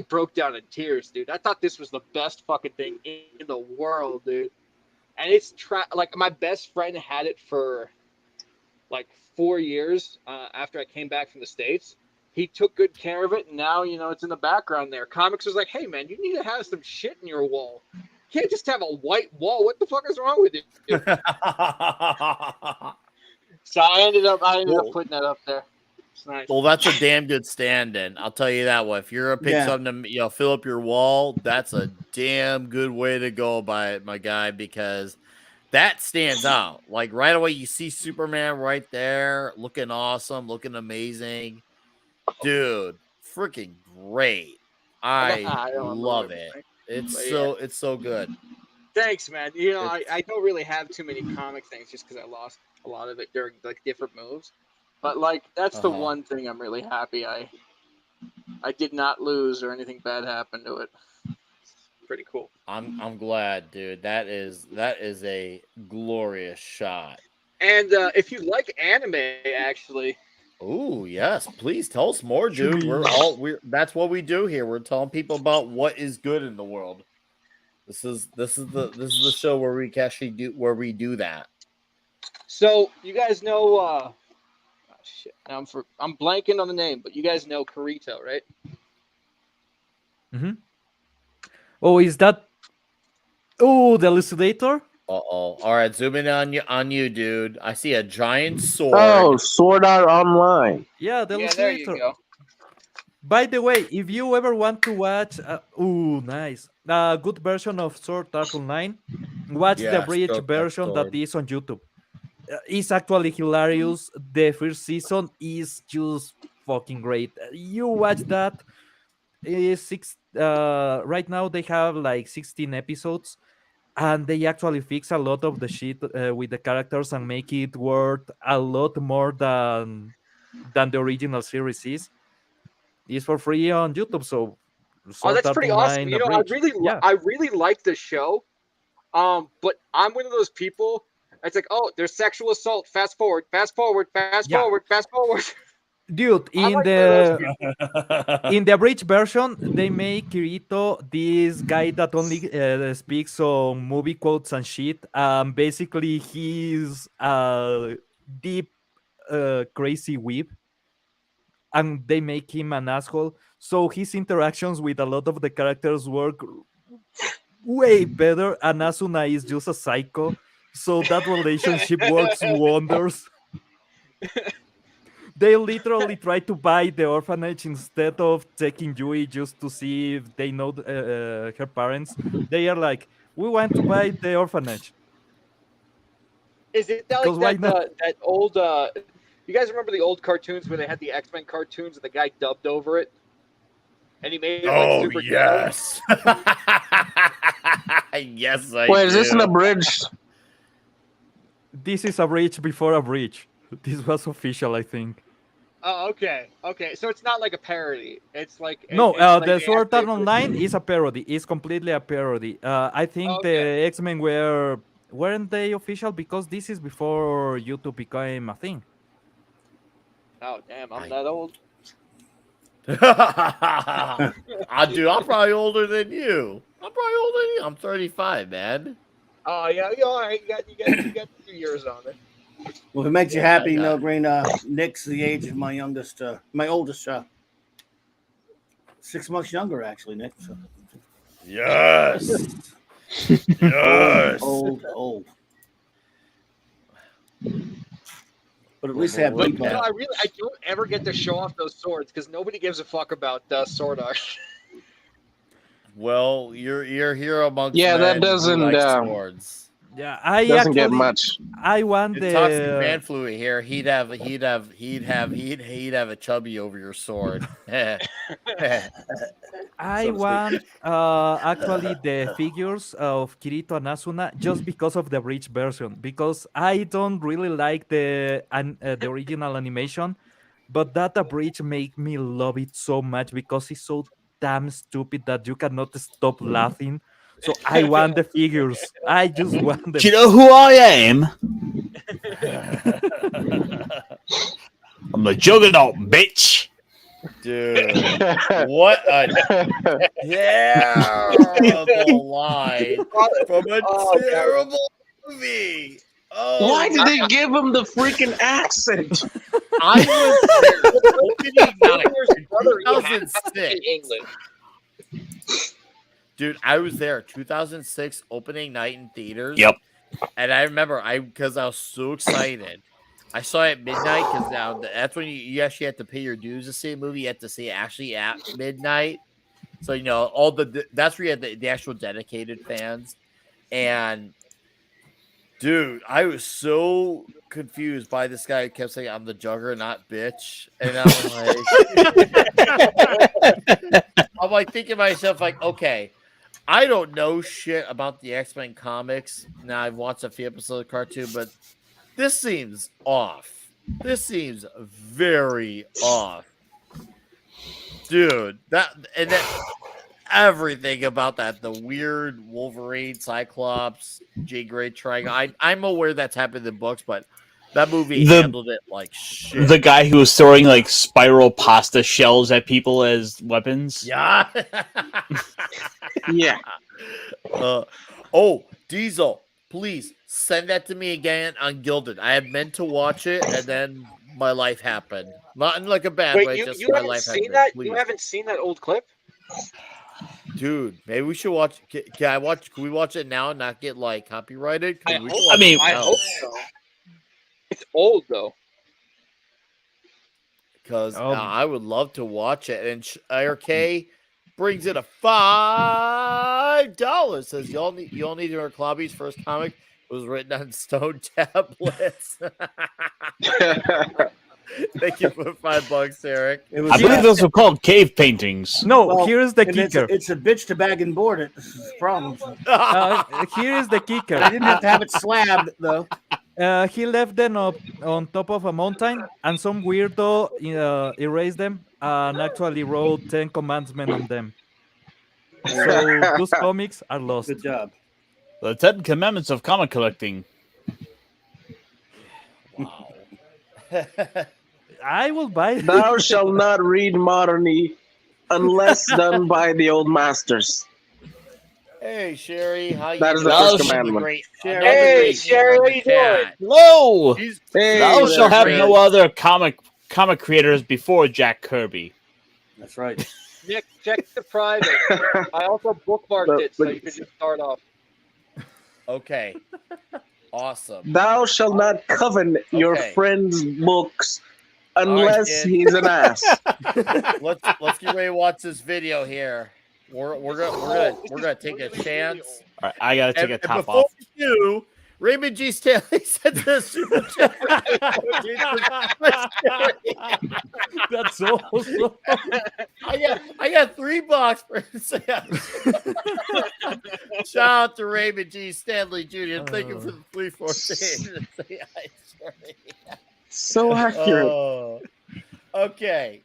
broke down in tears, dude. I thought this was the best fucking thing in the world, dude. And it's like my best friend had it for like 4 years after I came back from the States. He took good care of it, and now it's in the background there. Comics was like, hey man, you need to have some shit in your wall. You can't just have a white wall. What the fuck is wrong with you? So I ended up putting that up there. It's nice.
Well, that's a damn good stand-in. I'll tell you that one. If you're gonna pick something to fill up your wall, that's a damn good way to go by it, my guy, because that stands out. Like right away, you see Superman right there, looking awesome, looking amazing, dude. Freaking great! I love it. It's so good.
Thanks, man. I don't really have too many comic things just because I lost a lot of it during like different moves. But like that's the one thing I'm really happy I did not lose or anything bad happened to it. It's pretty cool.
I'm glad, dude. That is a glorious shot.
And if you like anime, actually.
Oh yes, please tell us more, dude. That's what we do here. We're telling people about what is good in the world. This is the show where we actually do that.
So you guys know shit. Now I'm blanking on the name, but you guys know Kirito, right?
Mm-hmm. Oh, is that the elucidator?
All right, zoom in on you, dude. I see a giant sword.
Oh, Sword Art Online.
Yeah, the elucidator.
There you go.
By the way, if you ever want to watch, nice, a good version of Sword Art Online, watch the bridge version that is on YouTube. It's actually hilarious. The first season is just fucking great. You watch that. Right now they have like 16 episodes, and they actually fix a lot of the shit with the characters and make it worth a lot more than the original series is. It's for free on YouTube, so
that's pretty awesome. I really like the show. But I'm one of those people. It's like, oh, there's sexual assault. Fast forward, fast forward, fast forward, fast forward.
Dude, in the bridge version, they make Kirito this guy that only speaks on movie quotes and shit. Basically, he's a deep, crazy weeb, and they make him an asshole. So his interactions with a lot of the characters work way better, and Asuna is just a psycho. So that relationship works wonders. They literally try to buy the orphanage instead of taking Yui just to see if they know her parents. They are like, we want to buy the orphanage.
Is it like that old? You guys remember the old cartoons where they had the X-Men cartoons and the guy dubbed over it, and he made it like super
yes, yes.
Wait, is this an abridged?
This is a bridge before a bridge. This was official, I think.
Oh, okay. So it's not like a parody. It's like
the Sword Art Online is a parody. It's completely a parody. I think the X-Men weren't they official because this is before YouTube became a thing.
Oh damn! I'm that old.
Dude, I'm probably older than you. I'm 35, man.
Oh yeah, you all right? You got 2 years on it.
Well, if it makes you happy, No Green, Nick's the age of my oldest 6 months younger, actually, Nick. So.
Yes. Yes.
Old. But at least they have deep.
I don't ever get to show off those swords because nobody gives a fuck about Sword Art.
Well, you're here amongst
that doesn't
swords.
Yeah, I
doesn't get much.
I want the
toxic man fluid here. He'd have a chubby over your sword.
I want actually the figures of Kirito and Asuna just because of the bridge version, because I don't really like the original animation, but that bridge make me love it so much because it's so damn stupid that you cannot stop laughing. So I want the figures. I just want them.
Do you know who I am? I'm a juggernaut, bitch.
Dude, what a terrible line from a terrible movie. Oh,
Why did they give him the freaking accent?
I was there opening night in
Brother, you have to
2006.
speak English.
Dude, I was there 2006 opening night in theaters.
Yep.
And I remember because I was so excited. I saw it at midnight because now that's when you actually have to pay your dues to see a movie. You have to see it actually at midnight. So, you know, that's where you had the actual dedicated fans. And dude, I was so confused by this guy who kept saying, I'm the juggernaut, bitch. And I'm like thinking to myself, like, okay, I don't know shit about the X-Men comics. Now I've watched a few episodes of the cartoon, but this seems off. This seems very off. Dude, everything about that, the weird Wolverine, Cyclops, Jean Grey Triangle. I'm aware that's happened in the books, but that movie handled it like shit.
The guy who was throwing like spiral pasta shells at people as weapons.
Yeah.
Yeah.
Diesel, please send that to me again on Gilded. I had meant to watch it, and then my life happened. Not in like a bad way.
Wait,
Just
you
my
haven't
life
seen
happened.
that?
Please.
You haven't seen that old clip?
Dude, maybe we should watch. Can I watch? Can we watch it now and not get like copyrighted?
I
hope
so. It's old though.
Because I would love to watch it. And RK brings in a $5. Says you all need to know Klobby's first comic was written on stone tablets. Thank you for $5, Eric.
I believe those were called cave paintings.
No, here's the kicker.
It's a bitch to bag and board it. This is the problem.
Here is the kicker.
I didn't have to have it slabbed though.
He left them up on top of a mountain, and some weirdo erased them and actually wrote 10 commandments on them. So those comics are lost.
Good job.
The 10 Commandments of comic collecting.
Wow.
I will buy it.
Thou shalt not read modernly unless done by the old masters.
Hey, Sherry, how you
That is the
doing?
first commandment.
Hey, Sherry, how you doing?
Hello!
Hey,
Thou shalt have
Fred.
no other comic creators before Jack Kirby.
That's right.
Nick, check the private. I also bookmarked it so you could just start off.
Okay. Awesome.
Thou shalt not covet your
Okay.
friend's books unless
kid.
he's an ass.
Let's get ready to watch this video here. We're gonna take a chance.
All right, I gotta take a
And
top
before
off.
we do, Raymond G. Stanley sent us super chat.
That's awesome.
I got $3 for Shout out to Raymond G. Stanley Jr. Thank you for the 314.
So accurate.
Okay.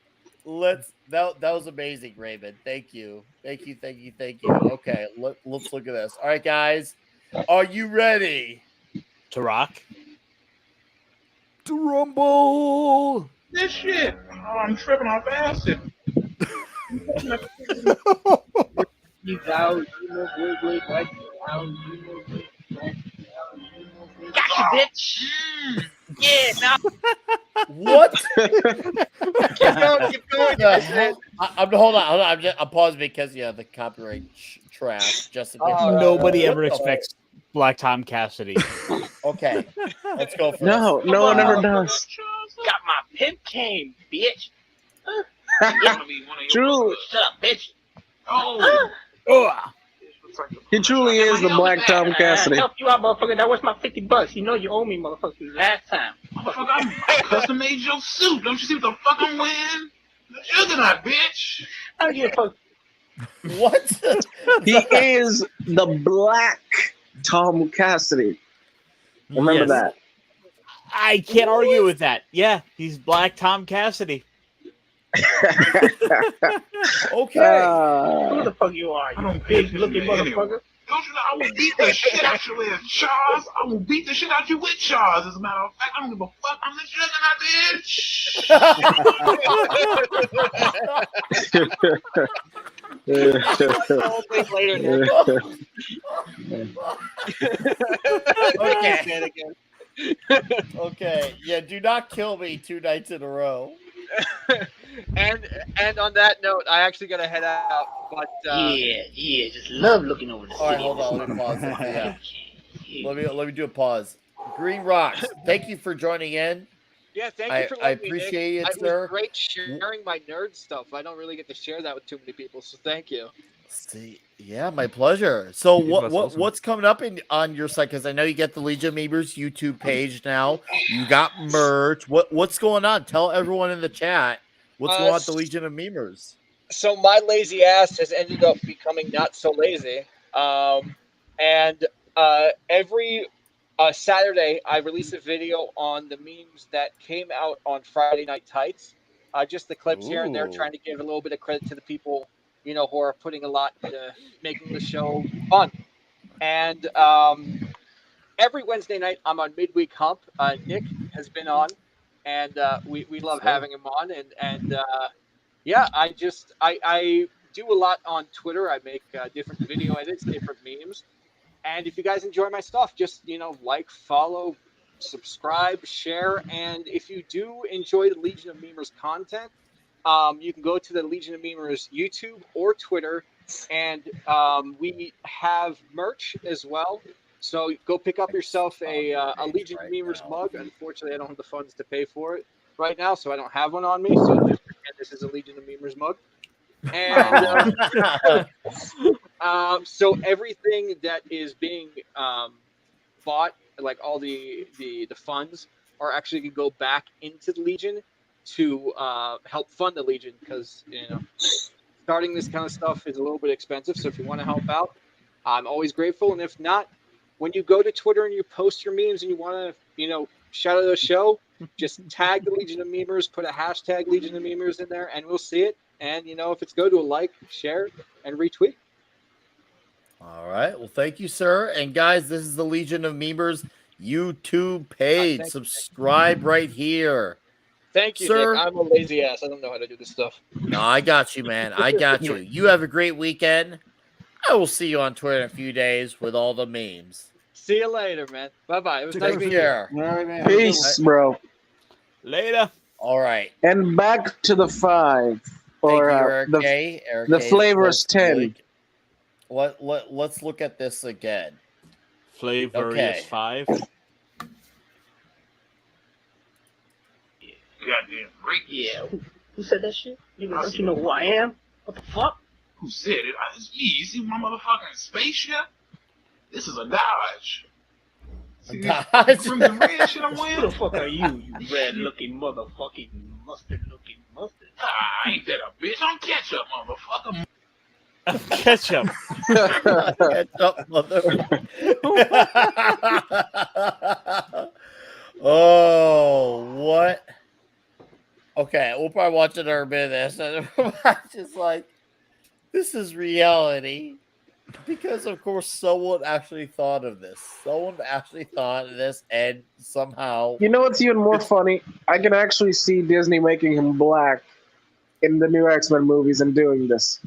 That was amazing, Raymond. Thank you. Okay, let's look at this. All right, guys. Are you ready?
To rock?
To rumble.
This shit. Oh, I'm tripping off acid. Gotcha, bitch. Yeah, now.
What?
Keep going.
Hold on. I'm pausing because the copyright trash. Just in case.
Nobody ever expects Black Tom Cassidy.
Okay, let's go for
No one ever does.
Got my pimp cane, bitch.
True.
Shut up, bitch. Oh.
He truly is the Black Tom Cassidy.
Help you out, motherfucker. That was my $50. You know you owe me, motherfucker. Last time. Motherfucker, I custom made your suit. Don't you see what the fuck I'm wearing? Juggernaut, bitch. I don't give a fuck.
What?
He is the Black Tom Cassidy. Remember
Yes.
that.
I can't argue with that. Yeah, he's Black Tom Cassidy.
Okay.
Who the fuck you are? You big looking motherfucker.
Don't you know I will beat the shit out your ass, Charles? I will beat the shit out you with Charles. As a matter of fact, I don't give a fuck. I'm the
Okay. Okay. Yeah, do not kill me 2 nights in a row.
and on that note, I actually gotta head out. But
yeah, just love looking over the city.
All right, hold on. Let me pause it. Yeah. Let me do a pause. Green Rocks, thank you for joining in.
yeah, thank you for
I
letting me, Nick.
appreciate it,
It
sir.
was great sharing my nerd stuff. I don't really get to share that with too many people, so thank you.
See, yeah, my pleasure. So
was awesome.
what's coming up on your site? Because I know you get the Legion of Memers YouTube page now. You got merch. What's going on? Tell everyone in the chat what's going on with the Legion of Memers.
So my lazy ass has ended up becoming not so lazy. And every Saturday, I release a video on the memes that came out on Friday Night Tights. Just the clips here and there, trying to give a little bit of credit to the people, who are putting a lot into making the show fun. And every Wednesday night, I'm on Midweek Hump. Nick has been on, and we love having him on. And yeah, I do a lot on Twitter. I make different video edits, different memes. And if you guys enjoy my stuff, just, like, follow, subscribe, share. And if you do enjoy the Legion of Memers content, you can go to the Legion of Memers YouTube or Twitter. And we have merch as well. So go pick up yourself a Legion of Memers mug. Unfortunately, I don't have the funds to pay for it right now, so I don't have one on me. So just pretend this is a Legion of Memers mug. And so everything that is being bought, like all the funds, are actually going to go back into the Legion to help fund the Legion, because starting this kind of stuff is a little bit expensive. So if you want to help out, I'm always grateful. And if not, when you go to Twitter and you post your memes and you want to, shout out the show, just tag the Legion of Memers, put a hashtag Legion of Memers in there, and we'll see it. And, if it's good, we'll like, share, and retweet.
All right. Well, thank you, sir. And guys, this is the Legion of Memers YouTube page. Subscribe right here.
Thank you,
sir.
Nick. I'm a lazy ass. I don't know how to do this stuff.
No, I got you, man. I got you. You have a great weekend. I will see you on Twitter in a few days with all the memes.
See you later, man. Bye-bye. It was nice meeting you.
Peace, bro.
Later.
All right.
And back to the 5. Or
Eric
the
K. Eric
the
K.
flavor is 10.
Let's look at this again.
Flavor is 5.
Goddamn great.
Yeah. Who said that shit? Nigga, don't you know who I am? What the fuck?
Who said it? It's me. You see my motherfucking spaceship? This is a Dodge. See this crimson red shit I'm wearing?
Who the fuck are you, you red-looking motherfucking mustard-looking mustard?
Ah, ain't that a bitch? I'm ketchup, motherfucker.
Ketchup.
Ketchup, mother. Oh, what? Okay, we'll probably watch another bit of this. And I'm just like, this is reality. Because, of course, someone actually thought of this. Someone actually thought of this, and somehow...
You know what's even more funny? I can actually see Disney making him black in the new X-Men movies and doing this.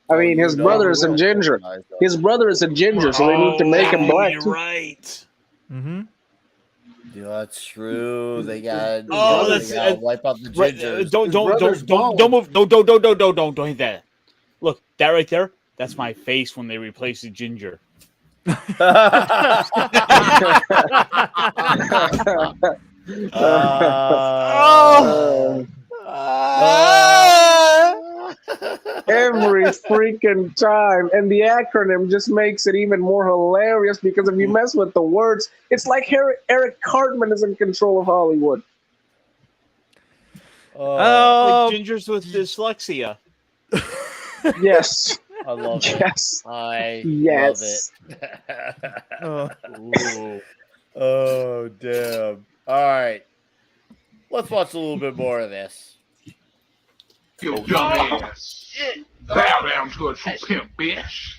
I mean, his brother is a ginger. His brother is a ginger, so they need to make him black,
you're
too.
right.
Mm-hmm.
Yeah, that's true. They got
that's
wipe out the gingers.
Don't move. Don't hit that. Look, that right there. That's my face when they replace the ginger.
Every freaking time. And the acronym just makes it even more hilarious because if you mess with the words, it's like Eric Cartman is in control of Hollywood.
Like gingers with dyslexia.
Yes.
I love it.
Yes.
I
yes.
love it. Oh, damn. All right. Let's watch a little bit more of this.
You dumbass. Bow down to a true pimp, bitch.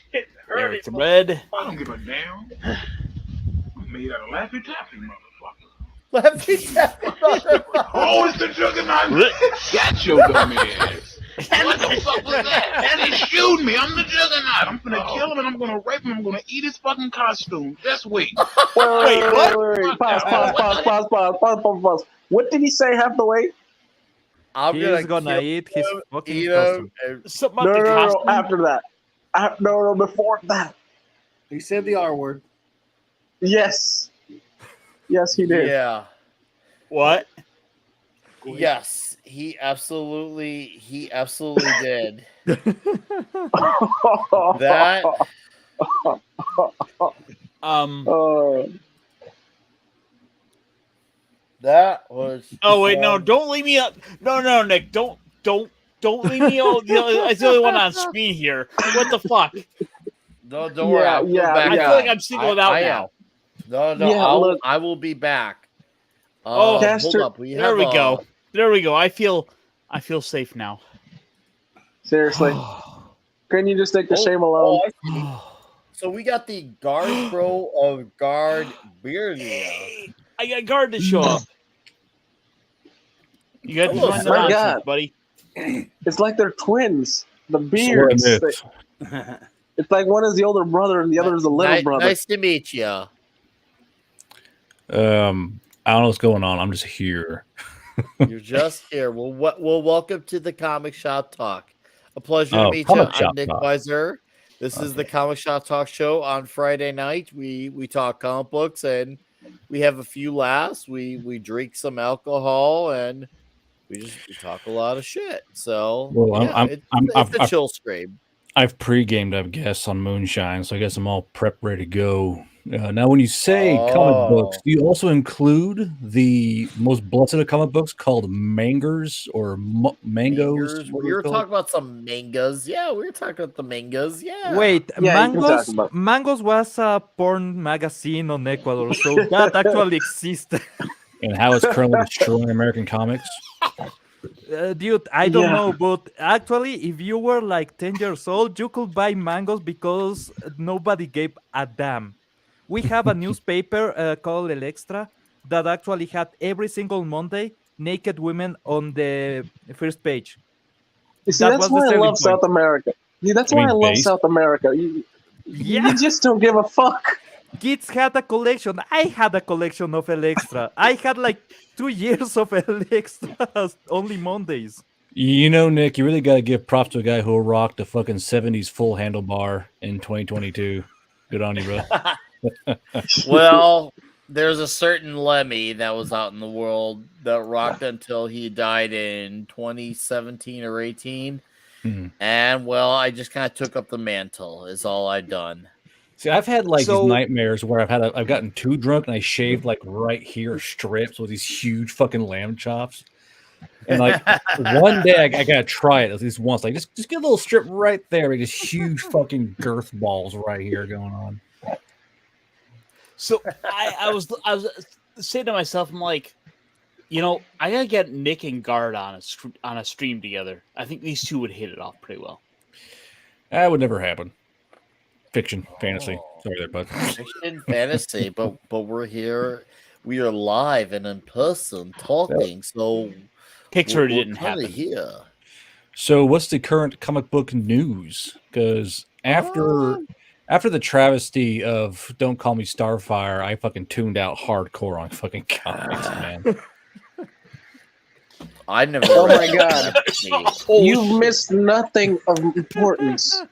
Eric Red.
I don't give a damn. I'm made out of Laffy Taffy, motherfucker.
Laffy Taffy, motherfucker.
Oh, it's the Juggernaut. Got your dumb ass. What the fuck was that? And he's shooting me. I'm the Juggernaut. I'm gonna kill him and I'm gonna rape him. I'm gonna eat his fucking costume. Just wait.
Wait, what? Pause. What did he say half the way?
He's gonna eat his fucking costume.
No, after that. No, before that.
He said the R word.
Yes. Yes, he did.
Yeah.
What?
Yes, he absolutely did. That. That was.
Oh wait, no! Don't leave me up. No, Nick, don't leave me. It's the only one on screen here. What the fuck?
No, don't worry. I'll go back.
I feel like I'm singled out now.
No, I will be back.
Hold
up.
There we go. I feel safe now.
Seriously. Couldn't you just take the shame alone?
So we got the guard pro of guard Beardia.
I got guard to show up. You got to join the
my
nonsense,
God.
buddy.
It's like they're twins. The beards. It's like one is the older brother and the other is the little brother.
Nice to meet you.
I don't know what's going on. I'm just here.
You're just here. Well, welcome to the Comic Shop Talk. A pleasure to meet you. I'm Nick Weiser. This is the Comic Shop Talk show on Friday night. We talk comic books and we have a few laughs. We drink some alcohol and we talk a lot of shit. So it's a chill stream.
I've pre-gamed, I guess, on Moonshine, so I guess I'm all prepped, ready to go. Now, when you say comic books, do you also include the most blessed of comic books called mangers or mangoes?
We were talking about some mangas. Yeah, we were talking about the mangas. Yeah.
Wait, Mangos was a porn magazine on Ecuador, so that actually exists.
And how it's currently destroying American comics?
Dude, I don't know, but actually, if you were like 10 years old, you could buy mangoes because nobody gave a damn. We have a newspaper called El Extra that actually had every single Monday naked women on the first page.
You see, that's why I love South America. Yeah, that's why I love South America. You just don't give a fuck.
Kids had a collection. I had a collection of El Extra. I had like 2 years of El Extra only Mondays.
You know, Nick, you really got to give props to a guy who rocked a fucking 70s full handlebar in 2022. Good on you, bro.
Well, there's a certain Lemmy that was out in the world that rocked until he died in 2017 or 18.
Mm-hmm.
And, well, I just kind of took up the mantle is all I've done.
See, I've had like these nightmares where I've gotten too drunk and I shaved like right here strips with these huge fucking lamb chops. And like one day I gotta try it at least once. Like just get a little strip right there, like just huge fucking girth balls right here going on.
So I was saying to myself, I'm like, you know, I gotta get Nick and Guard on a stream together. I think these two would hit it off pretty well.
That would never happen. Fiction, fantasy. Sorry there, bud.
Fiction, fantasy, but we're here. We are live and in person talking. So
Picture didn't happen
here.
So, what's the current comic book news? Because after the travesty of "Don't Call Me Starfire," I fucking tuned out hardcore on fucking comics, man.
I never.
Oh my god! You missed nothing of importance.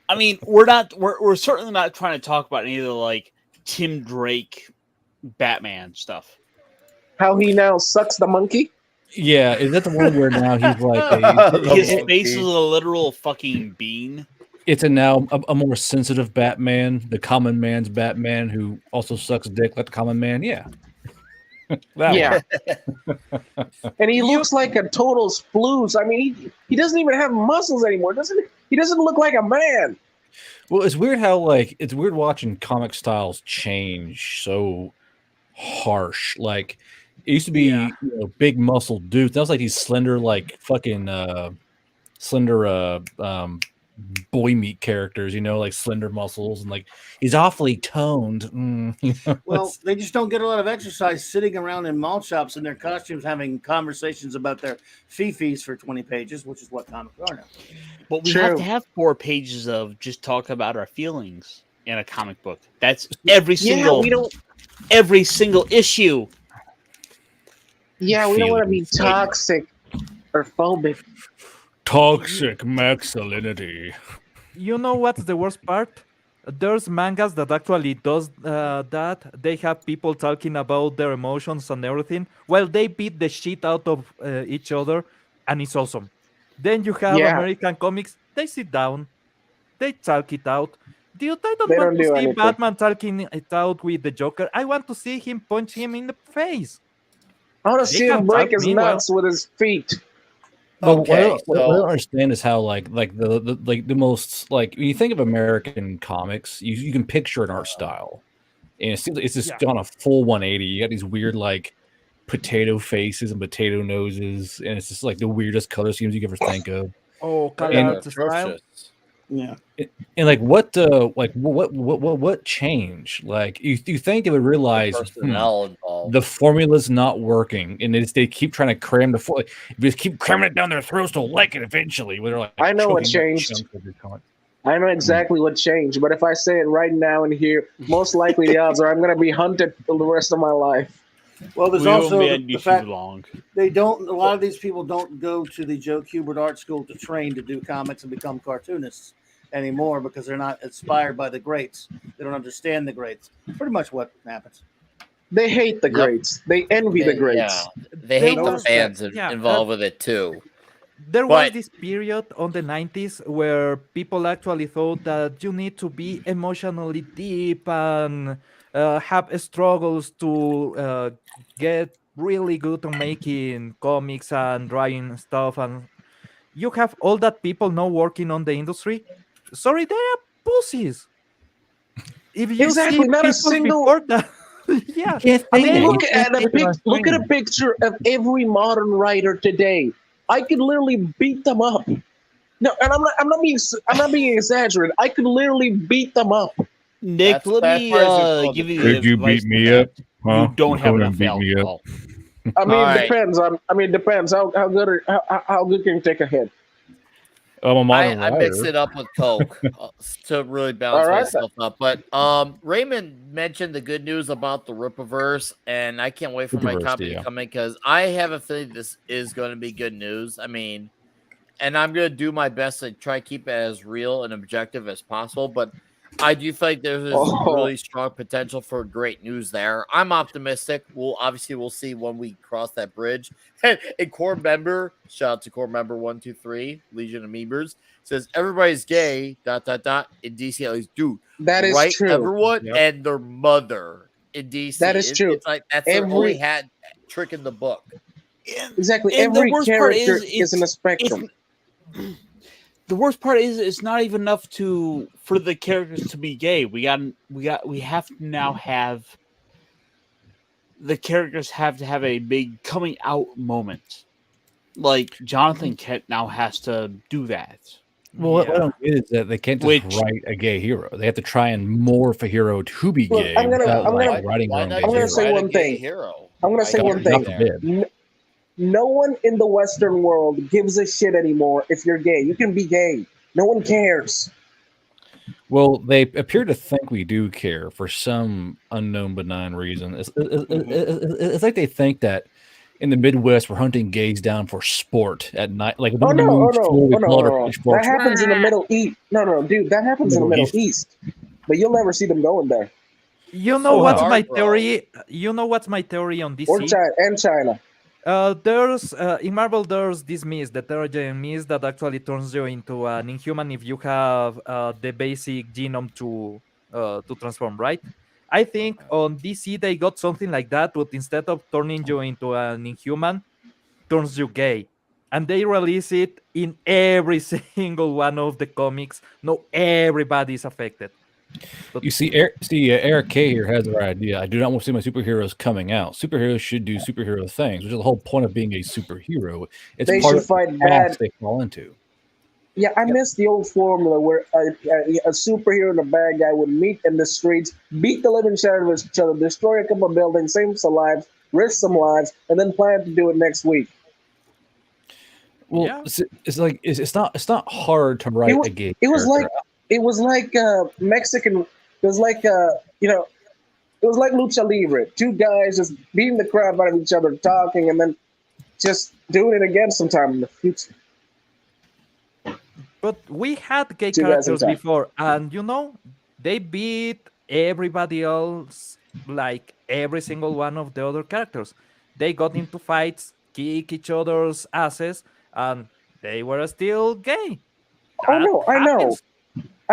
I mean, we're certainly not trying to talk about any of the like Tim Drake Batman stuff.
How he now sucks the monkey?
Yeah, is that the one where now he's like
his face is a literal fucking bean?
It's a more sensitive Batman, the common man's Batman who also sucks dick like the common man. Yeah.
And he looks like a total sploos. I mean, he doesn't even have muscles anymore, doesn't he? He doesn't look like a man.
Well, it's weird how it's weird watching comic styles change so harsh. Like It used to be big muscle dudes. That was like these slender, like fucking slender boy meat characters, like slender muscles and like he's awfully toned.
Well, they just don't get a lot of exercise sitting around in mall shops in their costumes having conversations about their fifis for 20 pages, which is what comics are now.
But we have to have 4 pages of just talk about our feelings in a comic book. That's every single issue.
Yeah, we don't want to be toxic or phobic.
Toxic masculinity.
You know what's the worst part? There's mangas that actually does that. They have people talking about their emotions and everything while they beat the shit out of each other, and it's awesome. Then you have American comics. They sit down, they talk it out. Dude, I don't want to see Batman talking it out with the Joker. I want to see him punch him in the face.
I want to see him break his nuts with his feet.
But what I don't understand is how the most when you think of American comics, you can picture an art style, and it seems like it's just gone a full 180. You got these weird potato faces and potato noses, and it's just like the weirdest color schemes you could ever think of.
Oh, color style.
Yeah,
and what changed? Like you think they would realize the formula's not working, and they keep trying to cram the just keep cramming it down their throats to like it eventually. Where they're like,
I know what changed. I know exactly what changed, but if I say it right now and here, most likely the odds are I'm going to be hunted for the rest of my life.
Well, there's also the fact they don't. A lot of these people don't go to the Joe Kubert Art School to train to do comics and become cartoonists anymore because they're not inspired by the greats. They don't understand the greats. Pretty much what happens.
They hate the greats. They envy the greats.
Yeah, they hate the fans involved with it too.
There was this period on the 90s where people actually thought that you need to be emotionally deep and have struggles to get really good on making comics and drawing stuff. And you have all that people now working on the industry. Sorry, they are pussies. If you
exactly, not a single.
That, yeah,
I mean, look at a picture of every modern writer today. I could literally beat them up. No, and I'm not being exaggerated. I could literally beat them up.
Nick, let me give you.
Could you beat me up? Huh?
You don't have enough alcohol.
I mean, depends. Depends. How good can you take a hit?
I mix it up with Coke to really balance myself up. But Raymond mentioned the good news about the Rippaverse, and I can't wait for my copy to come in because I have a feeling this is going to be good news. I mean, and I'm going to do my best to try to keep it as real and objective as possible. But I do feel like there's really strong potential for great news there. I'm optimistic. We'll see when we cross that bridge. And a core member, shout out to core member 123, Legion of Members, says everybody's gay. ... in DC at least. Dude,
that is true.
Everyone and their mother in DC.
That is true.
It's like that's their only trick in the book.
Exactly. Every character is in a spectrum.
The worst part is it's not even enough for the characters to be gay. We have to now have the characters have to have a big coming out moment. Like Jonathan Kent now has to do that.
Well, what I don't get is that they can't just write a gay hero. They have to try and morph a hero to be gay.
I'm gonna say one thing. I'm gonna say one thing. No one in the Western world gives a shit anymore if you're gay. You can be gay. No one cares.
Well, they appear to think we do care for some unknown benign reason. It's like they think that in the Midwest we're hunting gays down for sport at night. Like
no. That happens in the Middle East. No, dude, that happens in the Middle East. But you'll never see them going there.
You know what's my theory? You know what's my theory on DC?
Or China.
There's in Marvel there's this mist, the Terrigen mist that actually turns you into an Inhuman if you have the basic genome to transform, right? I think on DC they got something like that, but instead of turning you into an Inhuman, turns you gay. And they release it in every single one of the comics. No, everybody is affected.
You see, Eric K here has the right idea. I do not want to see my superheroes coming out. Superheroes should do superhero things, which is the whole point of being a superhero. It's
they
part
should
of
fight
the
bad.
task they fall into.
Yeah, I miss the old formula where a superhero and a bad guy would meet in the streets, beat the living shit out of each other, destroy a couple of buildings, save some lives, risk some lives, and then plan to do it next week.
Well,
Yeah.
it's like it's not hard to write a gay character.
It was like Mexican. It was like it was like lucha libre. Two guys just beating the crap out of each other, talking, and then just doing it again sometime in the future.
But we had gay characters before, and they beat everybody else, like every single one of the other characters. They got into fights, kick each other's asses, and they were still gay.
I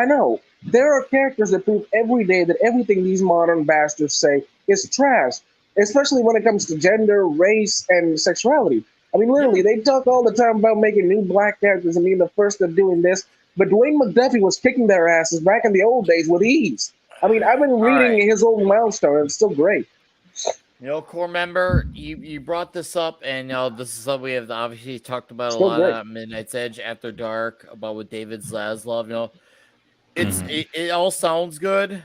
know. There are characters that prove every day that everything these modern bastards say is trash, especially when it comes to gender, race, and sexuality. I mean, literally, they talk all the time about making new black characters and being the first of doing this, but Dwayne McDuffie was kicking their asses back in the old days with ease. I mean, I've been reading his old milestone, and it's still great.
Core member, you brought this up, and this is something we have obviously talked about a lot at Midnight's Edge After Dark about with David Zaslav. It all sounds good.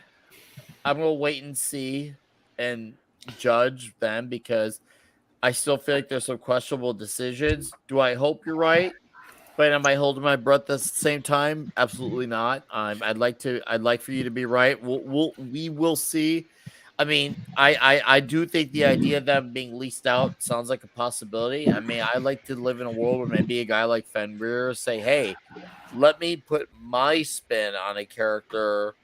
I'm gonna wait and see and judge them because I still feel like there's some questionable decisions. Do I hope you're right? But am I holding my breath at the same time? Absolutely not. I'd like for you to be right. We will see. I mean, I do think the idea of them being leased out sounds like a possibility. I mean, I like to live in a world where maybe a guy like Fenrir say, "Hey, let me put my spin on a character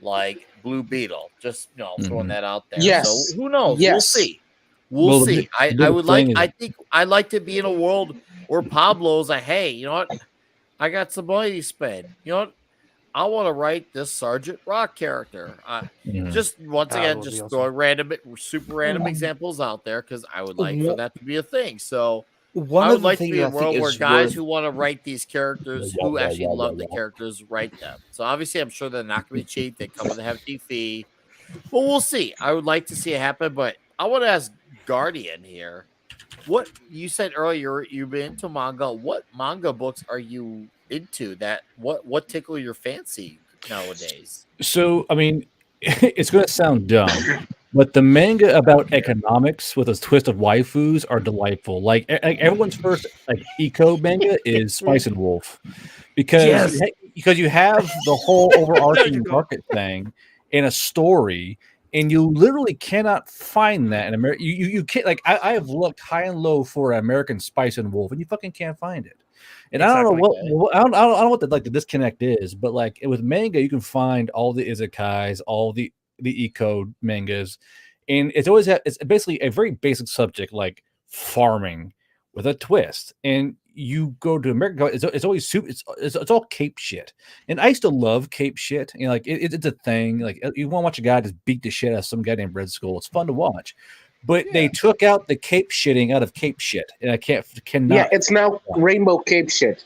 like Blue Beetle." Just throwing that out there.
Yes.
So who knows?
Yes.
We'll see. We'll see. I think I'd like to be in a world where Pablo's like, "Hey, you know what? I got some money to spend. You know what? I want to write this Sergeant Rock character." Just once again, just throw super random examples out there because I would like for that to be a thing. So I would like to be in a world where guys who want to write these characters, who actually love the characters, write them. So obviously, I'm sure they're not going to be cheap. They come with a hefty fee, but we'll see. I would like to see it happen, but I want to ask Guardian here. What you said earlier, you've been into manga. What manga books are you into that what tickle your fancy nowadays?
So, I mean, it's going to sound dumb, but the manga about economics with a twist of waifus are delightful. Like everyone's first eco manga is Spice and Wolf because you have the whole overarching market thing in a story. And you literally cannot find that in America. You can't I have looked high and low for an American Spice and Wolf, and you fucking can't find it. And I don't know I don't know what the disconnect is, but with manga, you can find all the izakais, all the eco mangas, and it's basically a very basic subject like farming with a twist. And you go to America, it's always it's all cape shit, and I used to love cape shit. It's a thing. Like you want to watch a guy just beat the shit out of some guy named Red Skull. It's fun to watch, but they took out the cape shitting out of cape shit, and I cannot.
Yeah, it's now rainbow cape shit.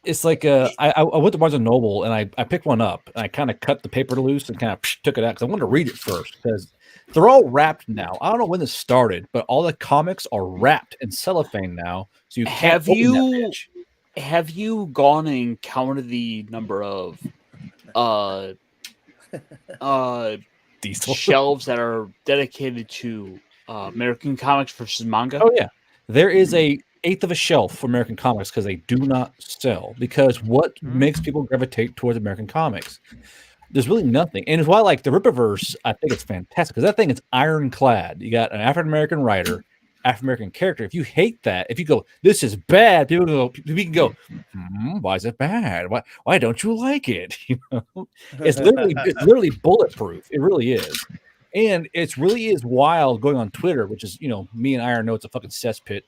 It's like I went to Barnes and Noble and I picked one up and I kind of cut the paper loose and kind of took it out because I wanted to read it first because they're all wrapped now. I don't know when this started, but all the comics are wrapped in cellophane now. So you can't
have you gone and counted the number of shelves that are dedicated to American comics versus manga?
Oh yeah, there is a eighth of a shelf for American comics because they do not sell. Because what makes people gravitate towards American comics? There's really nothing. And it's why the Rippaverse, I think it's fantastic because that thing is ironclad. You got an African-American writer, African-American character. If you hate that, if you go, this is bad, we can go, why is it bad? Why don't you like it? It's literally bulletproof. It really is. And it really is wild going on Twitter, which is, me and Iron know it's a fucking cesspit.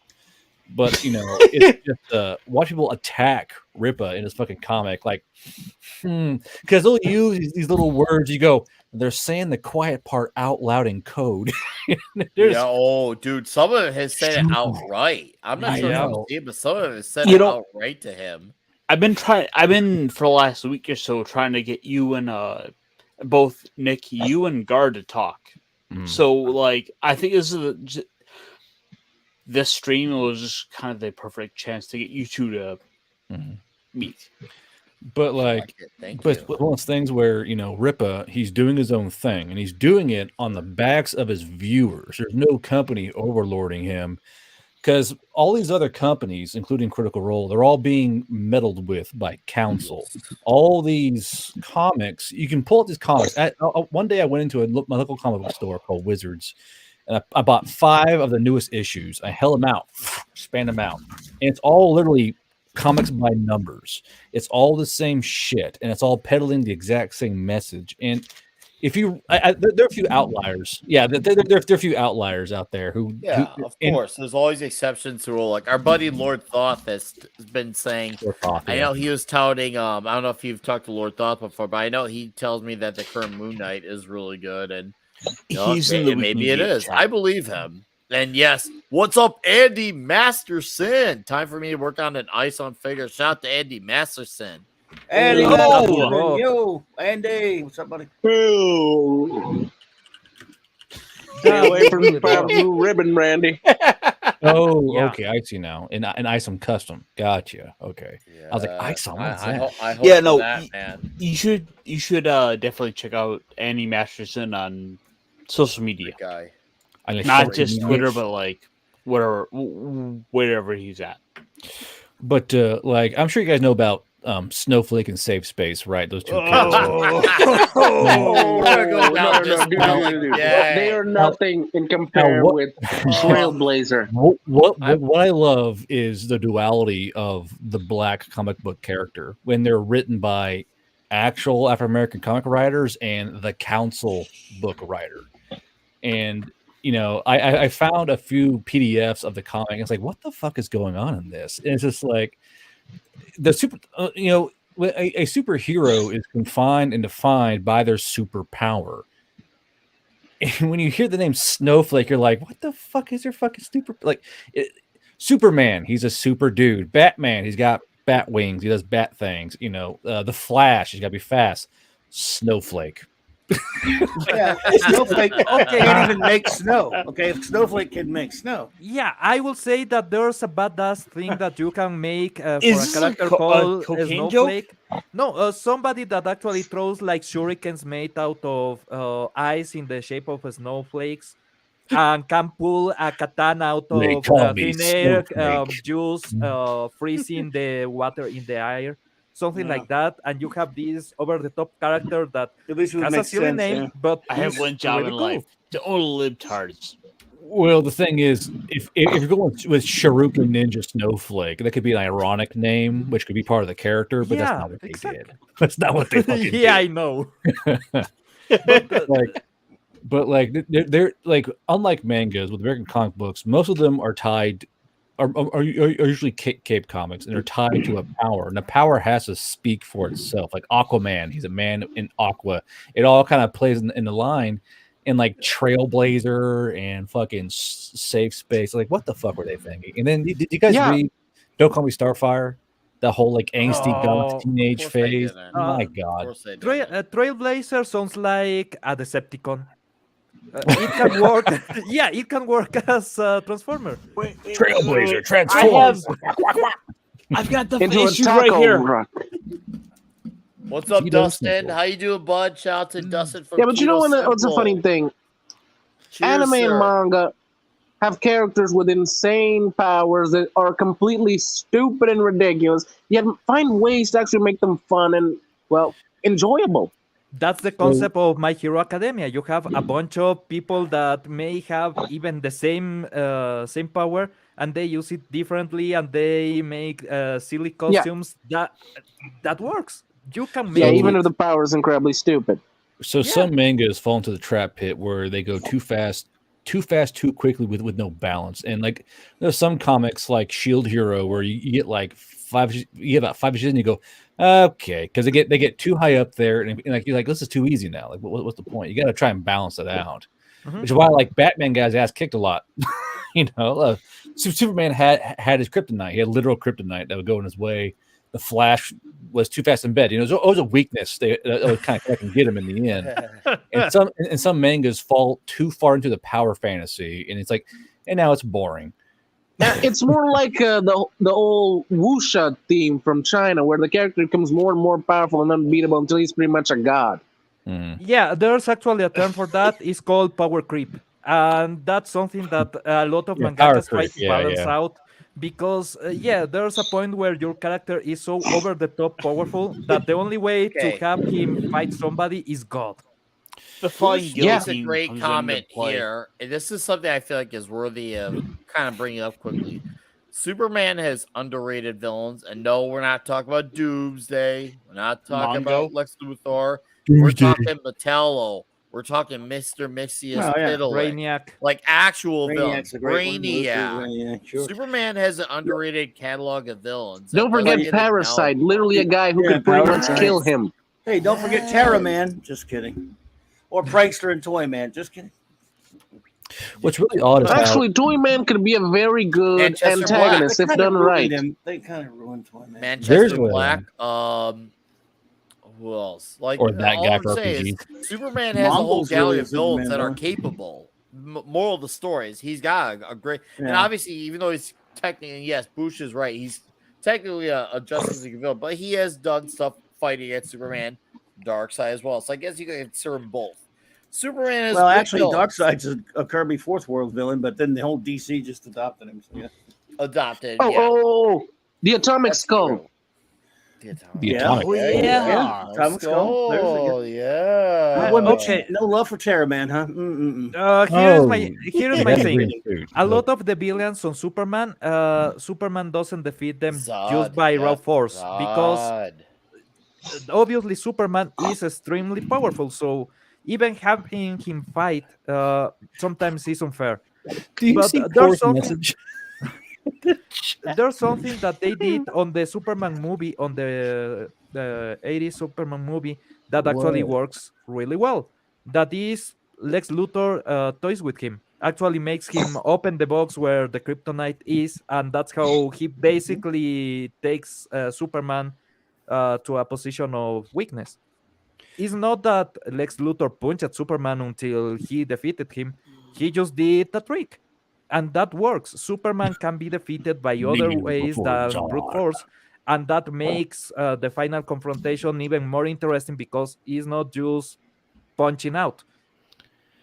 But it's just watch people attack Rippa in his fucking comic, because they'll use these little words. You go, they're saying the quiet part out loud in code.
Dude, some of it has said it outright. I'm not sure how to see it, but some of it has said it outright to him.
I've been for the last week or so trying to get you and both Nick, you and Guard to talk. So like, I think this stream was just kind of the perfect chance to get you two to meet.
But like, but one of those things where, you know, Ripa, he's doing his own thing, and he's doing it on the backs of his viewers. There's no company overlording him, because all these other companies, including Critical Role, they're all being meddled with by counsel. All these comics, you can pull up these comics. One day I went into my local comic book store called Wizards, and I bought 5 of the newest issues. I held them out, spanned them out, and it's all literally comics by numbers. It's all the same shit, and it's all peddling the exact same message. And if you, there are a few outliers. Yeah, there are a few outliers out there who.
Of course. There's always exceptions to rule. Like our buddy Lord Thoth has been saying. I know he was touting. I don't know if you've talked to Lord Thoth before, but I know he tells me that the current Moon Knight is really good, and
he's in the
maybe it is. I believe him. And yes, what's up, Andy Masterson? Time for me to work on an Ice on figure. Shout out to Andy Masterson.
Andy, yo, Andy, what's up, buddy?
Stay away from the blue ribbon, Randy.
Okay, I see now. And ISOM custom, gotcha. Okay, I was like, ISOM, what's that?
I hope that, man.
You should definitely check out Andy Masterson on social media.
Guy.
Not just Twitter, but like wherever he's at.
But like, I'm sure you guys know about Snowflake and Safe Space, right? Those two kids.
They are nothing in compare with Trailblazer.
What I love is the duality of the black comic book character when they're written by actual African American comic writers and the council book writer. And you know, I found a few PDFs of the comic. It's like, what the fuck is going on in this? And it's just like the super, a superhero is confined and defined by their superpower. And when you hear the name Snowflake, you're like, what the fuck is your fucking Superman? He's a super dude. Batman, he's got bat wings. He does bat things. You know, the Flash, he's got to be fast. Snowflake.
Yeah, Snowflake can't even make snow. Okay, if Snowflake can make snow.
Yeah, I will say that there's a badass thing that you can make for a character called Snowflake. Joke? No, somebody that actually throws like shurikens made out of ice in the shape of snowflakes, and can pull a katana out of thin air, juice, freezing the water in the air. Something like that, and you have this over-the-top character that has a silly name, but
I have one job in life: to own libtards.
Well, the thing is, if you're going with Shuriken Ninja Snowflake, that could be an ironic name, which could be part of the character, but that's not what they did. That's not what they fucking did.
I know.
but they're like, unlike mangas with American comic books, most of them are tied. Are usually Cape comics, and they're tied to a power, and the power has to speak for itself. Like Aquaman, he's a man in Aqua. It all kind of plays in the line, and like Trailblazer and fucking Safe Space. Like, what the fuck were they thinking? And then did you guys read Don't Call Me Starfire? The whole like angsty goth teenage phase. My God,
Trailblazer sounds like a Decepticon. It can work. Yeah, it can work as a Transformer.
Trailblazer, transform.
I've got the issue right here.
What's up, Dustin? How you doing, bud? Shout out to Dustin from
but you know what's a funny thing? Anime and manga have characters with insane powers that are completely stupid and ridiculous, yet find ways to actually make them fun and, well, enjoyable.
That's the concept of My Hero Academia. You have a bunch of people that may have even the same power, and they use it differently, and they make silly costumes. That works. You can make
even if the power is incredibly stupid.
So some mangas fall into the trap pit where they go too fast, too quickly with no balance. And like there's some comics like Shield Hero where you get like about 5 issues and you go, okay, because they get too high up there, and like you're like, this is too easy now. Like, what's the point? You got to try and balance it out. Which is why like Batman guy's ass kicked a lot. You know, Superman had his kryptonite. He had literal kryptonite that would go in his way. the Flash was too fast in bed. You know, it was always a weakness. They would kind of can get him in the end. And some mangas fall too far into the power fantasy, and it's like, and now it's boring.
It's more like the old wuxia theme from China, where the character becomes more and more powerful and unbeatable until he's pretty much a god.
Yeah, there's actually a term for that. It's called power creep, and that's something that a lot of mangakas try to balance out. Because there's a point where your character is so over the top powerful that the only way to have him fight somebody is God.
The Bush makes a great comment here, and this is something I feel like is worthy of kind of bringing up quickly. Superman has underrated villains, and no, we're not talking about Doomsday. We're not talking about Lex Luthor. We're talking Metallo. We're talking Mr. Mixius Pitalik.
Brainiac.
Like actual villains.
Brainiac. Sure.
Superman has an underrated catalog of villains.
Don't forget Parasite, literally a guy who could pretty much kill him.
Hey, don't forget Terra Man. Just kidding. Or Prankster and Toy Man. Just kidding.
What's really odd is
actually Toy Man could be a very good antagonist if done right.
They kind of ruined Toy Man.
Manchester Black. Who else? Like
or that
all
guy
I'm
for
saying
RPG.
is Superman has a whole gallery of villains that are capable. Moral of the story is he's got a great, and obviously even though he's technically, yes, Bush is right. He's technically a Justice League villain, but he has done stuff fighting against Superman, Darkseid as well. So I guess you can consider them both. Superman is
actually Darkseid's a Kirby Fourth World villain, but then the whole DC just adopted him. So
adopted.
Oh, the Atomic Skull.
The Atomic
Atomic Skull.
Okay.
No love for Terra Man, huh?
Here's my thing. A lot of the villains on Superman, Superman doesn't defeat them just by raw force because obviously Superman is extremely powerful. So even having him fight sometimes is unfair.
Do you see Core's message?
There's something that they did on the Superman movie, on the 80s Superman movie, that actually works really well. That is, Lex Luthor toys with him, actually makes him open the box where the kryptonite is, and that's how he basically takes Superman to a position of weakness. It's not that Lex Luthor punched at Superman until he defeated him. He just did a trick. And that works. Superman can be defeated by other ways than brute force. And that makes the final confrontation even more interesting because he's not just punching out.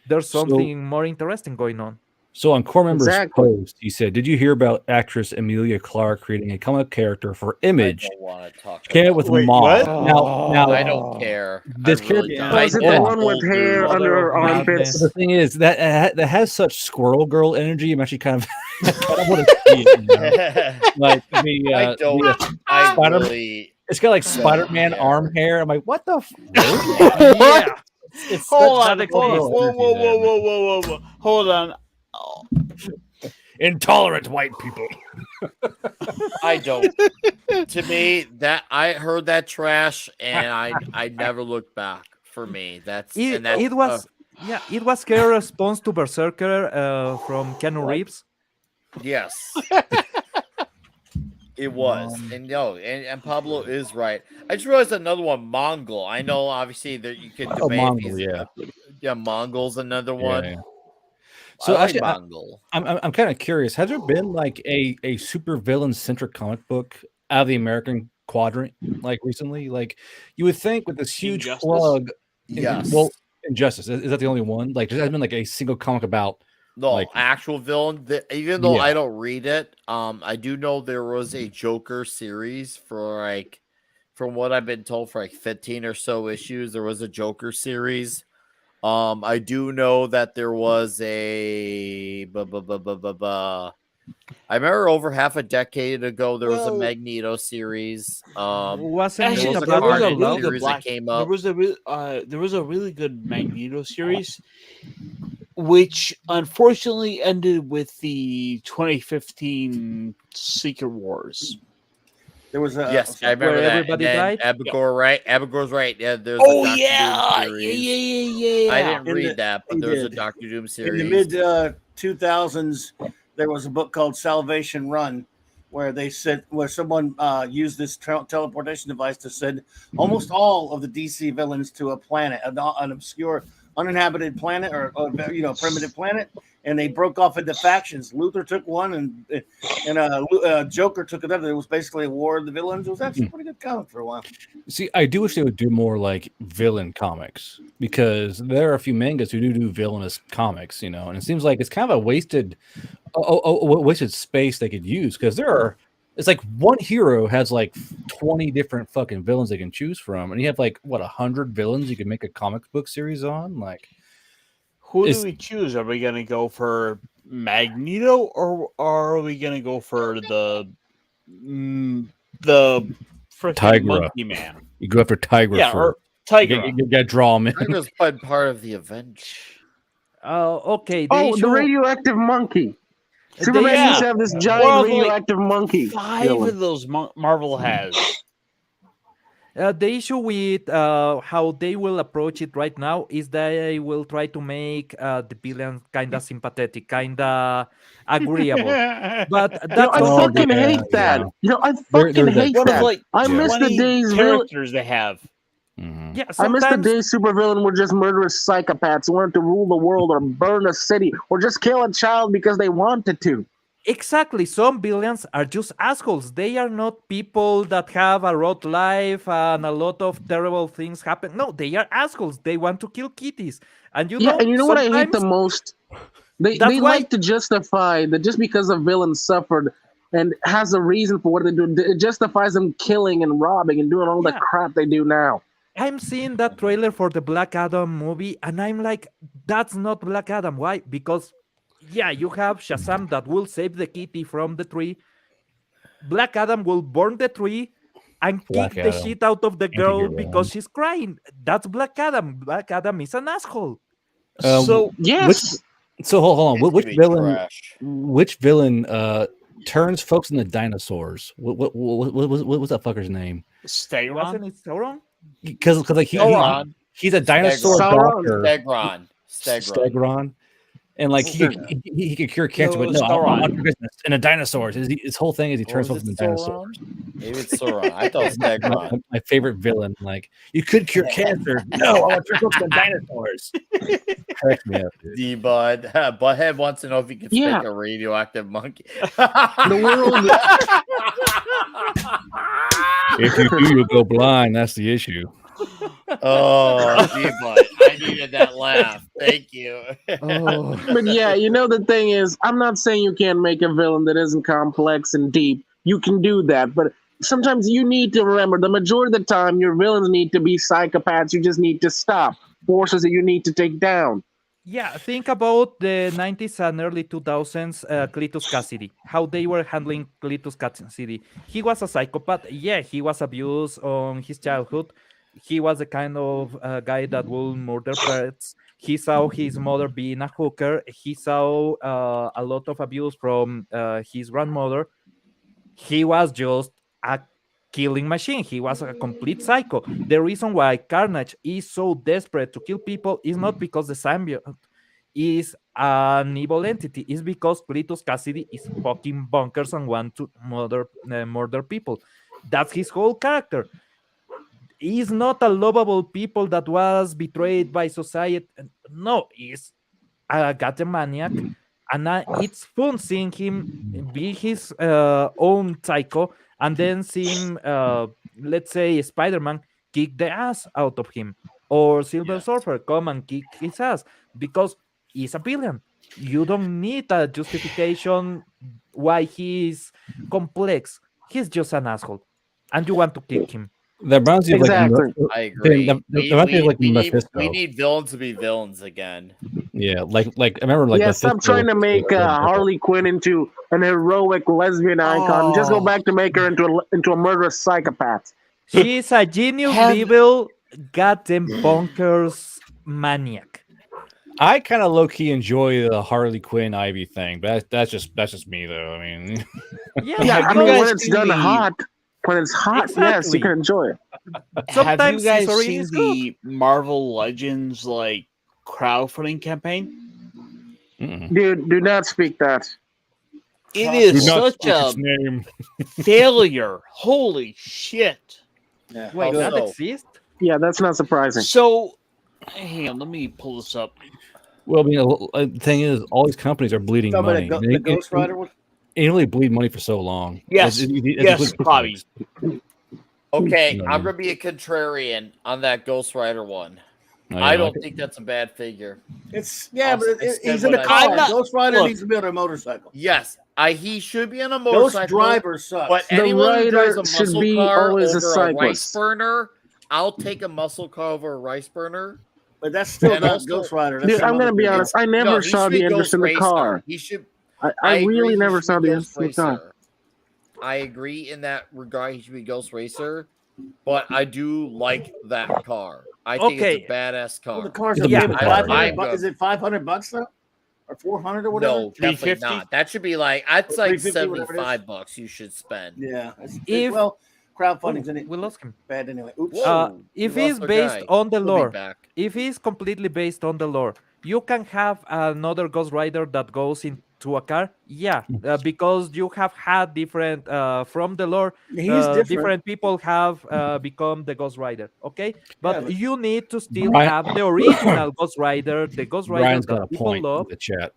There's something more interesting going on.
So on Core Member's post, he said, "Did you hear about actress Emilia Clarke creating a comic character for Image? Came out with Mom. Now
I don't care.
This character
is it the one with hair under her armpits?
The thing is that has such Squirrel Girl energy. I'm actually kind of I want to see it. You know? Like it's got like Spider-Man arm hair. I'm like, what the?
Hold on. Whoa. Hold on. Oh.
Intolerant white people.
I don't. To me, that I heard that trash and I never looked back. For me, it
was a response to Berserker from Keanu Reeves.
Yes. It was. And Pablo is right. I just realized another one, Mongol. I know obviously that you could debate
Mongol,
Mongol's another one.
Yeah. So actually,
Mongol.
I'm kind of curious. Has there been like a super villain centric comic book out of the American quadrant like recently? Like you would think with this huge plug.
Yes.
Well, Injustice is that the only one? Like there hasn't been like a single comic about
actual villain. Even though I don't read it, I do know there was a Joker series for from what I've been told, for 15 or so issues. There was a Joker series. I do know that there was a I remember over half a decade ago there was a Magneto series.
There was a really good Magneto series, which unfortunately ended with the 2015 Secret Wars.
There was a
yes, I remember that.
Everybody died.
Abigor, right? Abigor's right. Yeah, there's
a
Dr.
yeah,
Doom series.
yeah.
I didn't read that, but there's a Dr. Doom series.
In the mid 2000s, there was a book called Salvation Run, where they said where someone used this teleportation device to send almost all of the DC villains to a planet, an obscure, uninhabited planet or primitive planet, and they broke off into factions. Luthor took one, and Joker took another. It was basically a war of the villains. It was actually a pretty good comic for a while.
See, I do wish they would do more like villain comics, because there are a few mangas who do villainous comics, and it seems like it's kind of a wasted space they could use, because it's like one hero has like 20 different fucking villains they can choose from, and you have like 100 villains you can make a comic book series on. Like,
who do we choose? Are we gonna go for Magneto, or are we gonna go for the
Tigra?
Monkey Man?
You go after Tigra.
Yeah, or Tigra.
You gotta draw him in.
Tigra's played part of the Avengers.
Okay.
The radioactive monkey. Superman used to have this giant radioactive monkey.
5 of those Marvel has.
The issue with how they will approach it right now is they will try to make the villain kind of sympathetic, kind of agreeable. But that's
I fucking hate that. I fucking hate that. I miss the days
characters they have.
Yeah,
I miss the days supervillain were just murderous psychopaths who wanted to rule the world or burn a city or just kill a child because they wanted to.
Exactly. Some villains are just assholes. They are not people that have a rough life and a lot of terrible things happen. No, they are assholes. They want to kill kitties. And you know
what I hate the most? They like to justify that just because a villain suffered and has a reason for what they do, it justifies them killing and robbing and doing all the crap they do now.
I'm seeing that trailer for the Black Adam movie, and I'm like, that's not Black Adam. Why? Because, you have Shazam that will save the kitty from the tree. Black Adam will burn the tree and kick the shit out of the girl because she's crying. That's Black Adam. Black Adam is an asshole.
So hold on. Which villain turns folks into dinosaurs? What was that fucker's name?
Wasn't it Sauron?
Because like he's a dinosaur doctor. Stegron. And like he could cure cancer, but no, I'm business. And a dinosaur. His whole thing is he turns folks into dinosaurs.
Maybe it's Sauron. I thought it was Stegron.
My favorite villain. Like, you could cure cancer. No, I want to turn folks into dinosaurs. Crack me up, dude.
D-Bud. Butthead wants to know if he can speak a radioactive monkey.
The world.
If you do, you'll go blind. That's the issue.
Oh, D-Bud. I needed that laugh. Thank you.
But the thing is, I'm not saying you can't make a villain that isn't complex and deep. You can do that, but sometimes you need to remember the majority of the time your villains need to be psychopaths. You just need to stop forces that you need to take down.
Yeah, think about the 90s and early 2000s Cletus Cassidy, how they were handling Cletus Cassidy. He was a psychopath. Yeah, he was abused on his childhood. He was the kind of guy that will murder pets. He saw his mother being a hooker. He saw a lot of abuse from his grandmother. He was just a killing machine. He was a complete psycho. The reason why Carnage is so desperate to kill people is not because the symbiote is an evil entity. It's because Cletus Cassidy is fucking bonkers and wants to murder people. That's his whole character. He's not a lovable people that was betrayed by society. No, he's a goddamn maniac. And it's fun seeing him be his own psycho and then seeing, let's say, Spider-Man kick the ass out of him, or Silver Surfer come and kick his ass, because he's a villain. You don't need a justification why he's complex. He's just an asshole, and you want to kick him.
That reminds me of
I agree. We need villains to be villains again.
Yeah, like I remember
stop trying to make Harley Quinn into an heroic lesbian icon. Just go back to make her into a murderous psychopath.
She's a genius level goddamn bonkers maniac.
I kind of low key enjoy the Harley Quinn Ivy thing, but that's just me though. I mean,
I mean when it's done hot. When it's hot, yes, you can enjoy it.
Sometimes have you guys seen the Marvel Legends crowdfunding campaign?
Dude, do not speak that.
It is
Do not
such a
speak its name.
failure. Holy shit.
Yeah.
Wait, that
Also-
exists?
Yeah, that's not surprising.
So, hang on, let me pull this up.
Well, I mean, the thing is, all these companies are bleeding
Talking about
money.
the Ghost Rider one?
They really bleed money for so long.
Yes, yes, Bobby.
Okay,
You know what I
I'm
mean?
gonna be a contrarian on that Ghost Rider one.
Oh,
I
yeah,
don't
okay.
think that's a bad figure.
It's yeah,
I'll
but
instead
he's in a
what
car.
I'm not-
Ghost Rider
Look.
needs to be on a motorcycle.
Yes, he should be on a
Ghost
motorcycle.
Driver sucks.
But
The
anyone who drives
rider
a
should
muscle
be
car
always a
over a rice
cyclist.
burner, I'll take a muscle car over a rice burner.
But that's still
And
not
also-
Ghost Rider. That's
Dude,
some
I'm gonna
other
be
dude.
honest. I never
No, he
saw
should be
the interest
Ghost
in the
Racer.
car.
He should.
I
agree
really
he
never
should
saw
be
the
Ghost
interest in the car.
Racer. I agree in that regard. He should be Ghost Racer, but I do like that car. I think it's a badass car.
Well, the car's
It's a
a
big car.
$500. Is it $500 though, or 400 or whatever?
No, definitely not. That should be like I'd
Or
say like
350, whatever it is.
$75 you should spend.
Yeah.
If-
Well, crowdfunding's in it.
We lost him.
Bad anyway. Oops.
If
we
it's
lost our
based
guy.
on the
He'll be
lore,
back.
if it's completely based on the lore, you can have another Ghost Rider that goes into a car. Yeah, because you have had different from the lore.
He's different.
Different people have become the Ghost Rider. Okay, but,
but-
you need to still
Brian-
have the original Ghost Rider, the Ghost Rider
Brian's got
that
a
people
point
love,
in the chat.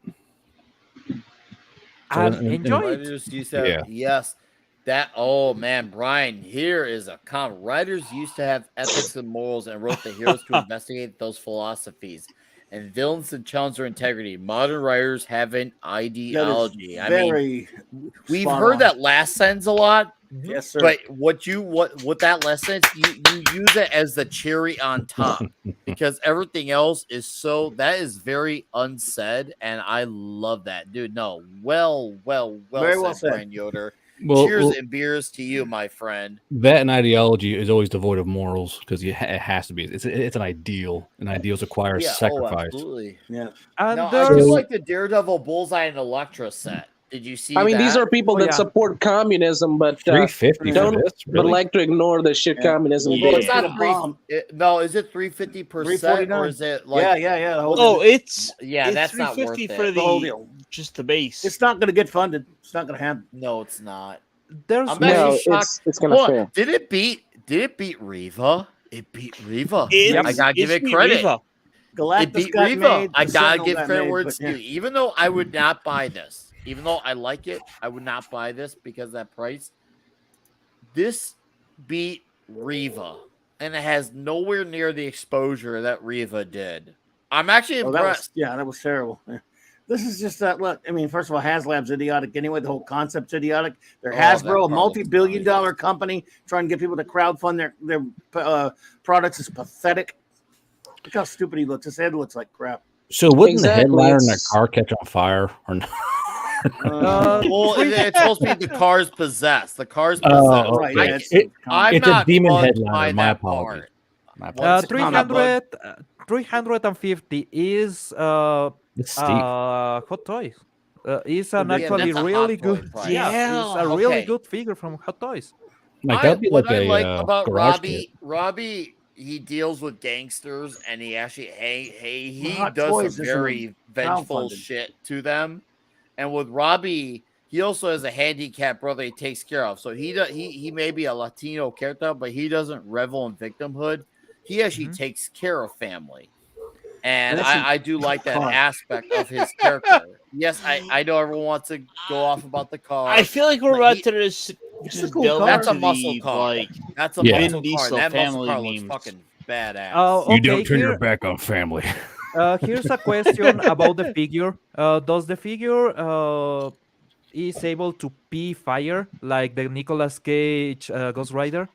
and
and-
enjoy it.
Writers used to have,
Yeah.
yes. That oh man, Brian, here is a comment. Writers used to have ethics and morals and wrote the heroes to investigate those philosophies. And villains to challenge their integrity. Modern writers have an ideology. I mean, we've heard that last sentence a lot.
Yes, sir.
But what that last sentence, you use it as the cherry on top because everything else is that is very unsaid, and I love that, dude. No, well
Very well
said,
said.
Brian Yoder.
Well,
Cheers and beers to you, my friend.
That and ideology is always devoid of morals because it has to be. It's an ideal, and ideals require sacrifice.
Absolutely.
Yeah.
And
No, I
there's
do like the Daredevil, Bullseye, and Elektra set. Did you see?
I mean, these
that?
are people that support communism, but
350 for
don't
this,
but
really?
like to ignore the shit communism.
Well,
does.
it's not no, is it 350% or is it like?
Yeah. the whole
Oh,
thing.
it's
that's not worth
350
it.
for
The whole deal.
just the base.
It's not going to get funded. It's not going to happen.
No, it's not.
there's
I'm
No,
actually shocked.
it's gonna
Hold on.
fail.
Did it beat Riva? It beat Riva.
It's-
I gotta give
it's
it
beat
credit.
Riva.
Galactus
It beat
got
Riva.
made,
I
the
gotta
Sentinel
give
got
credit
made,
where
but
it's
yeah.
due. Even though I would not buy this, even though I like it, I would not buy this because of that price. This beat Riva, and it has nowhere near the exposure that Riva did. I'm actually impressed.
That was terrible. Yeah. This is just look. I mean, first of all, HasLab's idiotic anyway. The whole concept's idiotic. They're
that
Hasbro, a
part
multi-billion-dollar company trying to get people to crowdfund their products is pathetic. Look how stupid he looks. His head looks like crap.
So wouldn't
Exactly,
the headliner in that
it's-
car catch on fire or not?
Well, it's supposed to be the car's possessed. The car's
Oh,
possessed.
Right,
okay.
yeah, it's-
I'm
It's a
not
demon
bugged
headliner.
by
My
that
apologies.
part.
My apologies.
350 is
It's steep.
Hot Toys. It's an
Yeah,
actually
that's a
really
Hot Toy
good.
price.
Yeah, it's a really
Okay.
good figure from Hot Toys.
Like that'd be
what
like
I
a
like about
garage kit.
Robbie, he deals with gangsters, and he actually, he
Hot
does
Toys
some
isn't
very vengeful
crowdfunded.
shit to them. And with Robbie, he also has a handicapped brother he takes care of. So he may be a Latino character, but he doesn't revel in victimhood. He actually takes care of family. And I do like that aspect of his character. Yes, I know everyone wants to go off about the car.
I feel like we're
but
about
he-
to just
cool
delve
car.
That's a
into
muscle
the,
car.
like
That's a
Yeah.
muscle
Vin
car.
Diesel
That muscle
family
car looks
memes.
fucking badass.
Okay,
You don't turn your
here-
back on family.
Here's a question about the figure. Does the figure is able to pee fire like the Nicolas Cage Ghost Rider?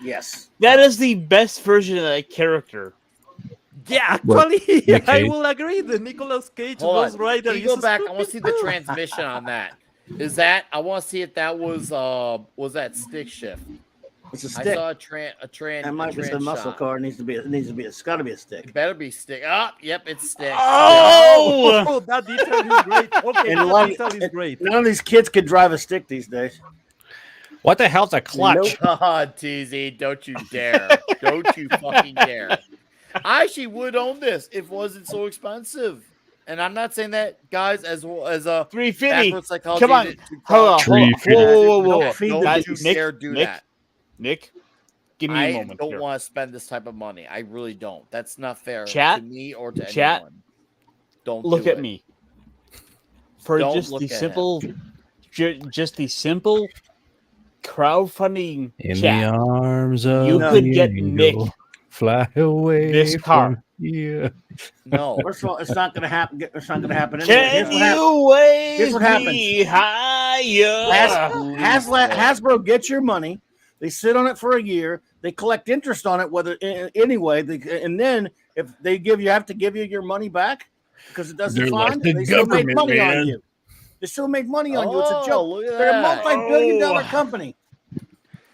Yes.
that is the best version of that character.
Yeah,
What,
actually,
Nick
I
Cage?
will agree. The Nicolas Cage
Hold
Ghost
on.
Rider.
Can you go
is
back? I want to see the transmission on that. Is that I want to see if that was that stick shift?
It's a
I
stick.
saw a trans.
That might be a muscle car. It needs to be. It's got to be a stick.
It better be stick. Oh, yep, it's stick.
Oh!
that detail is great. Okay,
And
that
love-
detail is great.
None of these kids can drive a stick these days.
What the hell's a clutch?
God, TZ, don't you dare! Don't you fucking dare! I actually would own this if it wasn't so expensive. And I'm not saying that, guys, as a
350.
psychology.
Come on. Hold on.
Whoa.
Don't you dare do that.
Nick, give me a moment.
I don't want to spend this type of money. I really don't. That's not fair
Chat,
to me or to
chat,
anyone. Don't
look
do
at
it.
me. For
Don't
just
look
the
at
simple, just the simple crowdfunding
In
chat.
the arms of
You could
the
get
angel,
Nick
fly away
this car.
from here.
No.
First of all, it's not going to happen. It's not going to happen.
Can you wave
Here's what happens.
me higher?
Hasbro gets your money. They sit on it for a year. They collect interest on it, anyway. And then if they have to give you your money back because it doesn't
They're like
fund,
the
they still make
government,
money
man.
on you. They still make money on you. It's a
Oh,
joke.
look at
They're a
that.
multi-billion-dollar company.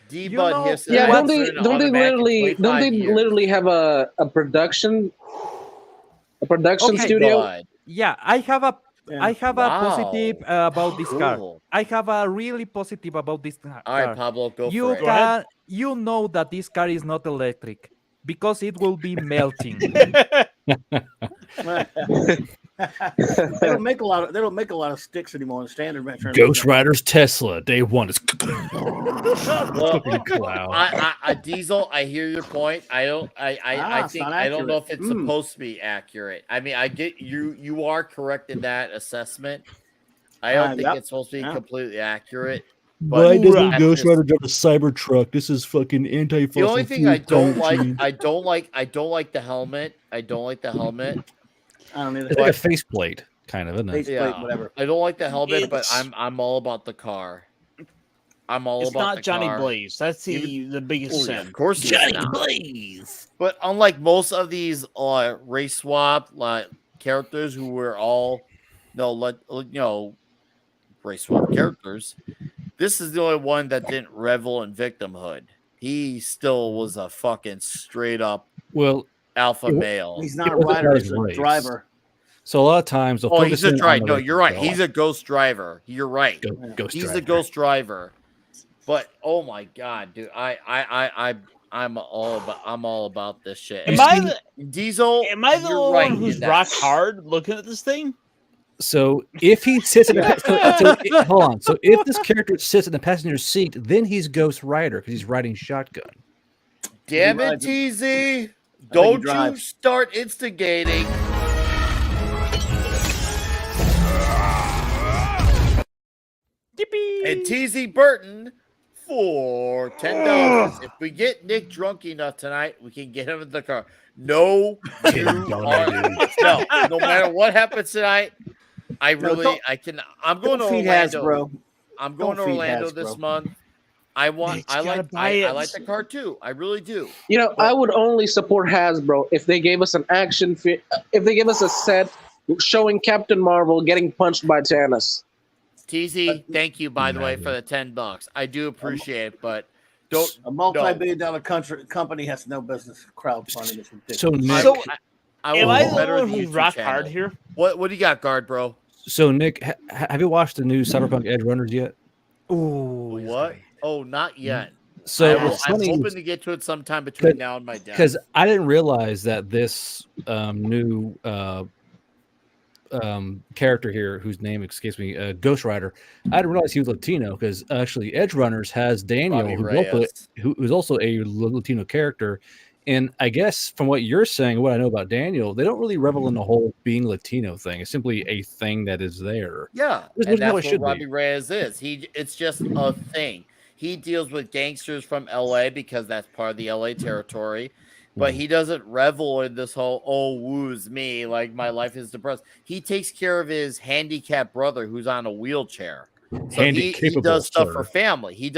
D-Bud here says
Yeah, don't they
automatic 25 years.
literally have a production studio?
D-Bud.
Yeah, I have a
Wow.
positive about this car.
Cool.
I have a really positive about this car.
All right, Pablo, go
you
for it.
can, you know that this car is not electric because it will be melting.
They don't make a lot of sticks anymore in standard metro.
Ghost Rider's Tesla, day one is
Well, Diesel, I hear your point. I don't know if it's supposed to be accurate. I mean, I get you are correct in that assessment. I don't think it's supposed to be completely accurate.
Why doesn't Ghost Rider drive a Cybertruck? This is fucking anti-fossil.
The only thing I don't like the helmet. I don't like the helmet.
I don't either.
It's like a faceplate, kind of, isn't it?
Faceplate, whatever.
I don't like the helmet, but I'm all about the car. I'm all
It's
about
not
the
Johnny
car.
Blaze. That's the biggest sin.
Of course,
Johnny
Blaze. But unlike most of these race swap characters who were all race swap characters, this is the only one that didn't revel in victimhood. He still was a fucking straight up alpha male.
He's not a rider; he's a driver.
So a lot of times,
he's a driver. No, you're right. He's a ghost driver. You're right. He's a ghost driver. But oh my god, dude, I'm all about this shit. Diesel?
Am I the one who's rock hard looking at this thing?
So if he sits in hold on. So if this character sits in the passenger seat, then he's Ghost Rider because he's riding shotgun.
Damn it, TZ! Don't you start instigating. And TZ Burton for $10. If we get Nick drunk enough tonight, we can get him in the car. No, no matter what happens tonight, I'm going to Orlando. I'm going to Orlando this month. I like the car too. I really do.
I would only support Hasbro if they gave us an action if they give us a set showing Captain Marvel getting punched by Thanos.
TZ, thank you by the way for the $10. I do appreciate it, but
a multi-billion-dollar company has no business crowdfunding. It's ridiculous.
So Nick,
am I the one who's rock hard here?
What do you got, guard, bro?
So Nick, have you watched the new Cyberpunk Edge Runners yet?
Ooh, what? Oh, not yet.
So
I'm hoping to get to it sometime between now and my death.
Because I didn't realize that this new character here, whose name escapes me, Ghost Rider, I didn't realize he was Latino. Because actually, Edge Runners has Daniel, who's also a Latino character. And I guess from what you're saying, what I know about Daniel, they don't really revel in the whole being Latino thing. It's simply a thing that is there.
Yeah, and that's what Robbie Reyes is. It's just a thing. He deals with gangsters from LA because that's part of the LA territory, but he doesn't revel in this whole woos me, like my life is depressed. He takes care of his handicapped brother who's on a wheelchair. So he does stuff for family. He's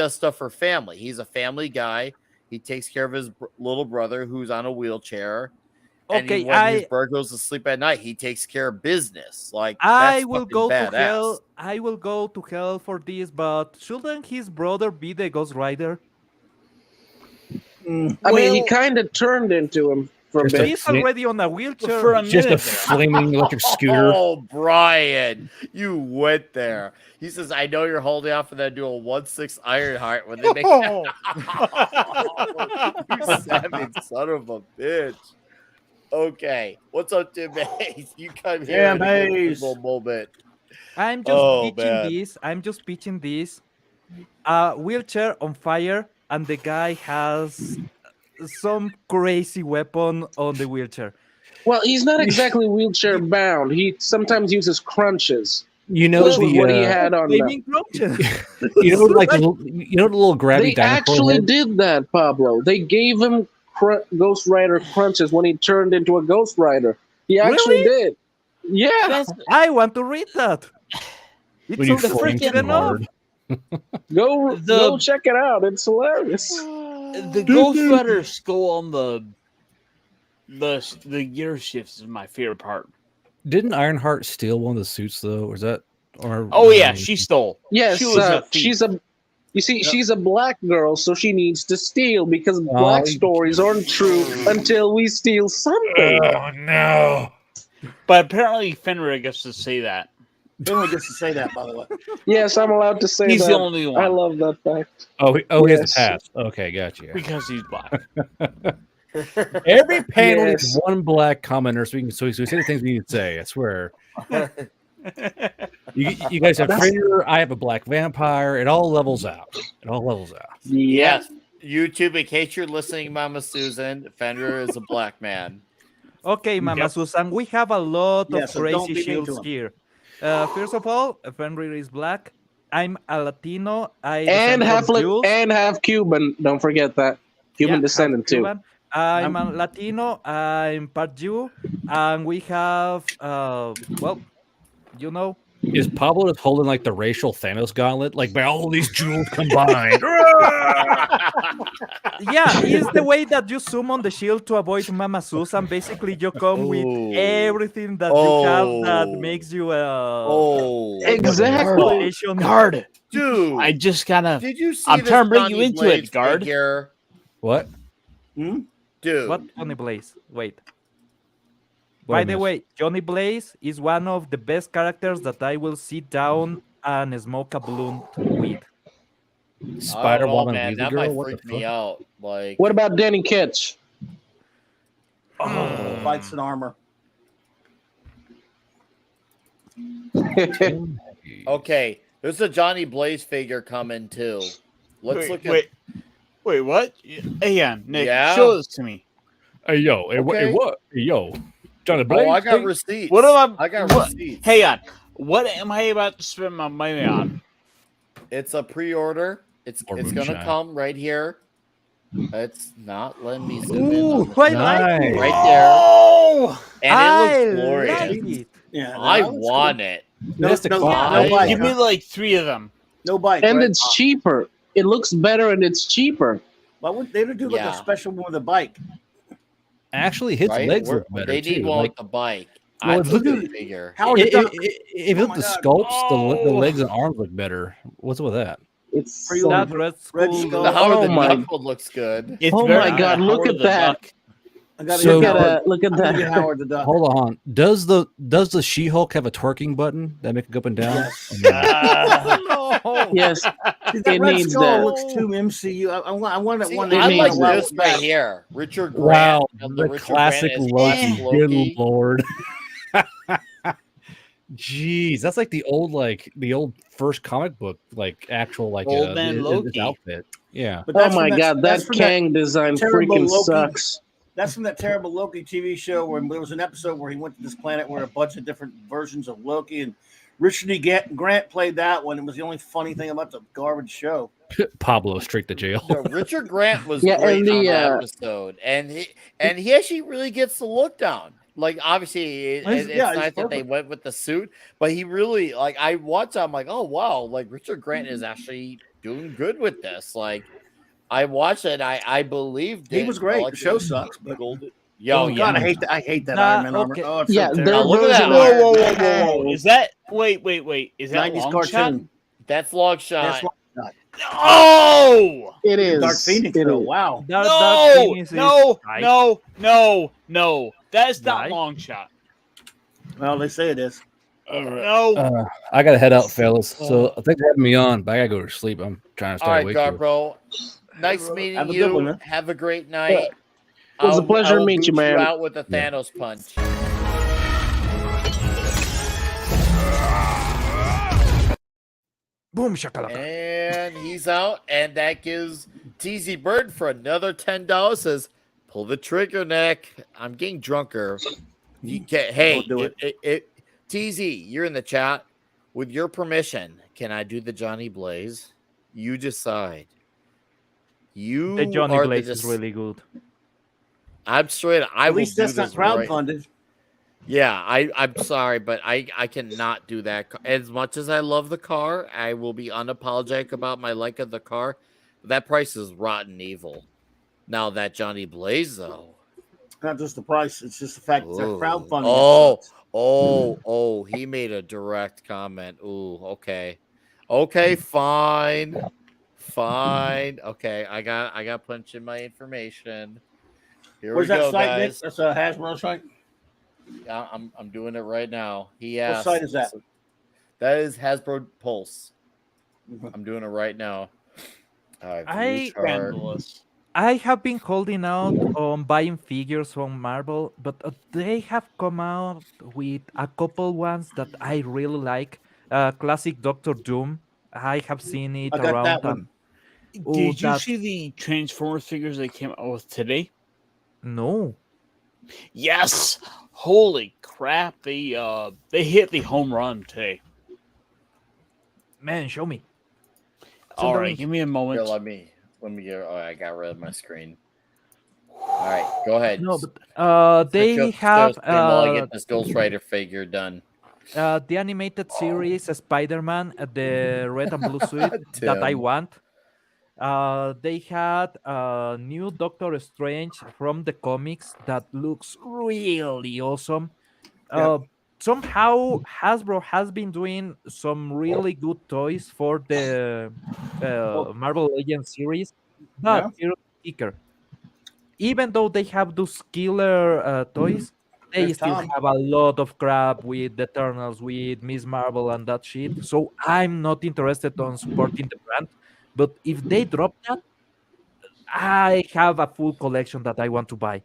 a family guy. He takes care of his little brother who's on a wheelchair.
Okay,
when his brother goes to sleep at night, he takes care of business. Like
I will go to hell. I will go to hell for this, but shouldn't his brother be the Ghost Rider?
I mean, he kind of turned into him for a bit.
He's already on a wheelchair.
For a
just
minute
a flaming electric scooter.
Oh, Brian, you went there. He says, "I know you're holding out for that to do a 1/6 Ironheart when they make you savage son of a bitch." Okay, what's up, Tim Hayes? You come here
Yeah,
in a pivotal moment.
I'm just pitching this. Wheelchair on fire, and the guy has some crazy weapon on the wheelchair.
Well, he's not exactly wheelchair bound. He sometimes uses crunches.
You know,
which was what he had on
flaming
them.
you know, like the little grabby
They
dinosaur
actually
head?
did that, Pablo. They gave him Ghost Rider crunches when he turned into a Ghost Rider. He actually did. Yeah.
I want to read that. It's
When you
on the
flame
freaking
too
enough.
hard.
Go check it out. It's hilarious.
The Ghost Rider skull on the gear shifts is my favorite part.
Didn't Ironheart steal one of the suits though? Or is that? Or
Oh yeah, she stole.
Yes,
she was a thief.
she's a. You see, she's a black girl, so she needs to steal because black stories aren't true until we steal something.
Oh no!
But apparently Fenrir gets to say that.
Fenrir gets to say that, by the way.
Yes, I'm allowed to say
He's
that.
the only one.
I love that fact.
He has
Yes.
a pass. Okay, gotcha.
Because he's black.
Every panel
Yes.
needs one black commenter, so we say the things we need to say. I swear. You guys have Fenrir. I have a black vampire. It all levels out.
Yes. YouTube, in case you're listening, Mama Susan, Fenrir is a black man.
Okay, Mama Susan, we have a lot of
so don't
crazy
be mean to
shields
him.
here. First of all, Fenrir is black. I'm a Latino.
And half Cuban. Don't forget that. Cuban descendant too.
Cuban. I'm a Latino. I'm part Jew, and we have
Is Pablo just holding like the racial Thanos gauntlet, like by all these jewels combined?
Yeah, it's the way that you zoom on the shield to avoid Mama Susan. Basically, you come with everything that you have that makes you
exactly.
Guard.
Dude,
I just gotta.
did you see
I'm
this
trying to bring
Johnny
you into
Blaze
it, guard.
figure?
What?
Dude.
What Johnny Blaze? Wait. By the way, Johnny Blaze is one of the best characters that I will sit down and smoke a blunt with.
Spider Woman,
man, that might freak me out. Like,
What about Danny Ketch?
Fights in armor.
okay, there's a Johnny Blaze figure coming too. Let's look at.
Wait, what? Hey, Nick,
Yeah?
show this to me.
Hey yo, hey,
Okay.
what? Hey yo, Johnny Blaze.
Oh, I got receipts.
What am
I got
what-
receipts.
Hey, what am I about to spend my money on?
It's a pre-order. It's
Or
gonna
moonshine.
come right here. It's not letting me zoom in.
Ooh,
on the
I
screen.
like
it.
Right there.
Oh,
And
I
it looks glorious.
like it.
Yeah,
I
that looks
want
cool.
it.
No,
That's the
no,
claw.
no bite.
give me like 3 of them.
No bite.
And
right?
it's cheaper. It looks better and it's cheaper.
Why would they do like
Yeah.
a special one with a bike?
Actually, his
Right?
legs
We're-
look better
They need
too.
one
Like,
with the bike.
well,
I'd
look
look
at-
at the figure.
Howard the
if
Duck.
you look
Oh
at the
my
sculpts, the
Oh.
legs and arms look better. What's with that?
It's
Free
so-
That Red
Red
Skull.
Skull.
The Howard the
my-
Duck one looks good.
It's
Oh
very
my God, look
Howard
at
the
that.
Duck.
I gotta
So-
get Howard.
look at
I'm gonna
that.
get Howard the Duck.
Hold on. Does the She-Hulk have a twerking button that make it go up and down?
Yes.
Or no?
No.
Yes,
See, that
it
Red
needs
Skull
that.
looks too MCU. I want that
See,
one.
it
I
needs
like
that.
this right here. Richard Grant.
Wow,
and
the
Richard
classic
Grant is
Loki.
Black
Good
Loki.
lord. Jeez, that's like the old first comic book, like actual like
Old man
his
Loki.
outfit. Yeah.
But
Oh
that's
my
from
God, that
that's from
Kang design
terrible
freaking
Loki.
sucks.
That's from that terrible Loki TV show where there was an episode where he went to this planet where a bunch of different versions of Loki and Richard E. Grant played that one. It was the only funny thing about the garbage show.
Pablo straight to jail.
No, Richard Grant was
Yeah,
great
and
on
the,
that episode, and he actually really gets the look down. Like obviously, it's
He's
nice that they
perfect.
went with the suit, but he really like. I watched. I'm like, oh wow, like Richard Grant is actually doing good with this. Like I watched it, I believed it.
He was great.
Like,
The show sucks, but
Yo,
oh God, I hate that. I hate that Iron Man armor.
okay.
Oh, it's
Yeah,
so
their
terrible.
Look at that!
version
Whoa,
of-
whoa! Is that wait? Is that
90s
long
cartoon.
shot?
that's long shot.
That's what
Oh
It is.
Dark Phoenix.
It
Though.
is.
Wow.
Dark
no!
Phoenix is right.
No! That is not
Right.
long shot.
Well, they say it is.
No.
I gotta head out, fellas. So thanks for having me on, but I gotta go to sleep. I'm trying to
All
stay
right,
awake. here.
Garbro. Nice meeting
Have a good
you.
one, man.
Have a great night.
It was a pleasure to meet you,
boot
man.
out with a Thanos punch.
Boom, shakalaka.
And he's out, and that gives TZ Bird for another $10. Says, pull the trigger, Nick. I'm getting drunker. You can't. Hey, TZ, you're in the chat. With your permission, can I do the Johnny Blaze? You decide.
The Johnny Blaze is really good.
I'm straight.
At least that's not crowdfunded.
Yeah, I'm sorry, but I cannot do that. As much as I love the car, I will be unapologetic about my like of the car. That price is rotten evil. Now that Johnny Blaze, though.
Not just the price, it's just the fact that they're crowdfunding.
He made a direct comment. Ooh, okay. Okay, fine. Okay, I got punch in my information.
Where's that site, Nick? That's a Hasbro site?
Yeah, I'm doing it right now. He
What
asked.
site is that?
That is Hasbro Pulse. I'm doing it right now.
I have been holding out on buying figures from Marvel, but they have come out with a couple ones that I really like. Classic Doctor Doom. I have seen it
I got
around.
that one.
Did you see the Transformers figures they came out with today?
No.
Yes. Holy crap! They hit the home run today.
Man, show me.
All right, give me a moment.
Here, let me get. Oh, I got rid of my screen. All right, go ahead.
No, but they have.
While I get this Ghost Rider figure done.
The animated series Spider-Man, the red and blue suit that I want. They had a new Doctor Strange from the comics that looks really awesome. Somehow Hasbro has been doing some really good toys for the Marvel Legends series, but here's the kicker. Even though they have those killer toys, they still have a lot of crap with the Eternals, with Miss Marvel and that shit. So I'm not interested on supporting the brand. But if they drop that, I have a full collection that I want to buy.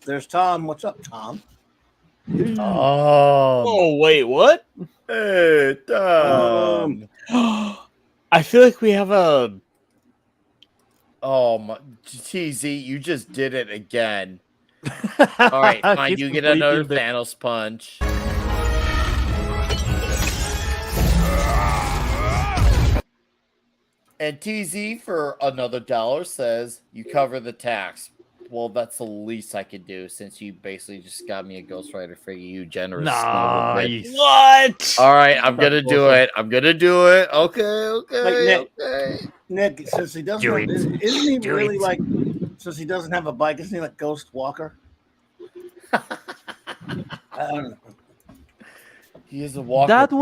There's Tom. What's up, Tom?
Oh, wait, what?
Hey, Tom.
I feel like we have a.
Oh my, TZ, you just did it again. All right, fine. You get another Thanos punch. And TZ for another $1 says you cover the tax. Well, that's the least I could do since you basically just got me a Ghost Rider figure. You generous.
Nice. What?
All right, I'm gonna do it. Okay.
Nick, since he doesn't, isn't he really like? Since he doesn't have a bike, isn't he like Ghost Walker? I don't know.
He is a walker.
That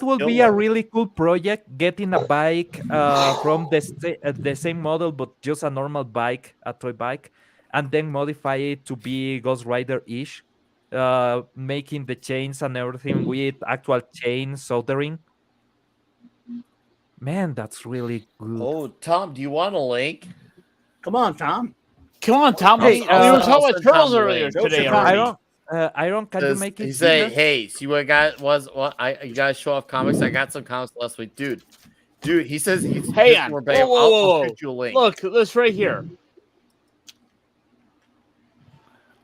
will be a really cool project. Getting a bike from the same model, but just a normal bike, a toy bike, and then modify it to be Ghost Rider-ish, making the chains and everything with actual chain soldering. Man, that's really good.
Oh, Tom, do you want a link?
Come on, Tom.
Come on, Tom.
Hey,
we were talking about Turtles earlier today.
Iron, can you make it?
He said, "Hey, see what I got was what you guys show off comics. I got some comics last week, dude. He says he's
hey on.
I'll shoot you a link.
Look, this right here.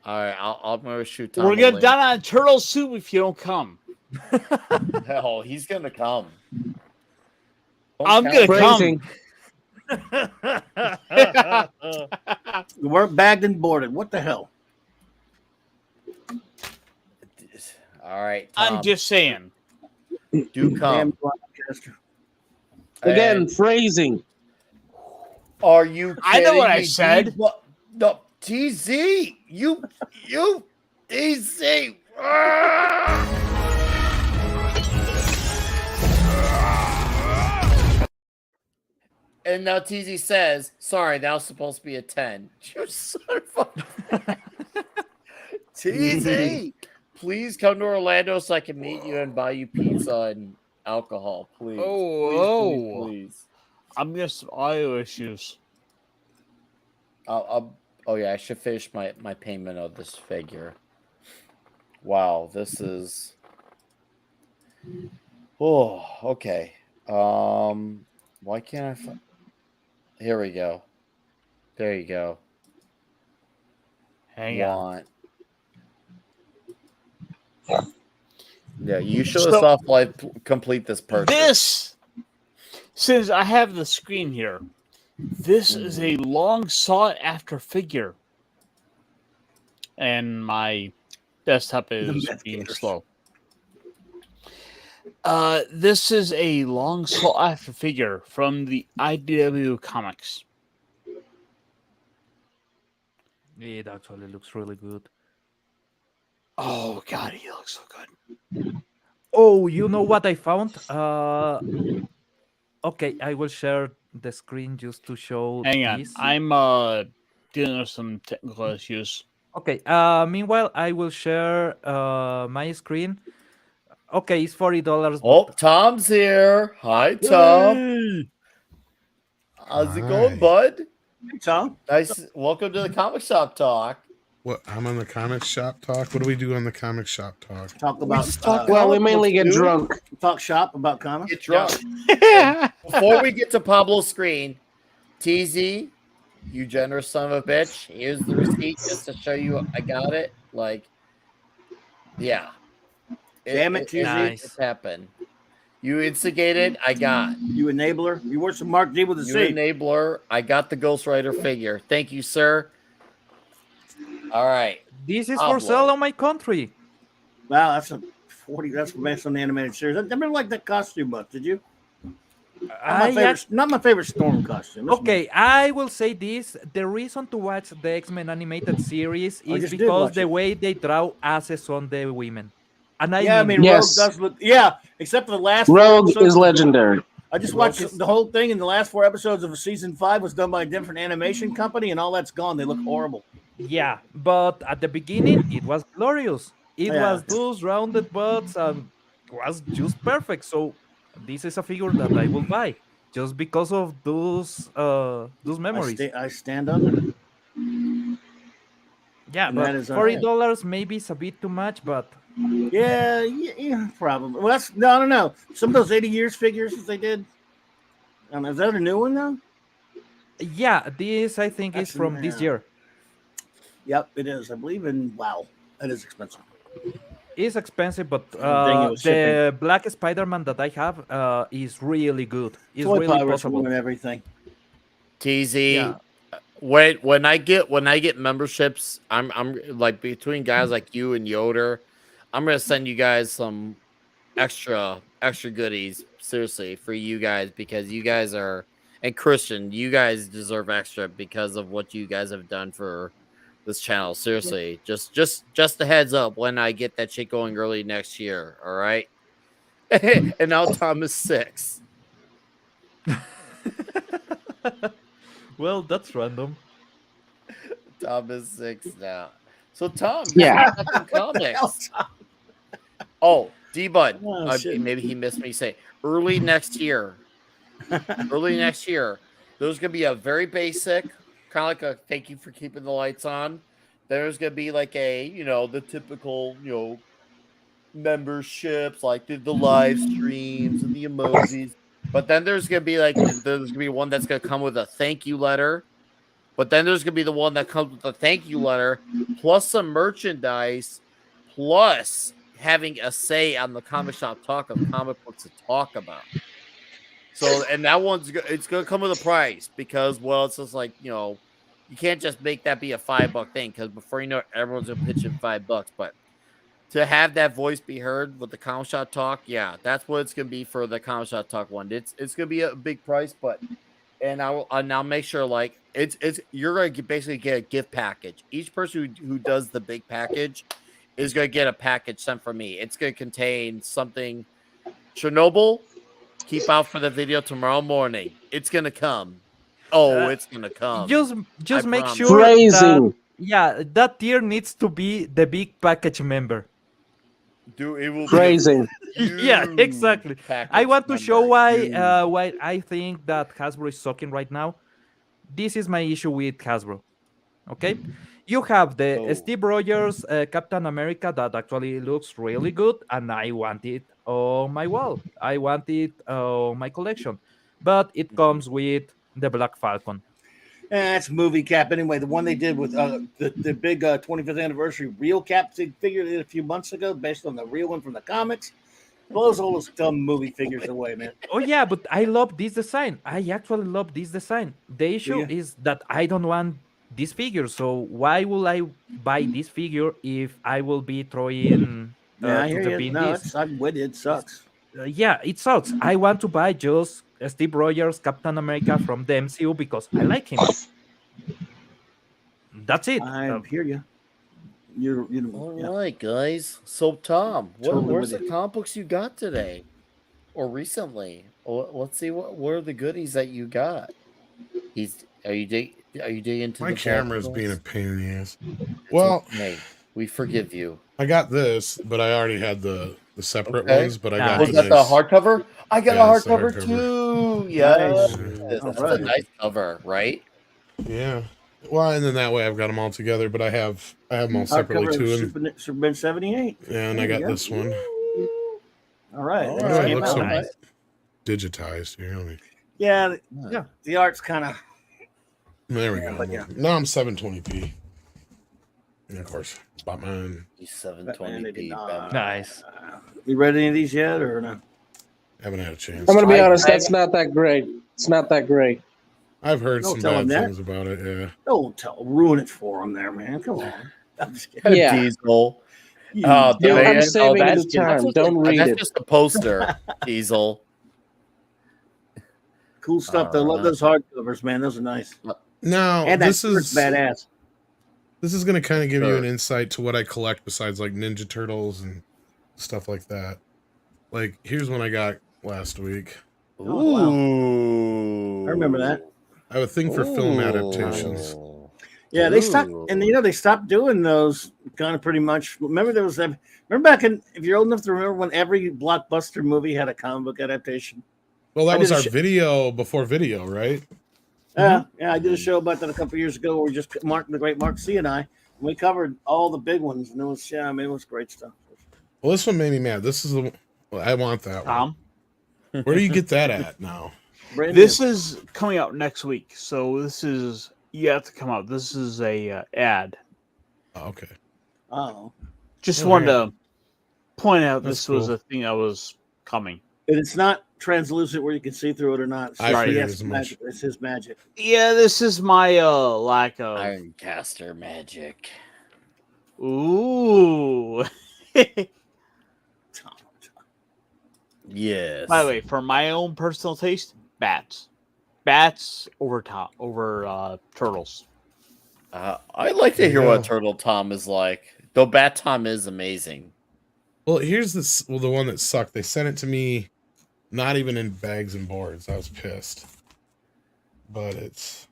All right, I'm gonna shoot Tom.
We're gonna down on Turtle Soup if you don't come.
Hell, he's gonna come.
I'm gonna come.
We're bagged and boarded. What the hell?
All right, Tom.
I'm just saying.
Do come.
Again, phrasing.
Are you kidding
I know what
me,
I said.
No, TZ. You TZ. And now TZ says, sorry, that was supposed to be a 10. You son of a... TZ, please come to Orlando so I can meet you and buy you pizza and alcohol, please. Please.
I'm getting some audio issues.
I'll Oh yeah, I should finish my payment of this figure. Wow, this is. Oh, okay. Why can't I? Here we go. There you go.
Hang on.
Yeah, you show us off while I complete this purchase.
Since I have the screen here, this is a long sought after figure. And my desktop is being slow. This is a long sought after figure from the IDW comics.
It actually looks really good.
Oh god, he looks so good.
Oh, you know what I found? Okay, I will share the screen just to show
Hang on.
this.
I'm dealing with some technical issues.
Okay, meanwhile, I will share my screen. Okay, it's $40.
Oh, Tom's here. Hi, Tom.
Hey.
How's it going, bud?
Hey, Tom.
Nice. Welcome to the Comic Shop Talk.
What? I'm on the Comic Shop Talk. What do we do on the Comic Shop Talk?
Talk about.
We mainly get drunk.
Talk shop about comics.
Get drunk. Before we get to Pablo's screen, TZ, you generous son of a bitch. Here's the receipt just to show you I got it. Like, yeah.
Damn it, TZ.
Nice. It's happened. You instigated, I got.
You enabler. You worked some Mark D with a
You
C.
enabler. I got the Ghost Rider figure. Thank you, sir. All right.
This is
Pablo.
for sale on my country.
Wow, that's a 40. That's based on the animated series. I never liked that costume much. Did you? Not my favorite Storm costume.
Okay, I will say this. The reason to watch the X-Men animated series is because the way they draw asses on the women. And I
mean,
yes.
Rogue does look. Yeah, except for the last.
Rogue is legendary.
I just watched the whole thing, and the last 4 episodes of season 5 was done by a different animation company, and all that's gone. They look horrible.
Yeah, but at the beginning, it was glorious. It was those rounded butts and was just perfect. So this is a figure that I will buy just because of those memories.
I stand under it.
Yeah,
And
but
that is
$40 maybe is a bit too much, but
yeah, probably. Well, that's no, I don't know. Some of those 80 years figures that they did. Is that a new one now?
Yeah, this I think is from this year.
Yep, it is. I believe in. Wow, that is expensive.
It's expensive, but
was
the Black Spider-Man that I have is really good. It's
Toy
really
Pirates
possible.
ruin everything.
TZ.
Yeah.
When I get memberships, I'm like between guys like you and Yoder, I'm gonna send you guys some extra goodies, seriously, for you guys, because you guys are, and Christian, you guys deserve extra because of what you guys have done for this channel. Seriously, just a heads up when I get that shit going early next year. All right. And now Tom is 6.
Well, that's random.
Tom is 6 now. So Tom,
Yeah.
comics. Oh, D-Bud.
Oh, shit.
Maybe he missed me say early next year. Early next year, there's gonna be a very basic, kind of like a thank you for keeping the lights on. There's gonna be like a, the typical, memberships, like the live streams and the emojis. But then there's gonna be one that's gonna come with a thank you letter. But then there's gonna be the one that comes with a thank you letter, plus some merchandise, plus having a say on the comic shop talk of comic books to talk about. So, and that it's gonna come with a price because, well, it's just like, you can't just make that be a $5 thing, because before you know it, everyone's gonna pitch in $5. But to have that voice be heard with the comic shop talk, yeah, that's what it's gonna be for the comic shop talk one. It's gonna be a big price, but I'll make sure, like, you're gonna basically get a gift package. Each person who does the big package is gonna get a package sent from me. It's gonna contain something. Chernobyl, keep out for the video tomorrow morning. It's gonna come. Oh, it's gonna come.
Just make
promise.
sure
Phrasing.
that tier needs to be the big package member.
Dude, it will
Phrasing.
Yeah, exactly. I want to show
member.
why I think that Hasbro is sucking right now. This is my issue with Hasbro. Okay, you have the Steve Rogers Captain America that actually looks really good, and I want it on my wall. I want it on my collection, but it comes with the Black Falcon.
That's movie cap anyway. The one they did with the big 25th anniversary real cap figure a few months ago, based on the real one from the comics, blows all those dumb movie figures away, man.
Oh yeah, but I love this design. I actually love this design. The issue is that I don't want this figure. So why will I buy this figure if I will be throwing
I
to
hear
the
you.
bin
No,
this?
I'm with you. It sucks.
Yeah, it sucks. I want to buy just Steve Rogers Captain America from the MCU because I like him. That's it.
I hear you.
All right, guys. So, Tom, where's the comic books you got today, or recently? Let's see what are the goodies that you got. Are you digging into
my
the
camera's
books?
being a pain in the ass.
It's
Well,
okay. We forgive you.
I got this, but I already had the separate
Okay.
ones. But I got
Was that the hardcover? I got a
it's the
hardcover too. Yes, that's a nice cover, right?
Yeah. Well, and then that way I've got them all together, but I have them all separately too. And,
Superman 78.
yeah, and I got this one.
All right.
Why do I look so digitized? You know me.
Yeah, the art's kind of.
There we go.
But yeah.
Now I'm 720p. And of course, Batman.
720p.
Nice.
You read any of these yet, or no?
Haven't had a chance.
I'm gonna be honest. That's not that great. It's not that great.
I've heard
Don't
some
tell
bad
him that.
things about it. Yeah.
Don't ruin it for him, there, man. Come on. I'm just kidding.
Yeah.
Diesel.
Dude, I'm saving the time. Don't read
That's
it.
just a poster, Diesel.
Cool stuff. Though. Love those hardcovers, man. Those are nice.
Now
And that
this
shirt's
is
badass.
This is going to kind of give you an insight to what I collect besides like Ninja Turtles and stuff like that. Like here's one I got last week.
Ooh,
I remember that.
I have a thing for film adaptations.
Yeah, they stopped, and they stopped doing those kind of pretty much. Remember there was that. Remember back in, if you're old enough to remember when every blockbuster movie had a comic book adaptation.
Well, that was our video before video, right?
Yeah, I did a show about that a couple years ago where we just the great Mark C and I we covered all the big ones, and it was it was great stuff.
Well, this one made me mad. This is the I want that one. Where do you get that at now?
This is coming out next week, so this is yet to come out. This is a ad.
Oh, okay.
Oh,
just wanted to point out
That's
this was
cool.
a thing that was coming.
And it's not translucent where you can see through it or not. So
I figured
yes,
as much.
it's his magic.
Yeah, this is my lack of
Ironcaster magic.
Ooh.
Yes.
By the way, for my own personal taste, bats over turtles.
I'd like to hear what Turtle Tom is like. Though Bat Tom is amazing.
Well, here's this. Well, the one that sucked. They sent it to me, not even in bags and boards. I was pissed. But it's.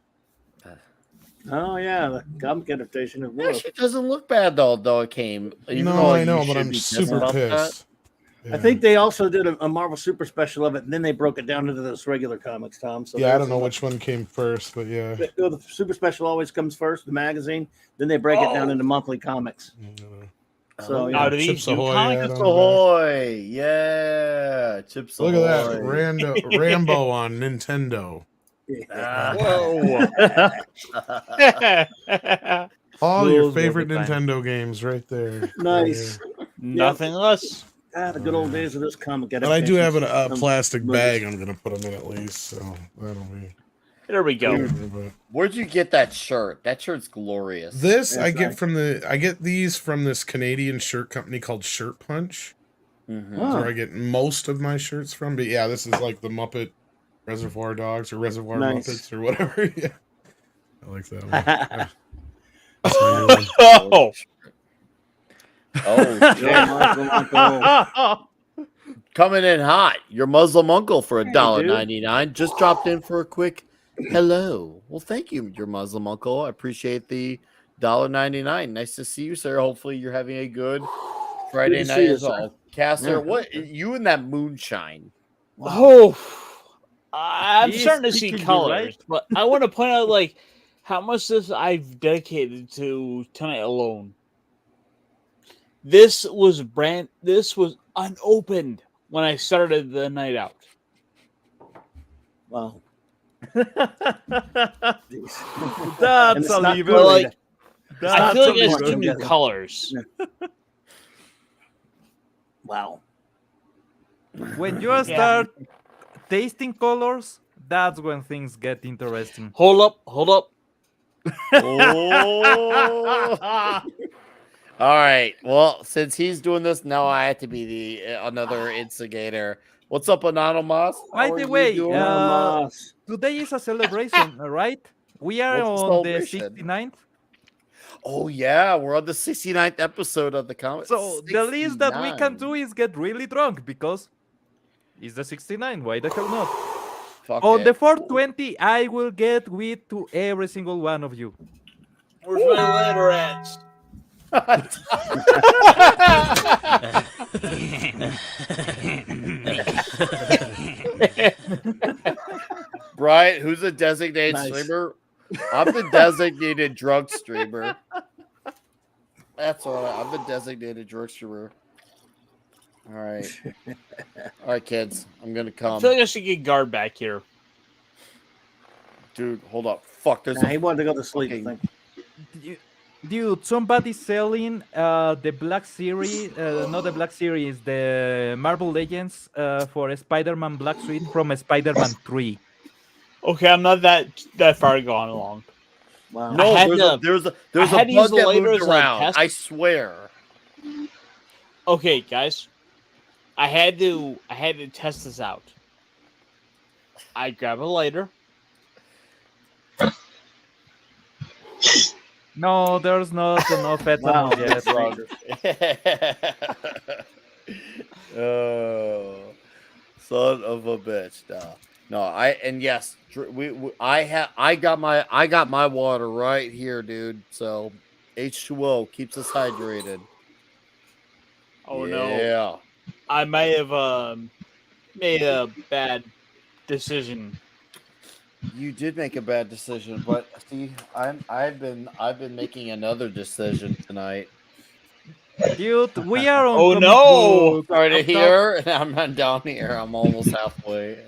Oh yeah, the comic adaptation of Wolf.
Actually, it doesn't look bad though it came. Even
No,
though
I know,
you
but
should
I'm
be pissed
super
about
pissed.
I think they also did a Marvel Super Special of it, and then they broke it down into those regular comics, Tom. So
Yeah, I don't know which one came first, but yeah.
The Super Special always comes first, the magazine. Then they break it down into monthly comics. So yeah.
Chips Ahoy.
Chips Ahoy, yeah, Chips
Look
Ahoy.
at that Rambo on Nintendo.
Whoa!
All your
Rules
favorite
will be fine.
Nintendo games right there.
Nice.
Nothing less.
The good old days of this comic
But I do have a
adaptations.
plastic bag I'm going to put them in at least, so that'll be.
There we go.
Where'd you get that shirt? That shirt's glorious.
This I get these from this Canadian shirt company called Shirt Punch.
Mm-hmm.
That's where I get most of my shirts from. But yeah, this is like the Muppet Reservoir Dogs or Reservoir
Nice.
Muppets or whatever. Yeah, I like that one. Yeah.
Oh.
Coming in hot. Your Muslim uncle for
dude.
$1.99 just dropped in for a quick hello. Well, thank you, your Muslim uncle. I appreciate the $1.99. Nice to see you, sir. Hopefully, you're having a good Friday
Good to
night
see you,
as well.
sir.
Caster,
Yeah.
what you and that moonshine?
Oh, I'm
He's
starting to see
freaking you,
colors,
right?
but I want to point out, like, how much this I've dedicated to tonight alone. This was unopened when I started the night out.
Wow.
That's a little.
Like, I feel like
a
it's too many colors.
Wow.
When you start tasting colors, that's when things get interesting.
Hold up.
Oh. All right. Well, since he's doing this, now I have to be the another instigator. What's up, Anonymous?
By the way, today is a celebration, right? We are on the 69th.
Oh, yeah. We're on the 69th episode of the comic.
So the least that we can do is get really drunk because it's the 69. Why the hell not? On the 420, I will get weed to every single one of you.
Where's my letter at?
Brian, who's the designated streamer? I'm the designated drug streamer. That's all right. I'm the designated drug streamer. All right. All right, kids. I'm going to come.
I feel like I should get guard back here.
Dude, hold up. Fuck.
He wanted to go to sleep, I think.
Dude, somebody's selling the Black Series, not the Black Series, the Marvel Legends for a Spider-Man Black Suite from a Spider-Man 3.
Okay, I'm not that far gone along.
Wow.
No, there's a bug that moved around. I swear.
Okay, guys. I had to test this out. I grab a lighter.
No, there's not enough ethanol yet.
Oh, son of a bitch! No. I got my water right here, dude. So H2O keeps us hydrated.
Oh no! Yeah, I may have made a bad decision.
You did make a bad decision, but see, I've been making another decision tonight.
Dude, we are on.
Oh no!
Started here, and I'm down here. I'm almost halfway.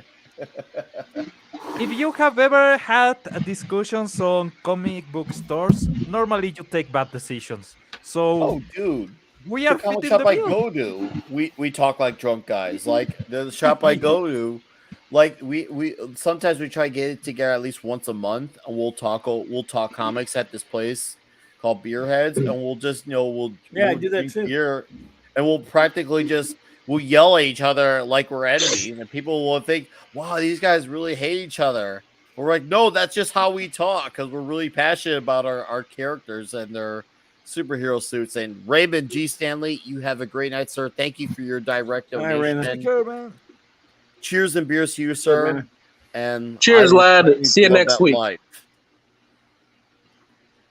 If you have ever had discussions on comic book stores, normally you take bad decisions. So,
dude,
we are
the
fitting
shop
the
I
bill.
go to. We talk like drunk guys. Like the shop I go to. Like we sometimes we try to get it together at least once a month, and we'll talk comics at this place called Beerheads, and we'll just we'll
do that too.
Beer, and we'll practically we'll yell at each other like we're enemies, and people will think, "Wow, these guys really hate each other." We're like, "No, that's just how we talk because we're really passionate about our characters and their superhero suits." And Raymond G. Stanley, you have a great night, sir. Thank you for your direct donation.
Take care, man.
Cheers and beers to you, sir. And
cheers, lad. See you next week.
Life.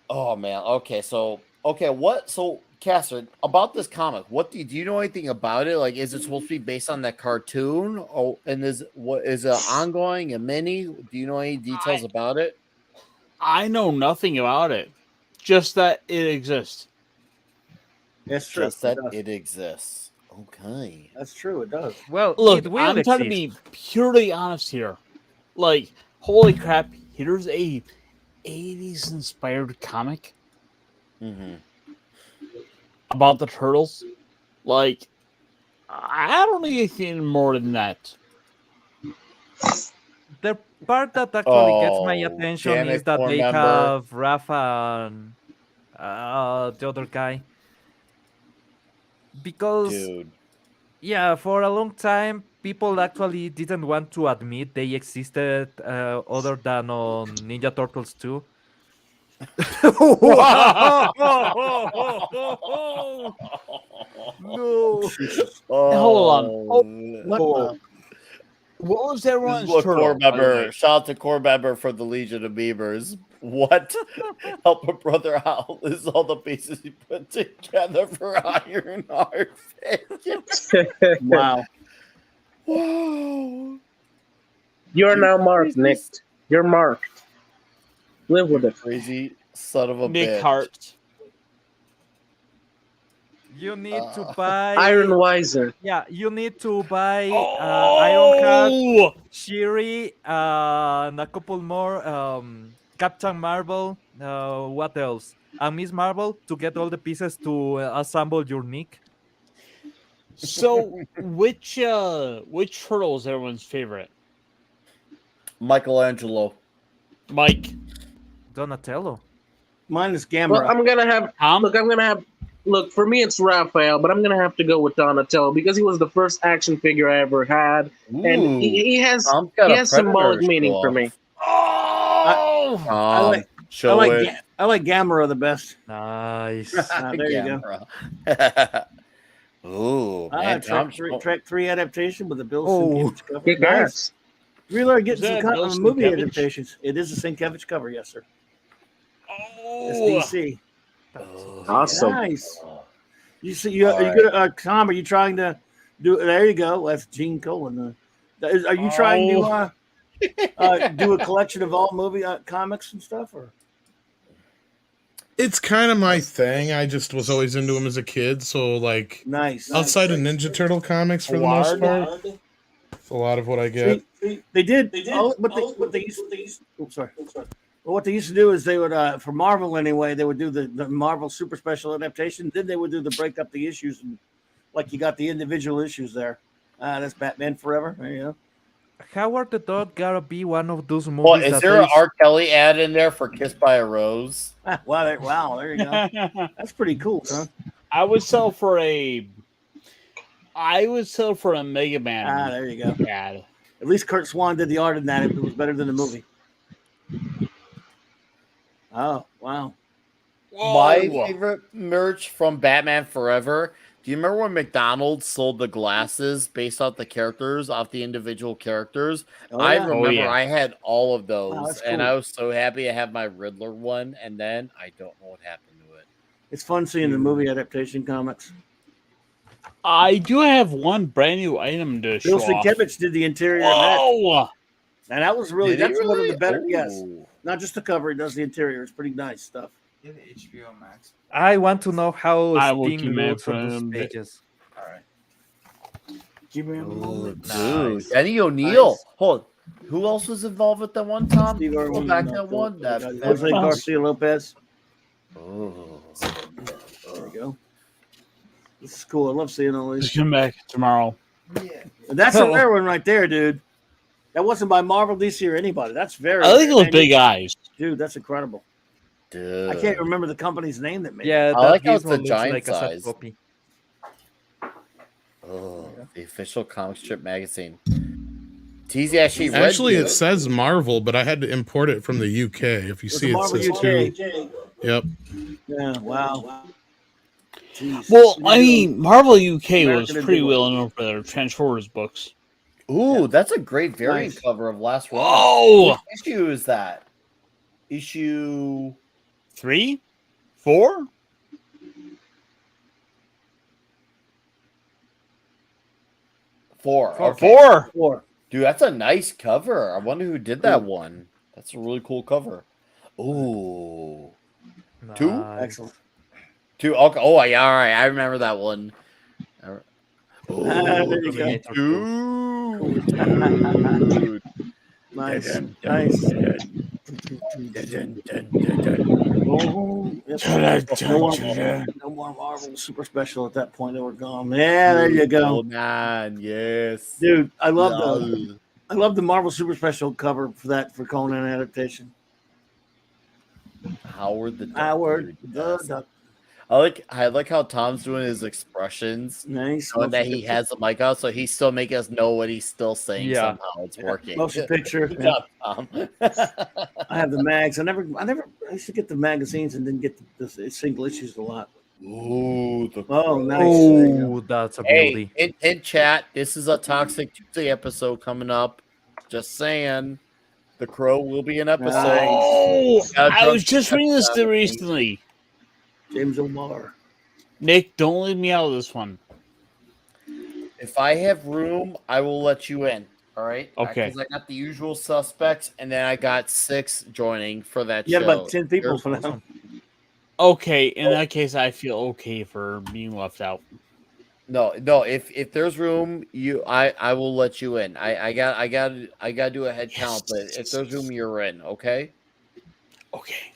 Oh man. Okay. So what? So Caster, about this comic, what do you know anything about it? Like, is it supposed to be based on that cartoon? Oh, and is it ongoing, a mini? Do you know any details about it?
I know nothing about it. Just that it exists.
It's true.
Just that it exists. Okay.
That's true. It does.
Well,
look, I'm trying to be purely honest here. Like, holy crap! Here's a 80s inspired comic about the turtles. Like, I don't need anything more than that.
The part that actually gets my attention is that they have Rafa and the other guy. Because, yeah, for a long time, people actually didn't want to admit they existed other than on Ninja Turtles 2. No.
Hold on. What was everyone's turtle?
Shout out to core member for the Legion of Beavers. What? Help a brother out. This is all the pieces he put together for Iron Heart.
Wow.
Whoa. You're now marked, Nick. You're marked. Live with it.
Crazy son of a
Nick
bitch.
Hart.
You need to buy
Iron Wiser.
Yeah, you need to buy Ironheart,
Oh!
Shiri, and a couple more. Captain Marvel. What else? And Miss Marvel to get all the pieces to assemble your Nick.
So, which turtle is everyone's favorite?
Michelangelo.
Mike.
Donatello.
Mine is Gamera.
Well, I'm gonna have. Look, for me it's Raphael, but I'm gonna have to go with Donatello because he was the first action figure I ever had, and he has symbolic meaning for me.
Oh,
I like Gamera the best.
Nice.
There you go.
Ooh, man,
Track 3 adaptation with the Bill
Oh,
Sienkiewicz cover.
good guys.
Really are getting
Is
some
that Bill
movie
Sienkiewicz?
adaptations. It is a Sienkiewicz cover, yes, sir.
Oh,
It's DC.
Awesome.
Nice. You see, are you good? Tom, are you trying to do? There you go. That's Gene Colan. Are you trying to do a collection of all movie comics and stuff, or?
It's kind of my thing. I just was always into them as a kid, so like
nice.
Outside of Ninja Turtle comics, for the most part, it's a lot of what I get.
They did. What they used. Oops, sorry. Well, what they used to do is they would, for Marvel anyway, they would do the Marvel Super Special adaptation. Then they would do the break up the issues, and like you got the individual issues there. That's Batman Forever. There you go.
Howard the Dog gotta be one of those movies.
Well, is there an R. Kelly ad in there for "Kissed by a Rose"?
Wow, there you go. That's pretty cool, huh?
I would sell for a Mega Man.
There you go.
Ad.
At least Kurt Swan did the art in that. It was better than the movie. Oh, wow.
My favorite merch from Batman Forever. Do you remember when McDonald's sold the glasses based off the characters, off the individual characters? I remember I had all of those, and I was so happy to have my Riddler one, and then I don't know what happened to it.
It's fun seeing the movie adaptation comics.
I do have one brand new item to show
Bill
off.
Sienkiewicz did the interior.
Whoa!
And that was really,
Did he
that's one of
really?
the better,
Oh.
yes. Not just the cover, he does the interior. It's pretty nice stuff.
HBO Max.
I want to know how
I will
Steam
keep my
looks on those
friend.
pages.
All right. Give me a moment.
Dude, Danny O'Neill.
Nice.
Hold. Who else was involved with that one, Tom?
Steve
Go
Irwin,
back that one.
Jose Garcia Lopez.
Oh.
There we go. This is cool. I love seeing all these.
Just come back tomorrow.
And that's a rare one right there, dude. That wasn't by Marvel, DC, or anybody. That's very.
I like
rare.
those big eyes.
Dude, that's incredible.
Dude.
I can't remember the company's name that made
Yeah,
it.
I
that
like how it's
Gizmo
the
looks
giant
like a sad
size.
copy.
Oh, the official comic strip magazine. TZ actually read
Actually,
you.
it says Marvel, but I had to import it from the UK. If you see, it
Marvel
says
UK.
2. Yep.
Yeah, wow. Jeez.
Well, I mean, Marvel UK
American
was pretty
Indie
well known for their Transformers books.
Ooh, that's a great variant
Nice.
cover of Last Run.
Oh!
Which issue is that? Issue
3? 4?
four. Okay.
4.
4.
Dude, that's a nice cover. I wonder who did that one. That's a really cool cover. Ooh. 2?
Nice.
Excellent.
2. Okay. Oh, yeah. All right. I remember that one. All right.
There you go.
Dude.
Nice. Nice. No more Marvel Super Special at that point. They were gone. Yeah, there you go.
Oh, man. Yes.
Dude, I love the Marvel Super Special cover for Conan adaptation.
Howard the Duck.
Howard the Duck.
I like how Tom's doing his expressions.
Nice.
Knowing that he has the mic out, so he's still making us know what he's still saying.
Yeah.
Somehow it's working.
Motion picture.
Good job, Tom.
I have the mags. I used to get the magazines and didn't get the single issues a lot.
Ooh,
nice.
Oh, that's a beauty.
Hey, in chat, this is a Toxic Tuesday episode coming up. Just saying, The Crow will be an episode.
Oh, I was just reading this recently.
James O'Mara.
Nick, don't leave me out of this one.
If I have room, I will let you in. All right.
Okay.
Because I got the usual suspects, and then I got 6 joining for that
You
show.
had about 10 people for now.
Okay, in that case, I feel okay for being left out.
No. If there's room, I will let you in. I got to do a head count, but if there's room, you're in. Okay.
Okay.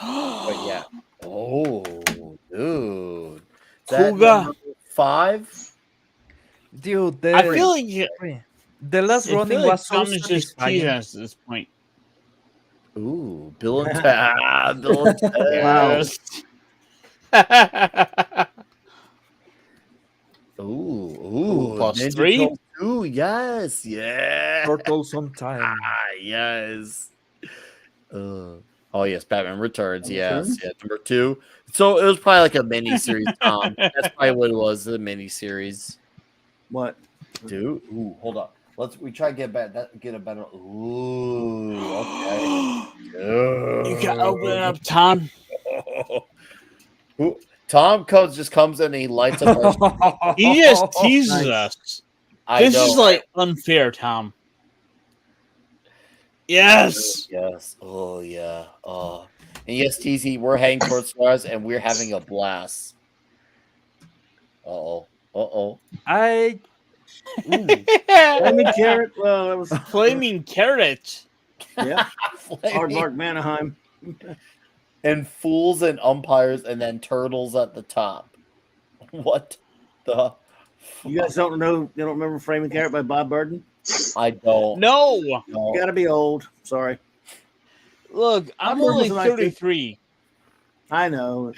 But yeah. Oh, dude. Is
Kuga.
that number 5?
Dude,
I feel like
the last running
like
was so
Tom is just teasing
satisfying.
us at this point.
Ooh, Bill and Ted. Bill and Ted. Ooh,
plus
Ninja
3.
Turtles 2, yes, yeah.
Turtle sometime.
Yes. Oh yes, Batman Returns. Yes, yeah. Number 2. So it was probably like a mini series, Tom. That's probably what it was. A mini series.
What?
Dude, ooh, hold on. We try to get a better. Ooh, okay.
You can open it up, Tom.
Ooh, Tom comes in and he lights up.
He just teases us. This is like unfair, Tom. Yes.
Yes. Oh yeah. Oh. And yes, TZ, we're heading towards stars and we're having a blast. Uh-oh.
Flaming Carrot. Well, that was
Flaming Carrot.
Yeah. Aardvark Mannheim.
And fools and umpires and then turtles at the top. What the?
You guys don't know? You don't remember Flaming Carrot by Bob Burden?
I don't.
No.
You got to be old. Sorry.
Look, I'm only 33.
I know.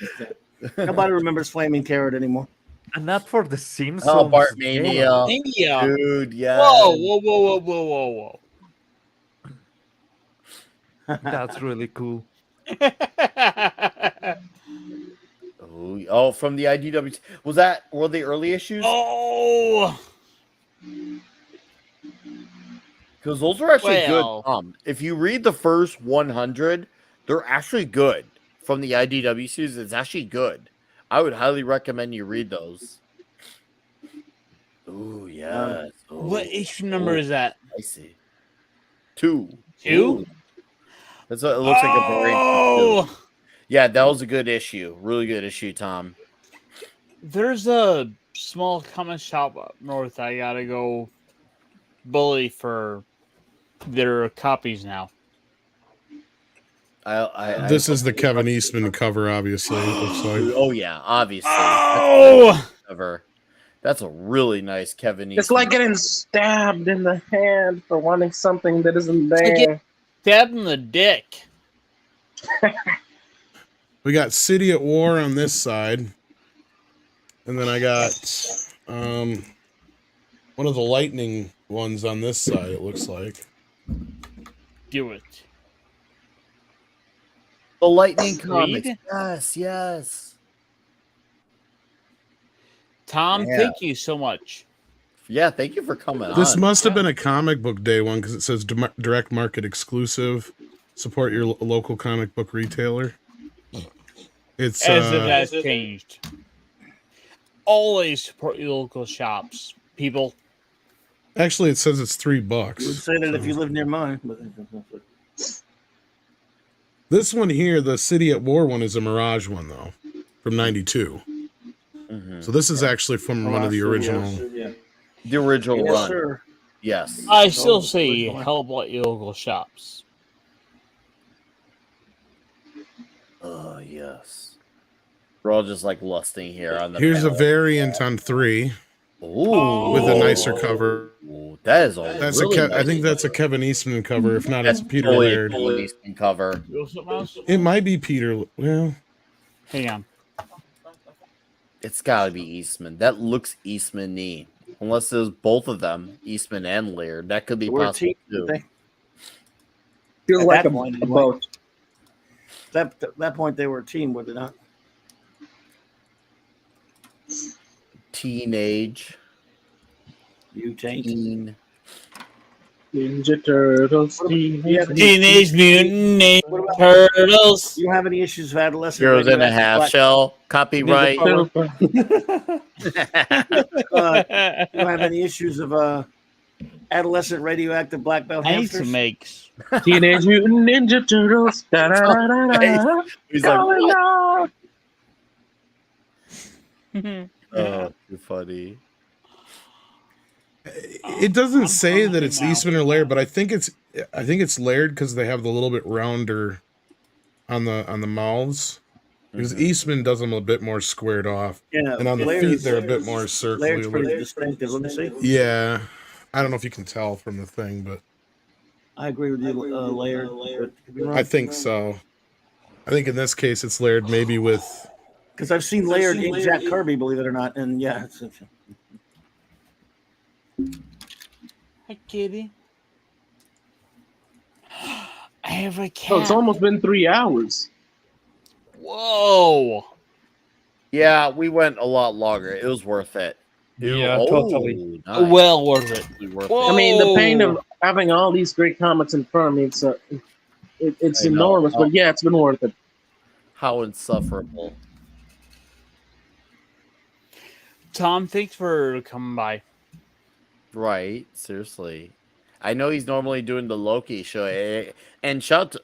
Nobody remembers Flaming Carrot anymore.
And not for the Simpsons.
Oh, Bartmania. Dude, yeah.
Whoa.
That's really cool.
Oh, from the IDW. Were the early issues?
Oh.
Because those are actually good. If you read the first 100, they're actually good. From the IDW series, it's actually good. I would highly recommend you read those. Oh, yes.
What issue number is that?
I see. 2.
2?
That's what it looks like a variant. Yeah, that was a good issue. Really good issue, Tom.
There's a small comic shop up north. I gotta go bully for their copies now.
This is the Kevin Eastman cover, obviously. It looks like.
Oh yeah, obviously.
Oh,
cover. That's a really nice Kevin Eastman.
It's like getting stabbed in the hand for wanting something that isn't there.
Stabbed in the dick.
We got City at War on this side. And then I got one of the lightning ones on this side, it looks like.
Do it.
The Lightning comics. Yes.
Tom, thank you so much.
Yeah, thank you for coming on.
This must have been a comic book day one because it says direct market exclusive. Support your local comic book retailer. It's
as it has changed. Always support your local shops, people.
Actually, it says it's $3.
You would say that if you live near mine.
This one here, the City at War one, is a Mirage one though, from '92.
Mm-hmm.
So this is actually from one of the original.
The original
Yes,
run.
sir.
Yes.
I still say help out your local shops.
Oh yes. We're all just like lusting here on the.
Here's
panel.
a variant on 3.
Ooh.
With a nicer cover.
Ooh, that is a.
That's
really
I think that's a Kevin Eastman cover. If not, it's Peter Laird.
Fully Eastman cover.
It might be Peter. Well,
hang on.
It's got to be Eastman. That looks Eastman-y. Unless there's both of them, Eastman and Laird. That could be possible too.
Feels like a boat.
At that point, they were a team, were they not?
Teenage.
Mutant.
Ninja Turtles.
Teenage Mutant Ninja Turtles.
You don't have any issues of adolescent?
Heroes in a half shell. Copyright.
You don't have any issues of adolescent radioactive black belt
I need
hamsters.
some makes.
Teenage Mutant Ninja Turtles. Da, da, da, da, da.
He's like,
Going
what?
on.
Oh, too funny.
It doesn't say that it's Eastman or Laird, but I think it's Laird because they have the little bit rounder on the mouths. Because Eastman does them a bit more squared off,
Yeah,
and on the feet they're a bit more
Laird's
circular.
pretty distinctive. Let me see.
Yeah, I don't know if you can tell from the thing, but
I agree with you, Laird.
I think so. I think in this case it's Laird, maybe with.
Because I've seen Laird in Jack Kirby, believe it or not, and yeah.
Hi, kitty. I have a cat.
Oh, it's almost been 3 hours.
Whoa.
Yeah, we went a lot longer. It was worth it.
Totally.
Nice.
Well worth it.
I mean, the pain of having all these great comics in front of me, it's enormous. But yeah, it's been worth it.
How insufferable.
Tom, thanks for coming by.
Right, seriously. I know he's normally doing the Loki show, and shout.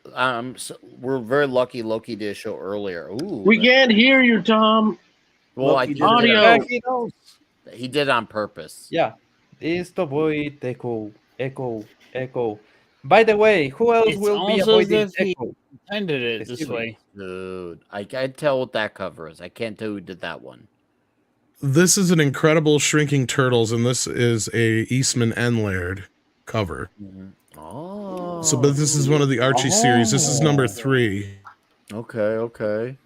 We're very lucky Loki did a show earlier. Ooh,
We can't hear you, Tom.
well, I
Loki
did
audio.
He did it on purpose.
Yeah. Is to avoid echo. By the way, who else will be avoiding echo?
Ended it this way.
Dude, I can't tell what that cover is. I can't tell who did that one.
This is an Incredible Shrinking Turtles, and this is a Eastman and Laird cover.
Oh,
So, but this is one of the Archie series. This is number 3.
Okay.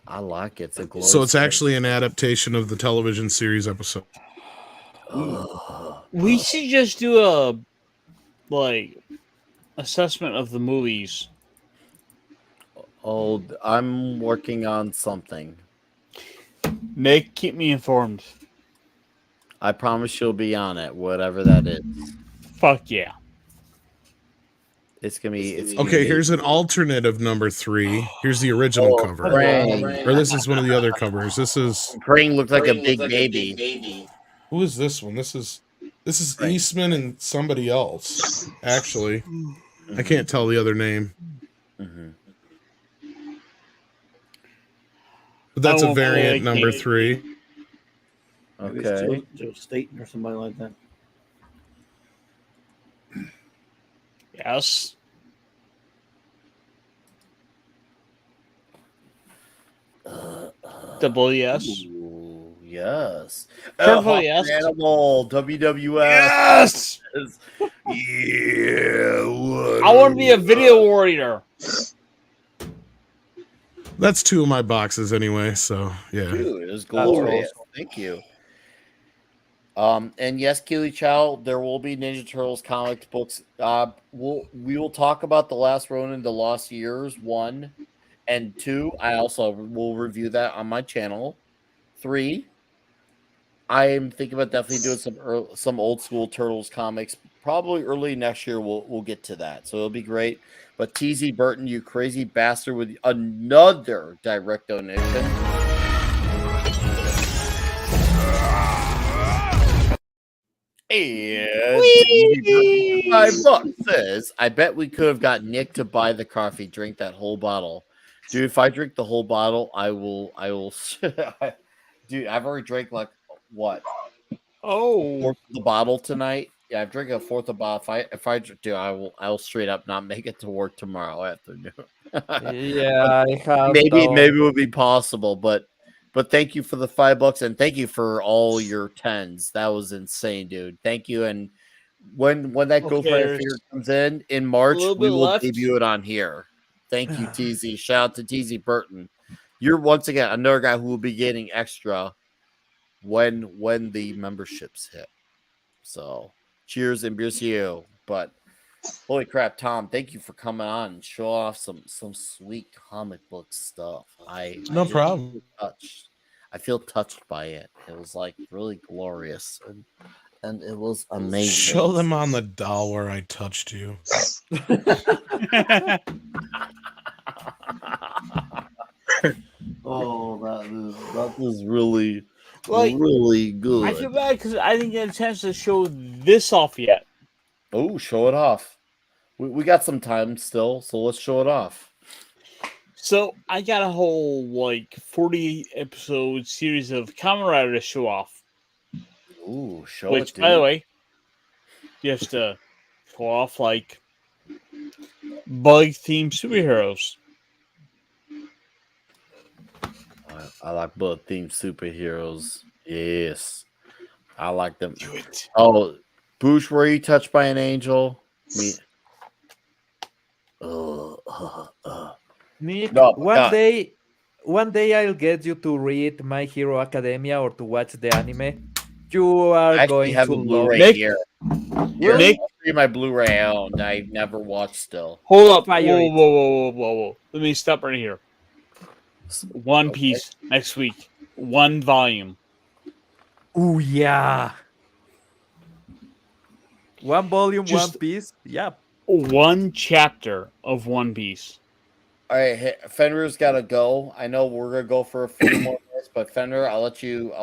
I like it. It's a glow.
So it's actually an adaptation of the television series episode.
We should just do a assessment of the movies.
Oh, I'm working on something.
Nick, keep me informed.
I promise you'll be on it, whatever that is.
Fuck yeah.
It's gonna be.
Okay, here's an alternate of number 3. Here's the original cover.
Praying.
Or this is one of the other covers. This is
Praying looked like a big baby.
Who is this one? This is Eastman and somebody else. Actually, I can't tell the other name. But that's a variant number 3.
Okay.
Joe Staten or somebody like that.
Yes. Double yes.
Ooh, yes.
Triple yes.
Animal WWF.
Yes.
Yeah.
I want to be a video warrior.
That's 2 of my boxes anyway, so yeah.
Dude, it was glorious. Thank you. And yes, Keely Chow, there will be Ninja Turtles comic books. We will talk about The Last Ronin, The Lost Years 1 and 2. I also will review that on my channel. 3, I am thinking about definitely doing some old school Turtles comics. Probably early next year we'll get to that. So it'll be great. But TZ Burton, you crazy bastard, with another direct donation. And $5 says, I bet we could have got Nick to buy the coffee, drink that whole bottle. Dude, if I drink the whole bottle, I will dude, I've already drank like what? Fourth of the bottle tonight. Yeah, I've drank a fourth of a bottle. If I do, I'll straight up not make it to work tomorrow afternoon.
Yeah, I have
maybe it would be possible, but thank you for the $5 and thank you for all your 10s. That was insane, dude. Thank you. And when that Go Fire Fear comes in March, we will debut it on here. Thank you, TZ. Shout out to TZ Burton. You're once again another guy who will be getting extra when the memberships hit. So cheers and beers to you. But holy crap, Tom, thank you for coming on and show off some sweet comic book stuff.
No problem.
I feel touched by it. It was like really glorious and it was amazing.
Show them on the doll where I touched you.
Oh, that is really
Like,
really good.
I feel bad because I didn't get a chance to show this off yet.
Oh, show it off. We got some time still, so let's show it off.
So I got a whole 40 episode series of Kamen Rider to show off.
Ooh, show
which,
it, dude.
by the way, just to show off bug themed superheroes.
I like bug themed superheroes. Yes, I like them.
Do it.
Oh, Boosh, were you touched by an angel? Me.
Nick,
No,
one day I'll get you to read My Hero Academia or to watch the anime. You are
I
going
have
to
a
love
Blu-ray
it.
here.
Really?
I'll see my Blu-ray out. I've never watched still.
Hold up.
Fire it.
Whoa. Let me stop right here. One Piece next week. One volume.
Oh, yeah. One volume,
Just
One Piece. Yeah.
One chapter of One Piece.
All right, Fenrir's got to go. I know we're gonna go for a few more minutes, but Fenrir, I'll let you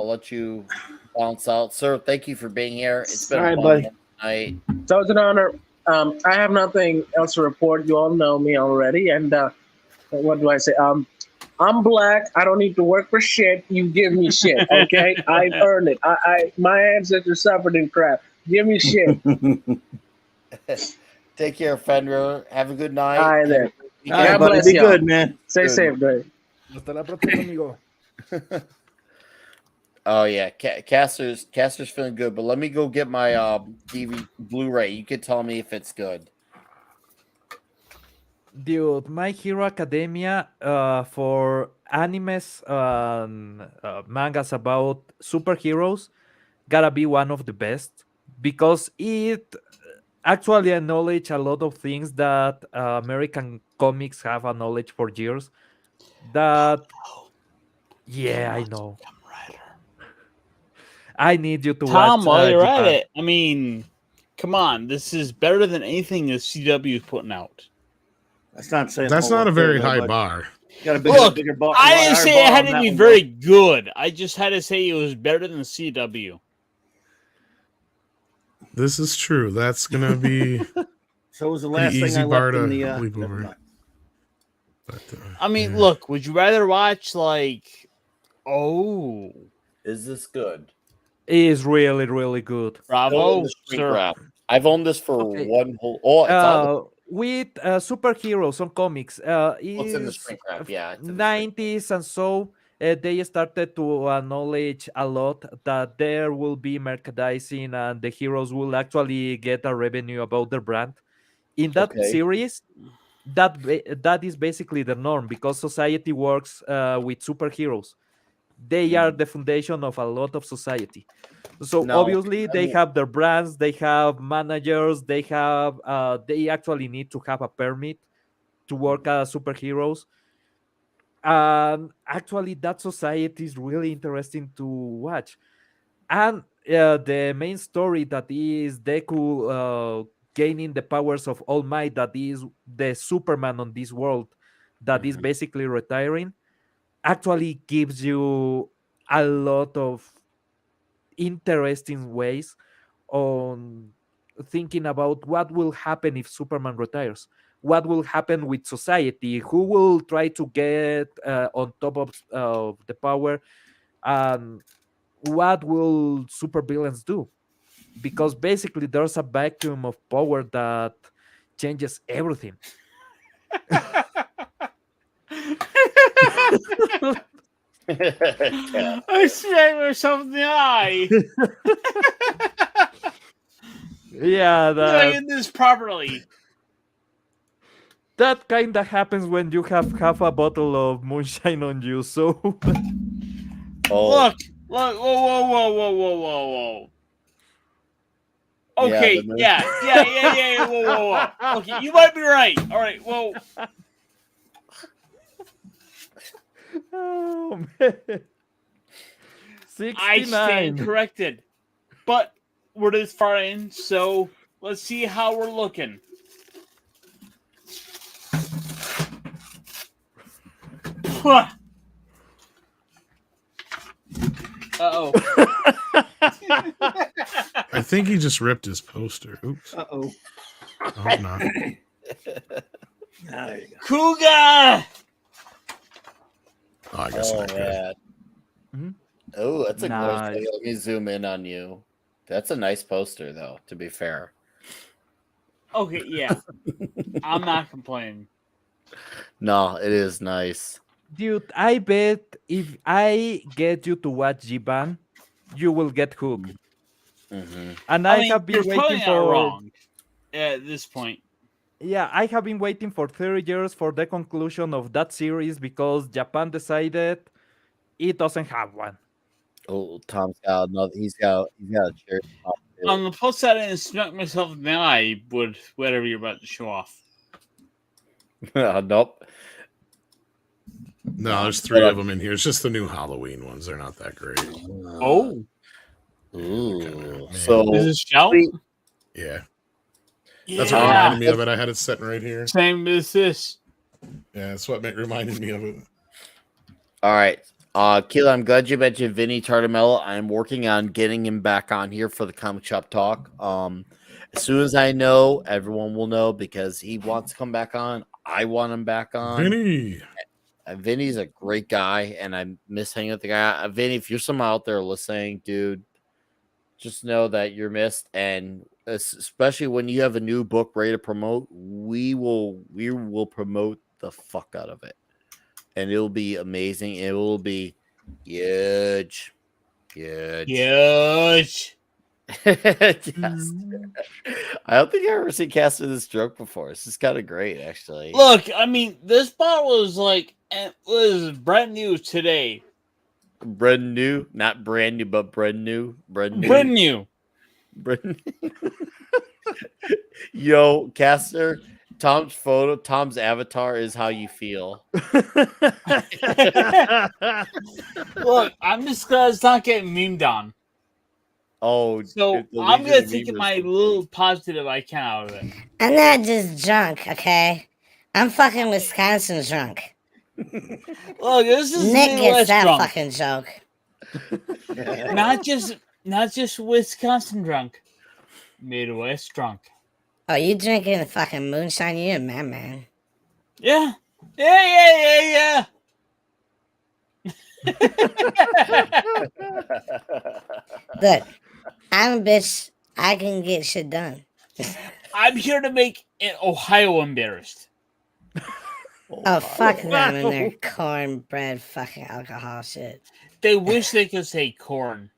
bounce out, sir. Thank you for being here. It's been a fun night.
So it's an honor. I have nothing else to report. You all know me already, and what do I say? I'm black. I don't need to work for shit. You give me shit, okay? I've earned it. My ancestors suffered in crap. Give me shit.
Take care, Fenrir. Have a good night.
All right, then.
God bless you. Be good, man.
Stay safe, Dave.
Hasta la próxima, amigo.
Oh yeah, Caster's feeling good, but let me go get my DVD Blu-ray. You can tell me if it's good.
Dude, My Hero Academia for animes mangas about superheroes gotta be one of the best because it actually acknowledge a lot of things that American comics have acknowledged for years. That, yeah, I know. I need you to
Tom,
watch.
while you're
Japan.
at it, I mean, come on, this is better than anything the CW is putting out.
That's not saying
That's not a very high bar.
You got a bigger bar.
I didn't say it had to be very good. I just had to say it was better than the CW.
This is true. That's gonna be.
So was the last thing I left in the.
I mean, look. Would you rather watch
Is this good?
It is really, really good.
Bravo,
sir. I've owned this for one whole. Oh, it's on
with superheroes on comics.
it's in the shrink wrap. Yeah, it's in the
90s and so they started to acknowledge a lot that there will be merchandising and the heroes will actually get a revenue about their brand. In that series, that is basically the norm because society works with superheroes. They are the foundation of a lot of society. So obviously they have their brands, they have managers, they actually need to have a permit to work as superheroes. Actually that society is really interesting to watch. And the main story that is Deku gaining the powers of All Might, that is the Superman on this world, that is basically retiring, actually gives you a lot of interesting ways on thinking about what will happen if Superman retires, what will happen with society, who will try to get on top of the power, and what will supervillains do, because basically there's a vacuum of power that changes everything.
I smacked myself in the eye.
Yeah,
doing this properly.
That kind of happens when you have half a bottle of moonshine on you. So,
look, whoa. Okay, yeah. Whoa. Okay, you might be right. All right, whoa.
Oh man, 69.
I stand corrected, but we're this far in, so let's see how we're looking. Uh-oh.
I think he just ripped his poster. Oops.
Uh-oh.
I hope not.
Kuga!
Oh, I guess not good.
Oh, that's a
Nice.
nice. Let me zoom in on you. That's a nice poster, though. To be fair.
Okay, yeah. I'm not complaining.
No, it is nice.
Dude, I bet if I get you to watch Jiban, you will get hooked.
Mm-hmm.
And
I
I
mean,
have been
you're probably
waiting
not
for
wrong at this point.
Yeah, I have been waiting for 30 years for the conclusion of that series because Japan decided it doesn't have one.
Oh, Tom's got another. He's got a chair.
On the plus side, I smack myself in the eye with whatever you're about to show off.
Nope.
No, there's 3 of them in here. It's just the new Halloween ones. They're not that great.
Oh.
Ooh. So
is this shout?
Yeah. That's what reminded me of it. I had it sitting right here.
Same as this.
Yeah, that's what reminded me of it.
All right. Keela, I'm glad you mentioned Vinny Tartamella. I'm working on getting him back on here for the comic shop talk. As soon as I know, everyone will know because he wants to come back on. I want him back on.
Vinny.
Vinny's a great guy, and I miss hanging with the guy. Vinny, if you're somehow out there listening, dude, just know that you're missed. And especially when you have a new book ready to promote, we will promote the fuck out of it. And it'll be amazing. It will be huge.
Huge.
Yes. I don't think I've ever seen Caster this joke before. This is kind of great, actually.
Look, I mean, this bottle was brand new today.
Brand new, not brand new, but brand new.
Brand new.
Yo, Caster, Tom's avatar is how you feel.
Look, I'm just glad it's not getting memed on.
Oh,
so I'm gonna take my little positive I can out of it.
I'm not just drunk, okay? I'm fucking Wisconsin drunk.
Look, this is
Nick gets that
drunk.
fucking joke.
not just Wisconsin drunk. Midwest drunk.
Oh, you drinking the fucking moonshine? You a man.
Yeah.
Look, I'm a bitch. I can get shit done.
I'm here to make Ohio embarrassed.
Oh, fuck them and their cornbread fucking alcohol shit.
They wish they could say corn.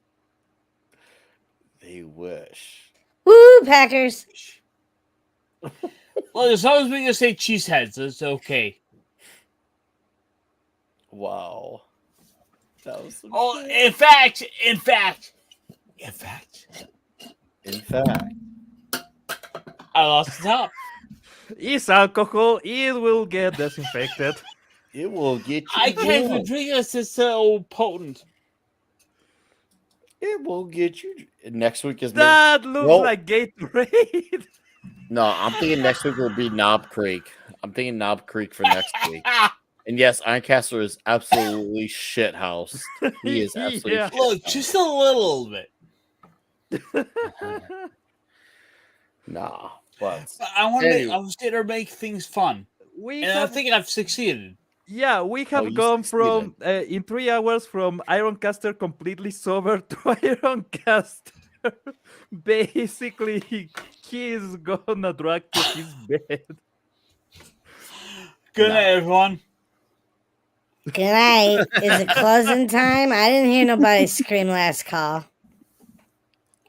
They wish.
Woo, Packers.
Well, as long as we can say cheeseheads, it's okay.
Wow. That was
in fact, I lost the top.
It's alcohol. It will get disinfected.
It will get you.
I can't even drink this. It's so potent.
It will get you. Next week is
that looks like Gatorade.
No, I'm thinking next week will be Knob Creek. I'm thinking Knob Creek for next week. And yes, Ironcaster is absolutely shithoused. He is absolutely
shit. Look, just a little bit.
Nah, but
I want to. I was there to make things fun, I think I've succeeded.
Yeah, we have gone from in 3 hours from Ironcaster completely sober to Ironcaster. Basically, he is gonna drag to his bed.
Good night, everyone.
Good night. Is it closing time? I didn't hear nobody scream last call.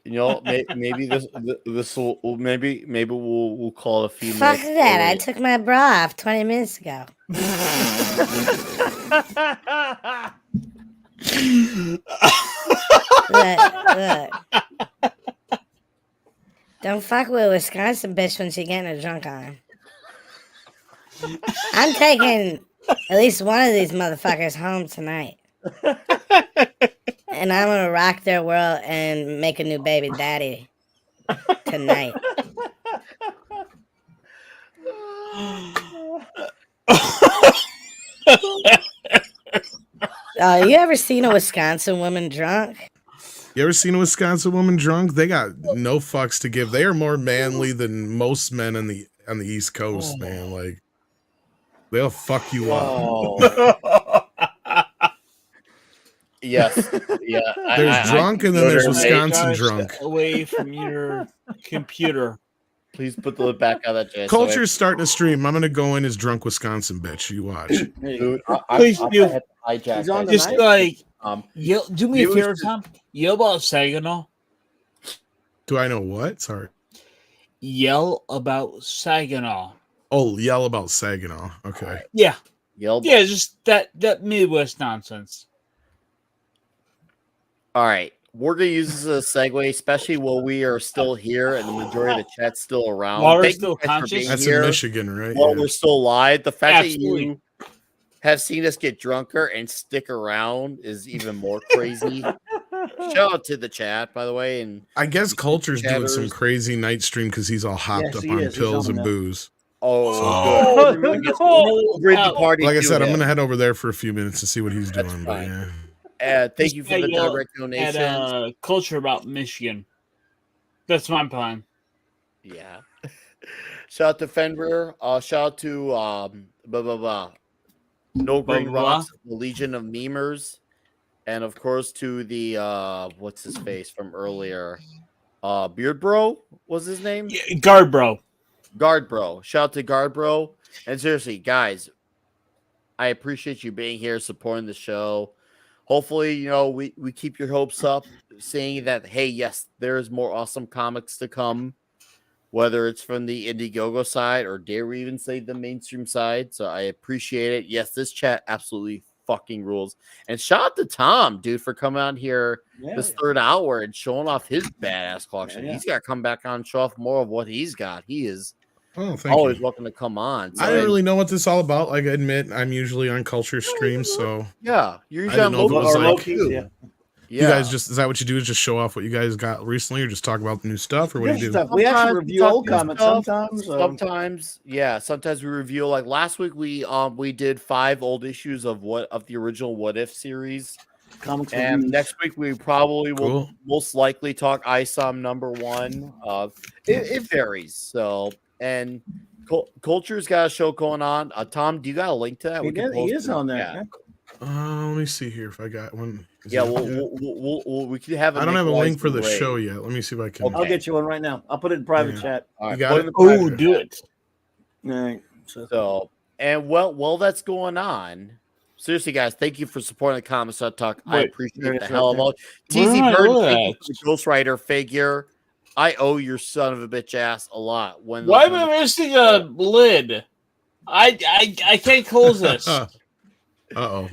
You know, maybe this will maybe we'll call a few.
Fuck that! I took my bra off 20 minutes ago. Look. Don't fuck with Wisconsin bitch when she getting a drunk on. I'm taking at least one of these motherfuckers home tonight. And I'm gonna rock their world and make a new baby daddy tonight. You ever seen a Wisconsin woman drunk?
You ever seen a Wisconsin woman drunk? They got no fucks to give. They are more manly than most men on the East Coast, man. Like they'll fuck you up.
Yes. Yeah.
There's drunk and then there's Wisconsin drunk.
Away from your computer.
Please put the lid back on that, Jay.
Culture's starting to stream. I'm gonna go in as drunk Wisconsin bitch. You watch.
Dude,
Please do.
Just
like yell, do me a favor, Tom. Yell about Saginaw.
Do I know what? Sorry.
Yell about Saginaw.
Oh, yell about Saginaw. Okay.
Yeah.
Yell.
Yeah, just that Midwest nonsense.
All right. We're going to use this as a segue, especially while we are still here and the majority of the chat's still around.
While we're still conscious.
That's in Michigan, right?
While we're still live. The fact
Absolutely.
that you have seen us get drunker and stick around is even more crazy. Shout out to the chat, by the way. And
I guess Culture's doing some crazy night stream because he's all hopped up on pills and booze.
Oh, good. Bring the party
like I
to
said, I'm
him.
going to head over there for a few minutes to see what he's doing. But yeah.
Thank you for the direct donation.
Culture about Michigan. That's my plan.
Yeah. Shout out to Fenrir. Shout out to No Green Rocks, the Legion of Memers, and of course to the what's his face from earlier. Beard Bro was his name?
Yeah, Guard Bro.
Guard Bro. Shout out to Guard Bro. And seriously, guys, I appreciate you being here, supporting the show. Hopefully, we keep your hopes up, saying that, hey, yes, there's more awesome comics to come, whether it's from the Indiegogo side or dare we even say the mainstream side. So I appreciate it. Yes, this chat absolutely fucking rules. And shout out to Tom, dude, for coming out here this third hour and showing off his badass collection. He's got to come back on and show off more of what he's got. He is always welcome to come on. So
I didn't really know what this is all about. Like, I admit, I'm usually on Culture streams, so
yeah, you're
I didn't know if it was like,
Yeah.
you guys just is that what you do? Is just show off what you guys got recently, or just talk about the new stuff, or what do you do?
We actually review old comics sometimes.
Sometimes we review. Like last week, we did 5 old issues of the original What If series.
Comics
and
reviews.
next week we probably will most likely talk ISOM #1. It varies. So and Culture's got a show going on. Tom, do you got a link to that?
He is on there.
Yeah.
Let me see here if I got one.
Yeah, we could have.
I don't have a link for the show yet. Let me see if I can.
I'll get you one right now. I'll put it in private chat.
All right,
you got it?
Oh, do it.
All right.
So and while that's going on, seriously, guys, thank you for supporting the Comics Talk. I appreciate the hell of it. TZ Bird, thank you for the Ghost Rider figure. I owe your son of a bitch ass a lot.
Why am I missing a lid? I can't close this.
Uh-oh.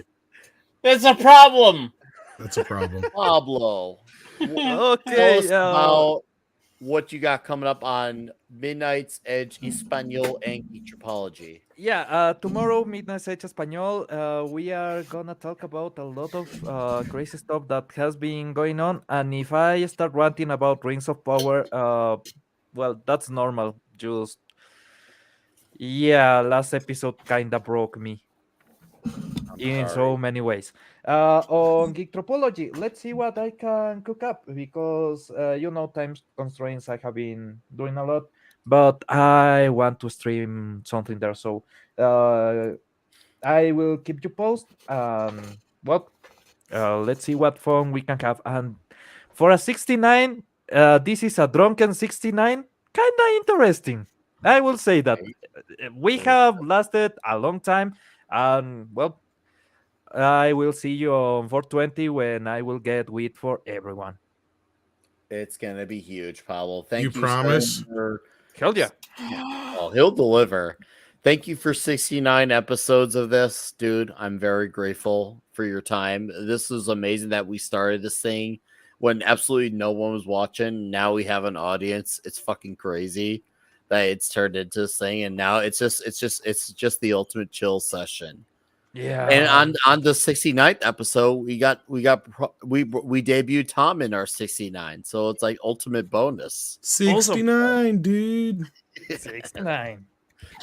That's a problem.
That's a problem.
Pablo.
Okay.
About what you got coming up on Midnight's Edge, Espanol, and Geektrapology.
Yeah, tomorrow, Midnight's Edge Espanol, we are gonna talk about a lot of crazy stuff that has been going on. And if I start ranting about Rings of Power, well, that's normal. Last episode kinda broke me in so many ways. On Geektropology, let's see what I can cook up because time constraints. I have been doing a lot, but I want to stream something there, so I will keep you posted. Let's see what fun we can have. And for a 69, this is a drunken 69, kind of interesting. I will say that we have lasted a long time, and I will see you on 420 when I will get weed for everyone.
It's gonna be huge, Pablo. Thank you.
Promise?
Hell yeah.
Oh, he'll deliver. Thank you for 69 episodes of this, dude. I'm very grateful for your time. This is amazing that we started this thing when absolutely no one was watching. Now we have an audience. It's fucking crazy that it's turned into this thing, and now it's just the ultimate chill session.
Yeah.
And on the 69th episode, we debuted Tom in our 69, so it's like ultimate bonus.
69, dude.
69.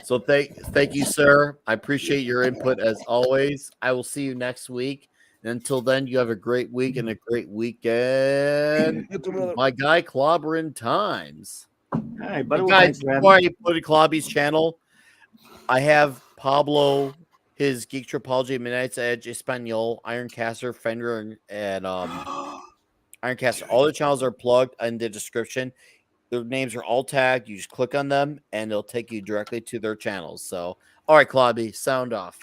So thank you, sir. I appreciate your input as always. I will see you next week. Until then, you have a great week and a great weekend. My guy, Clobbering Times.
All right, buddy.
Hey,
Well,
guys, before I put Clobby's channel, I have Pablo, his Geek Tripology, Midnight's Edge, Espanol, Ironcaster, Fender, and Ironcaster. All the channels are plugged in the description. Their names are all tagged. You just click on them, and it'll take you directly to their channels. So, all right, Clobby, sound off.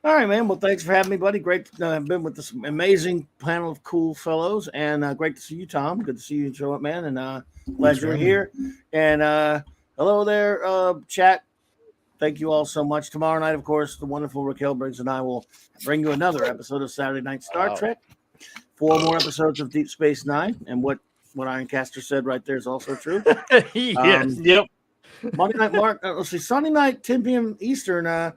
All right, man. Well, thanks for having me, buddy. Great to have been with this amazing panel of cool fellows, and great to see you, Tom. Good to see you show up, man, and glad you're here. And hello there, chat. Thank you all so much. Tomorrow night, of course, the wonderful Raquel Briggs and I will bring you another episode of Saturday Night Star Trek. 4 more episodes of Deep Space Nine, and what Ironcaster said right there is also true.
Yes. Yep.
Monday night, let's see, Sunday night, 10 p.m. Eastern.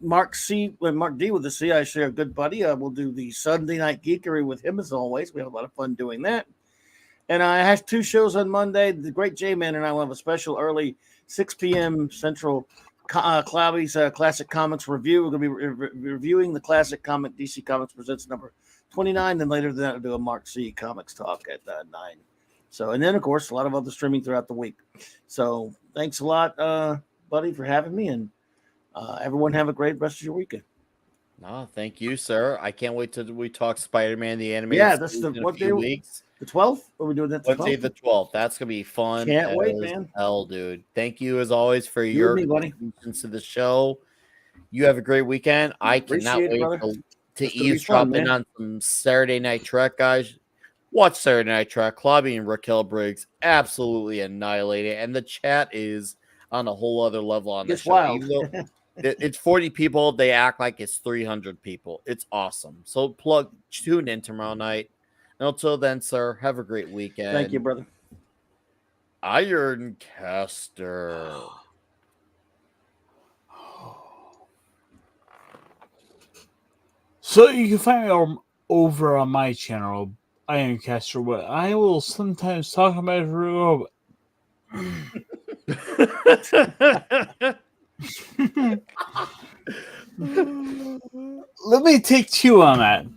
Mark D with the C, I share a good buddy. We'll do the Sunday Night Geekery with him as always. We have a lot of fun doing that. And I have 2 shows on Monday. The great J-Man and I will have a special early 6 p.m. Central Clobby's Classic Comics review. We're going to be reviewing the classic comic DC Comics Presents number 29. Then later than that, we'll do a Mark C Comics talk at 9. So, and then of course, a lot of other streaming throughout the week. So thanks a lot, buddy, for having me, and everyone have a great rest of your weekend.
No, thank you, sir. I can't wait till we talk Spider-Man the animated.
Yeah, that's the
what day? Weeks.
The 12th? Are we doing that?
Wednesday the 12th. That's gonna be fun.
Can't wait, man.
Hell, dude. Thank you as always for
You
your
and me, buddy.
contributions to the show. You have a great weekend. I cannot
Appreciate it,
wait
brother.
to eavesdrop in on some Saturday Night Trek, guys. Watch Saturday Night Trek. Clobby and Raquel Briggs absolutely annihilated, and the chat is on a whole other level on the
It's
show.
wild.
Even though it's 40 people, they act like it's 300 people. It's awesome. So tune in tomorrow night. And until then, sir, have a great weekend.
Thank you, brother.
Ironcaster.
So you can find me over on my channel, Ironcaster, where I will sometimes talk about robot. Let me take 2 on that.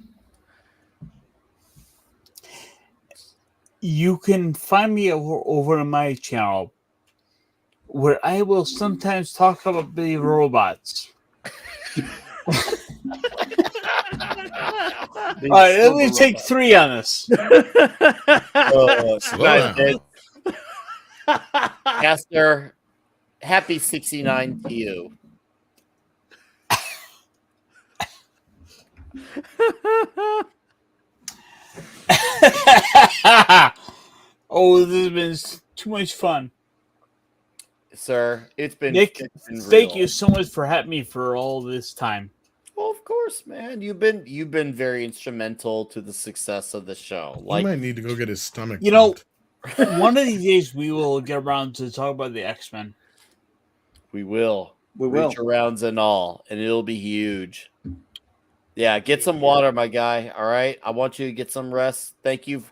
You can find me over on my channel, where I will sometimes talk about the robots. All right, let me take 3 on this.
Caster, happy 69 to you.
Oh, this has been too much fun.
Sir, it's been
Nick.
It's been
thank
real.
you so much for having me for all this time.
Well, of course, man. You've been very instrumental to the success of the show.
He might need to go get his stomach.
You know, one of these days we will get around to talk about the X-Men.
We will.
We will.
Reach arounds and all, and it'll be huge. Yeah, get some water, my guy. All right. I want you to get some rest. Thank you.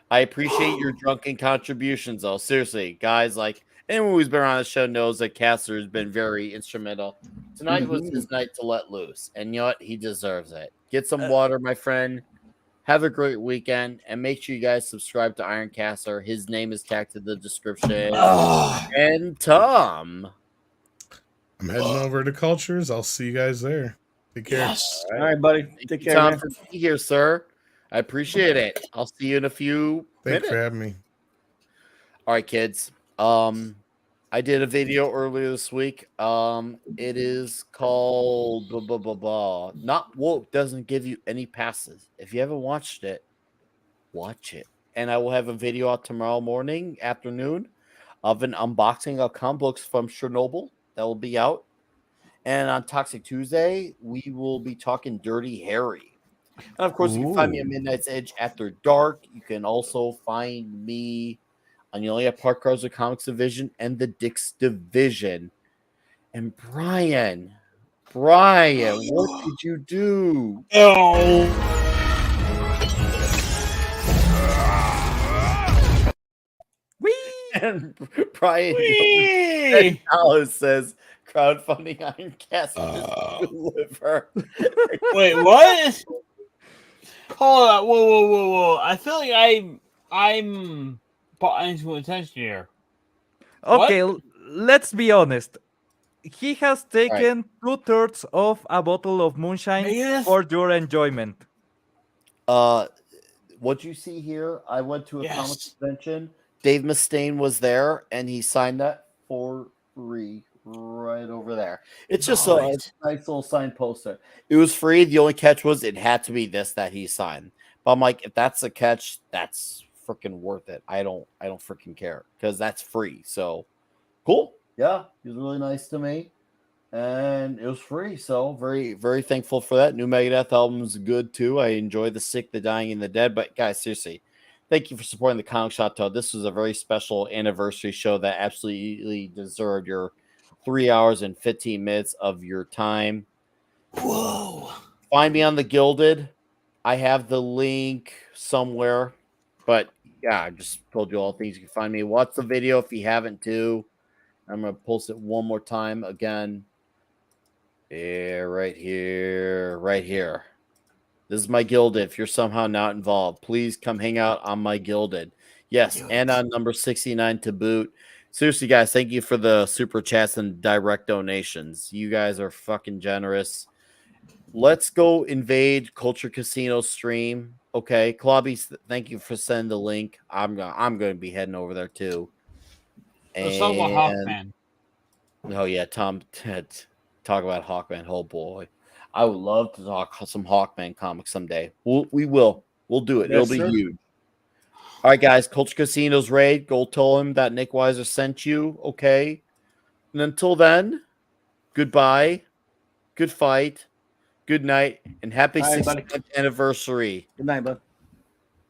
I appreciate your drunken contributions, though. Seriously, guys, like anyone who's been on the show knows that Caster has been very instrumental. Tonight was his night to let loose, and you know what? He deserves it. Get some water, my friend. Have a great weekend, and make sure you guys subscribe to Ironcaster. His name is tagged to the description. And Tom.
I'm heading over to Cultures. I'll see you guys there. Take care.
Yes. All right, buddy. Take care,
Tom,
man.
for being here, sir. I appreciate it. I'll see you in a few
Thanks
minutes.
for having me.
All right, kids. I did a video earlier this week. It is called Not Woke Doesn't Give You Any Passes. If you haven't watched it, watch it. And I will have a video out tomorrow afternoon of an unboxing of comic books from Chernobyl that will be out. And on Toxic Tuesday, we will be talking Dirty Harry. And of course, you can find me at Midnight's Edge After Dark. You can also find me on the Only at Park Cars of Comics Division and the Dix Division. And Brian, what did you do? And Brian Alice says crowdfunding Ironcast to deliver.
Wait, what? Hold on, whoa! I feel like I'm brought into attention here.
Okay, let's be honest. He has taken 2/3 of a bottle of moonshine for your enjoyment.
What you see here, I went to a comic convention. Dave Mustaine was there, and he signed that for free right over there. It's just a nice little signed poster. It was free. The only catch was it had to be this that he signed. But I'm like, if that's a catch, that's freaking worth it. I don't freaking care because that's free. So cool. Yeah, he was really nice to me. And it was free, so very, very thankful for that. New Megadeth album is good too. I enjoy the Sick, the Dying, and the Dead. But guys, seriously, thank you for supporting the Comic Shop Show. This was a very special anniversary show that absolutely deserved your 3 hours and 15 minutes of your time.
Whoa!
Find me on the Gilded. I have the link somewhere, but yeah, I just told you all things you can find me. Watch the video if you haven't too. I'm gonna post it one more time again. Yeah, right here. This is my Gilded. If you're somehow not involved, please come hang out on my Gilded. Yes, and on number 69 to boot. Seriously, guys, thank you for the super chats and direct donations. You guys are fucking generous. Let's go invade Culture Casino stream. Okay, Klobby, thank you for sending the link. I'm gonna be heading over there too.
Let's talk about Hawkman.
Oh yeah, Tom. Talk about Hawkman. Oh boy, I would love to talk some Hawkman comics someday. We will. We'll do it.
Yes,
It'll be
sir.
huge. All right, guys. Culture Casino's raid. Go tell him that Nick Weiser sent you. Okay. And until then, goodbye. Good fight. Good night. And happy 65th anniversary.
Good night, bud.